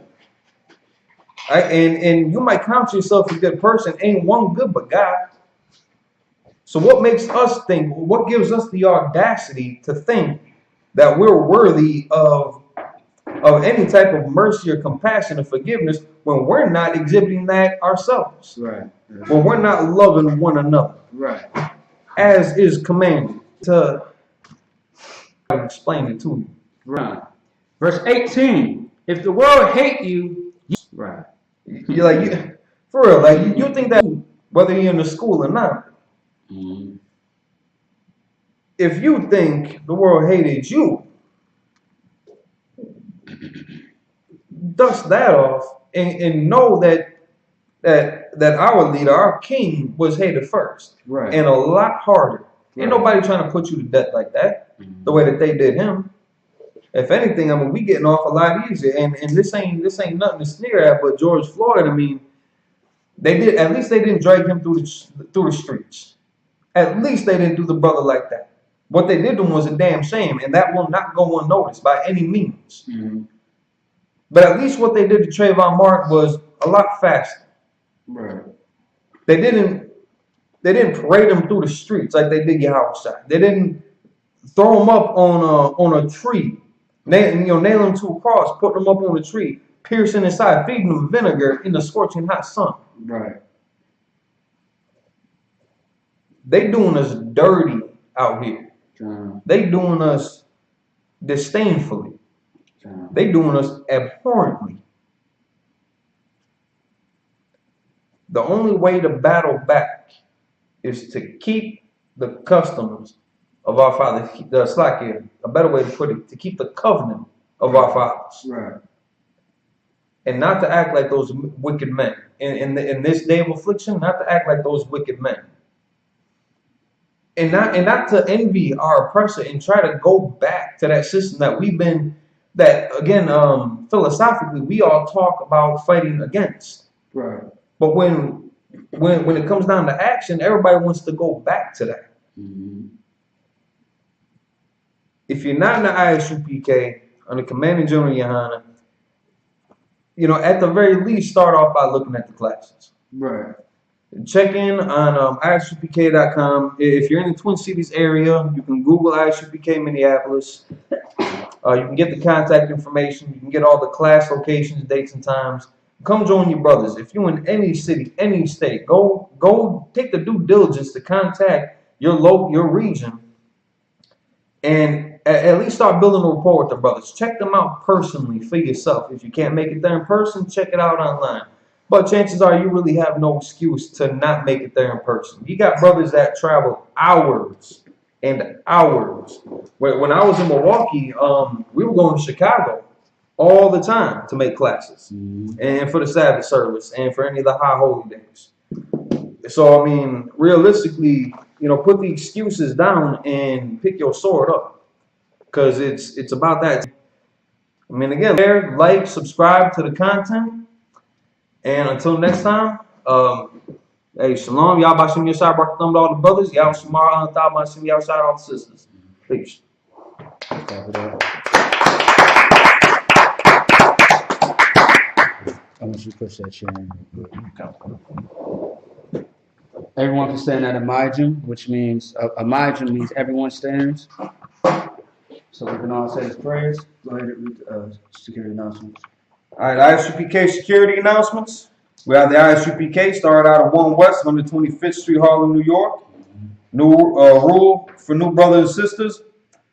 And you might count yourself a good person. Ain't one good but God. So what makes us think, what gives us the audacity to think that we're worthy of any type of mercy or compassion or forgiveness when we're not exhibiting that ourselves? Right. When we're not loving one another. Right. As is commanded. To explain it to you. Right. Verse 18. If the world hate you, right. You're like, for real, like you think that whether you're in the school or not. Mm-hmm. If you think the world hated you, dust that off and know that our leader, our king, was hated first. Right. And a lot harder. Right. Ain't nobody trying to put you to death like that, the way that they did him. If anything, I mean, we getting off a lot easier. And this ain't nothing to sneer at, but George Floyd, I mean, at least they didn't drag him through the streets. At least they didn't do the brother like that. What they did to him was a damn shame, and that will not go unnoticed by any means. Mm-hmm. But at least what they did to Trayvon Martin was a lot faster. Right. They didn't parade him through the streets like they did Yahawashi. They didn't throw him up on a tree, nail him to a cross, put him up on a tree, piercing his side, feeding him vinegar in the scorching hot sun. Right. They doing us dirty out here. They doing us disdainfully. They doing us abhorrently. The only way to battle back is to keep the customs of our father, the Slakia, a better way to put it, to keep the covenant of our fathers. Right. And not to act like those wicked men. In this day of affliction, not to act like those wicked men. And not to envy our oppressor and try to go back to that system that again, philosophically, we all talk about fighting against. Right. But when it comes down to action, everybody wants to go back to that. Mm-hmm. If you're not in the I.S.U.P.K. under Commanding General Yahanna, at the very least, start off by looking at the classes. Right. Check in on ISUPK.com. If you're in the Twin Cities area, you can Google I.S.U.P.K. Minneapolis. You can get the contact information. You can get all the class locations, dates, and times. Come join your brothers. If you're in any city, any state, go take the due diligence to contact your region, and at least start building a rapport with the brothers. Check them out personally for yourself. If you can't make it there in person, check it out online. But chances are you really have no excuse to not make it there in person. You got brothers that travel hours and hours. When I was in Milwaukee, we were going to Chicago all the time to make classes, and for the Sabbath service and for any of the high holy days. So, I mean, realistically, put the excuses down and pick your sword up, because it's about that. I mean, again, share, like, subscribe to the content, and until next time, hey, shalom, y'all bashim yashai, barak thumb to all the brothers, y'all shamar on top, bashim yashai, all the sisters. Peace. I want you to push that chair in real quick. Everyone can stand at a Majum, which means a Majum means everyone stands. So we can all say his prayers. Go ahead and read the security announcements. All right, ISUPK security announcements. We have the ISUPK started out at 1 West, 125th Street, Harlem, New York. New rule for new brothers and sisters.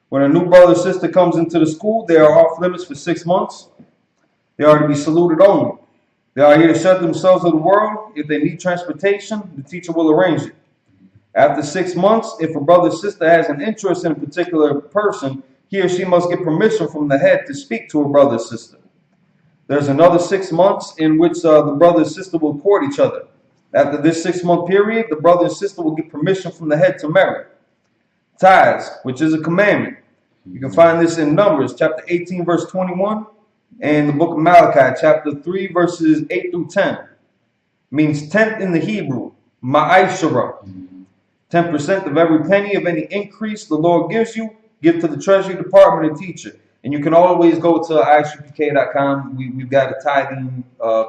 When a new brother or sister comes into the school, they are off limits for 6 months. They are to be saluted only. They are here to shut themselves to the world. If they need transportation, the teacher will arrange it. After 6 months, if a brother or sister has an interest in a particular person, he or she must get permission from the head to speak to a brother or sister. There's another 6 months in which the brother and sister will court each other. After this 6-month period, the brother and sister will get permission from the head to marry. Tithes, which is a commandment. You can find this in Numbers chapter 18, verse 21, in the book of Malachi, chapter 3, verses 8 through 10. Means tenth in the Hebrew, ma'ashara. 10% of every penny of any increase the Lord gives you, give to the Treasury Department and teacher. And you can always go to I.S.U.P.K.com. We've got a tithing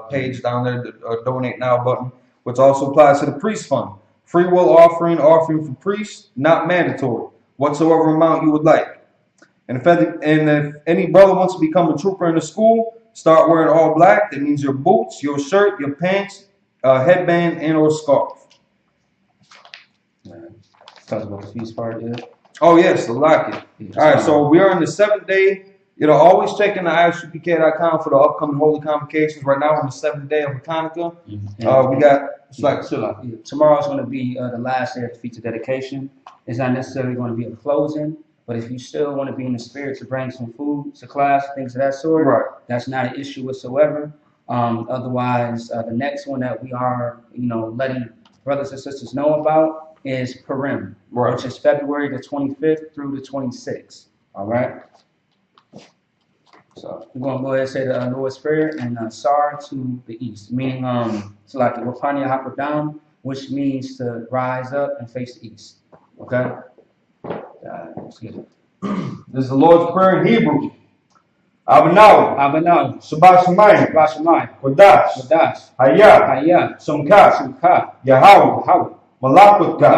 page down there, the donate now button, which also applies to the priest fund. Free will offering for priests, not mandatory. Whatsoever amount you would like. And if any brother wants to become a trooper in the school, start wearing all black. That means your boots, your shirt, your pants, headband, and or scarf. Talk about the feast part, yeah. Oh yes, the locket. All right, so we are in the 7th day. Always check in the ISUPK.com for the upcoming holy convocations. Right now, we're on the 7th day of Hanukkah. We got tomorrow's going to be the last day of the feast of dedication. It's not necessarily going to be a closing, but if you still want to be in the spirit to bring some food to class, things of that sort, right, that's not an issue whatsoever. Otherwise, the next one that we are, letting brothers and sisters know about is Purim, right, which is February the 25th through the 26th. All right. So we're going to go ahead and say the Lord's Prayer and Sar to the east, meaning so like the GEN.YAHANNA, which means to rise up and face the east. Okay. Let's get it. This is the Lord's Prayer in Hebrew. Abanaw, Shabbat Shemayim, Kodash, Hayah, Sumka, Yahweh, Malakutka,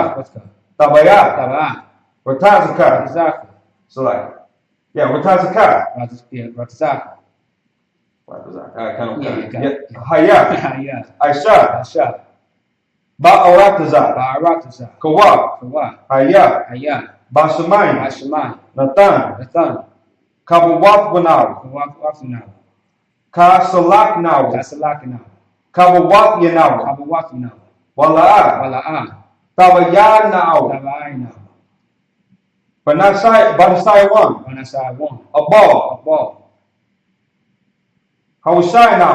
Tabaya, Ratazaka. So like, yeah, Ratazaka. Ratazaka. Hayah, Aisha, Ba'aratazak, Kawa, Hayah, Bashamayim, Nathan, Kabawat Wanaw, Kasalak Now, Kabawat Yanaw, Wala'ah, Tabaya Now, Banasai one, Abal, Hawashai now,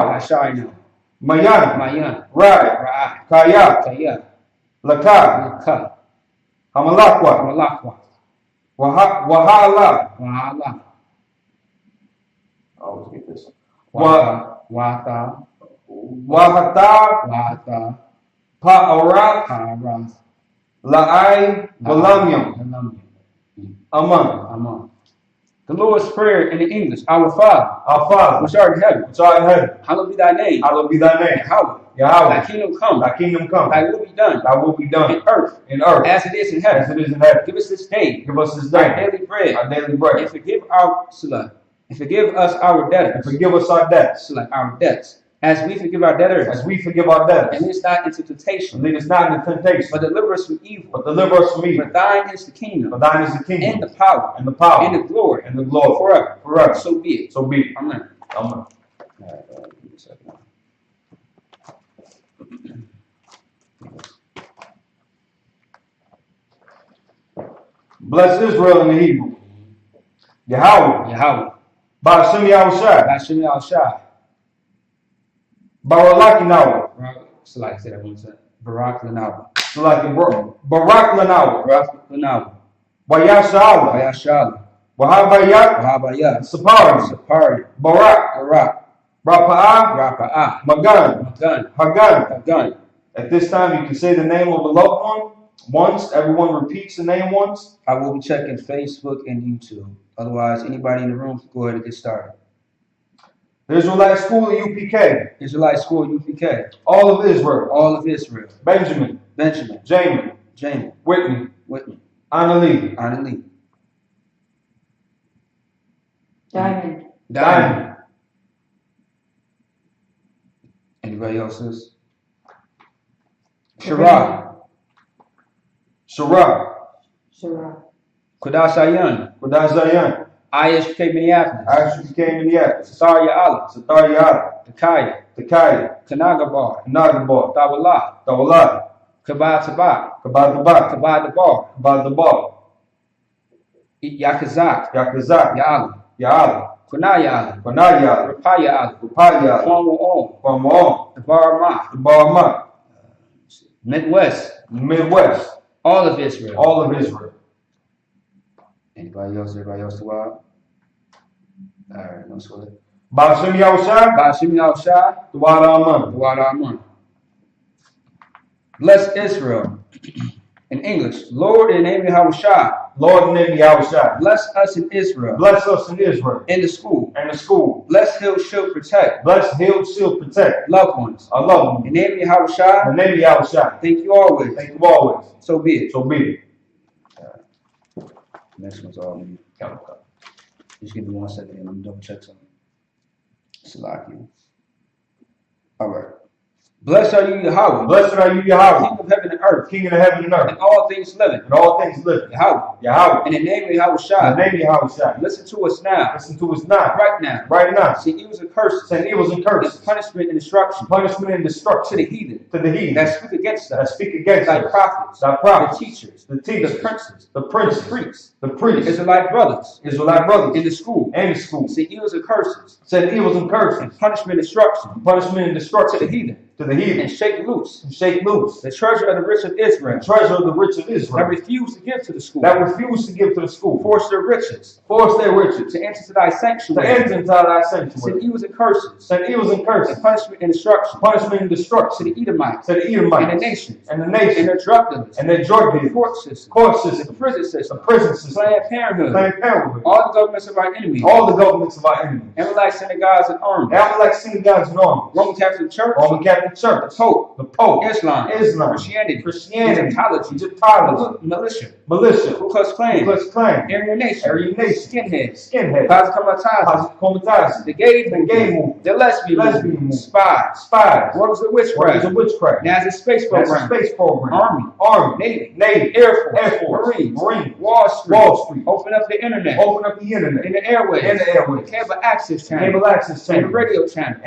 Mayan, Rai, Kaya, Laka, Hamalakwa, Wahala. I always get this. Wahata, Pa'arat, La'ai, Balamyam, Aman. The Lord's Prayer in the English. Our Father, which art in heaven, hallowed be thy name. Yahweh. Thy kingdom come. Thy will be done. In earth. As it is in heaven. Give us this day. Our daily bread. And forgive us our debtors. Our debts. As we forgive our debtors. And lead us not into temptation. But deliver us from evil. For thine is the kingdom. And the power. And the glory. Forever. So be it. Amen. All right, bless Israel in the Hebrew. Yahweh. Ba'ashem Yahushai. Barak Lanawa. So like I said, I want to say Barak Lanawa. Barak Lanawa. Wayashala. Wahabayat. Sapari. Barak. Rapa'ah. Magan. Hagan. At this time, you can say the name of a loved one once. Everyone repeats the name once. I will be checking Facebook and YouTube. Otherwise, anybody in the room can go ahead and get started. The Israelite School at UPK. UPK. All of Israel. Benjamin. Jamin. Whitney. Anna Lee. Diamond. Anybody else's? Shara. Kodash Zayan. I.S.U.K. Minneapolis. Satar Ya'ala. Takaya. Kanagabar. Tawala. Kabad Dabar. Yakazak. Ya'ala. Kunayala. Rapayala. Kwamo. Tabarama. Midwest. All of Israel. Everybody else to wild? All right, no sweat. Ba'ashem Yahushua. Ba'ashem Yahushua. Throughout our month. Throughout our month. Bless Israel. In English, Lord, in the name of Yahushua. Lord, in the name of Yahushua. Bless us in Israel. Bless us in Israel. In the school. And the school. Bless, heal, shield, protect. Bless, heal, shield, protect. Loved ones. Our loved ones. In the name of Yahushua. In the name of Yahushua. Thank you always. Thank you always. So be it. So be it. Next one's all in. Just give me 1 second and let me double check something. Salaki. All right. Blessed are you, Yahweh. Blessed are you, Yahweh. King of heaven and earth. King of heaven and earth. And all things living. And all things living. Yahweh. Yahweh. In the name of Yahushua. In the name of Yahushua. Listen to us now. Listen to us now. Right now. Right now. Send evils and curses. Send evils and curses. Punishment and destruction. Punishment and destruction. To the heathen. To the heathen. That speak against us. That speak against thy us. prophets. Thy prophets. The teachers. The teachers. The princes. The princes. The priests. The priests. Israelite brothers. Israelite brothers. In the school. And the school. Send evils and curses. Send evils and curses. And punishment and destruction. Punishment and destruction. To the heathen. To the heathen. And shake loose. And shake loose. The treasure of the rich of Israel. The treasure of the rich of Israel. That refuse to give to the school. That refuse to give to the school. Force their riches. Force their riches. To enter to thy sanctuary. To enter into thy sanctuary. Send evils and curses. Send evils and curses. And punishment and destruction. Punishment and destruction. To the Edomites. To the Edomites. And the nations. And the nations. And their drug dealers. And their drug dealers. Court system. Court system. The prison system. The prison system. Planned Parenthood. Planned Parenthood. All the governments of our enemies. All the governments of our enemies. Amalek synagogues and armies. Amalek synagogues and armies. Roman Catholic Church. Roman Catholic Church. The Pope. The Pope. Islam. Christianity. Egyptology. Militia. Ku Klux Klan. Aryan Nation. Skinheads. Comitazi. The gay movement. The lesbian movement. Spies. Workers of witchcraft. NASA space program. Army. Navy. Air Force. Marine. Wall Street. Open up the internet. In the airways. The cable access channel. And the radio channel.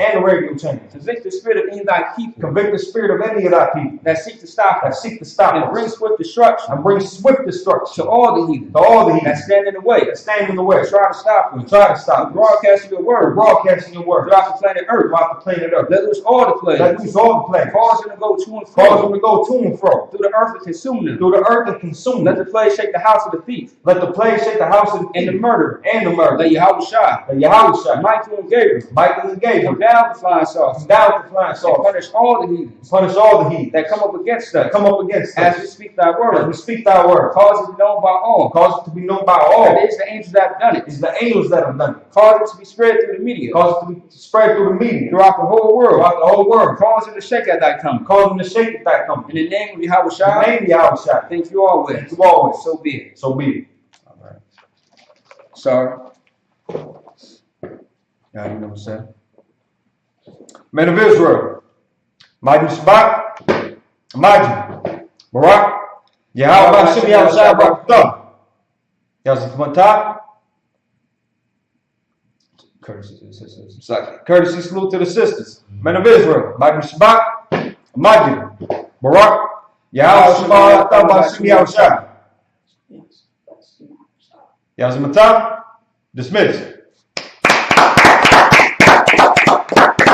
Convict the spirit of any of thy people. Convict the spirit of any of thy people that seek to stop us. And bring swift destruction. To all the heathen. That stand in the way. Try to stop us. Broadcasting your word. Throughout the planet Earth. Let loose all the plagues. Cause them to go to and fro. Through the earth and consume them. Let the plague shake the house of the thief. And the murderer. Let Yahushua. Michael and Gabriel. Come down to flying saucers. And punish all the heathens. That come up against us. As we speak thy word. Cause it to be known by all. That it is the angels that have done it. Cause it to be spread through the media. Throughout the whole world. Cause it to shake at thy coming. In the name of Yahushua. Thank you always. So be it. All right. Sorry. Y'all you know what's up. Men of Israel. I.S.U.P.K. Imagine. Barak. Yahweh Hashem Yahushua Barakatah. Yazatmata. Courtesy salute to the sisters. Men of Israel. I.S.U.P.K. Imagine. Barak. Yahweh Hashem Yahushua. Yazatmata. Dismissed.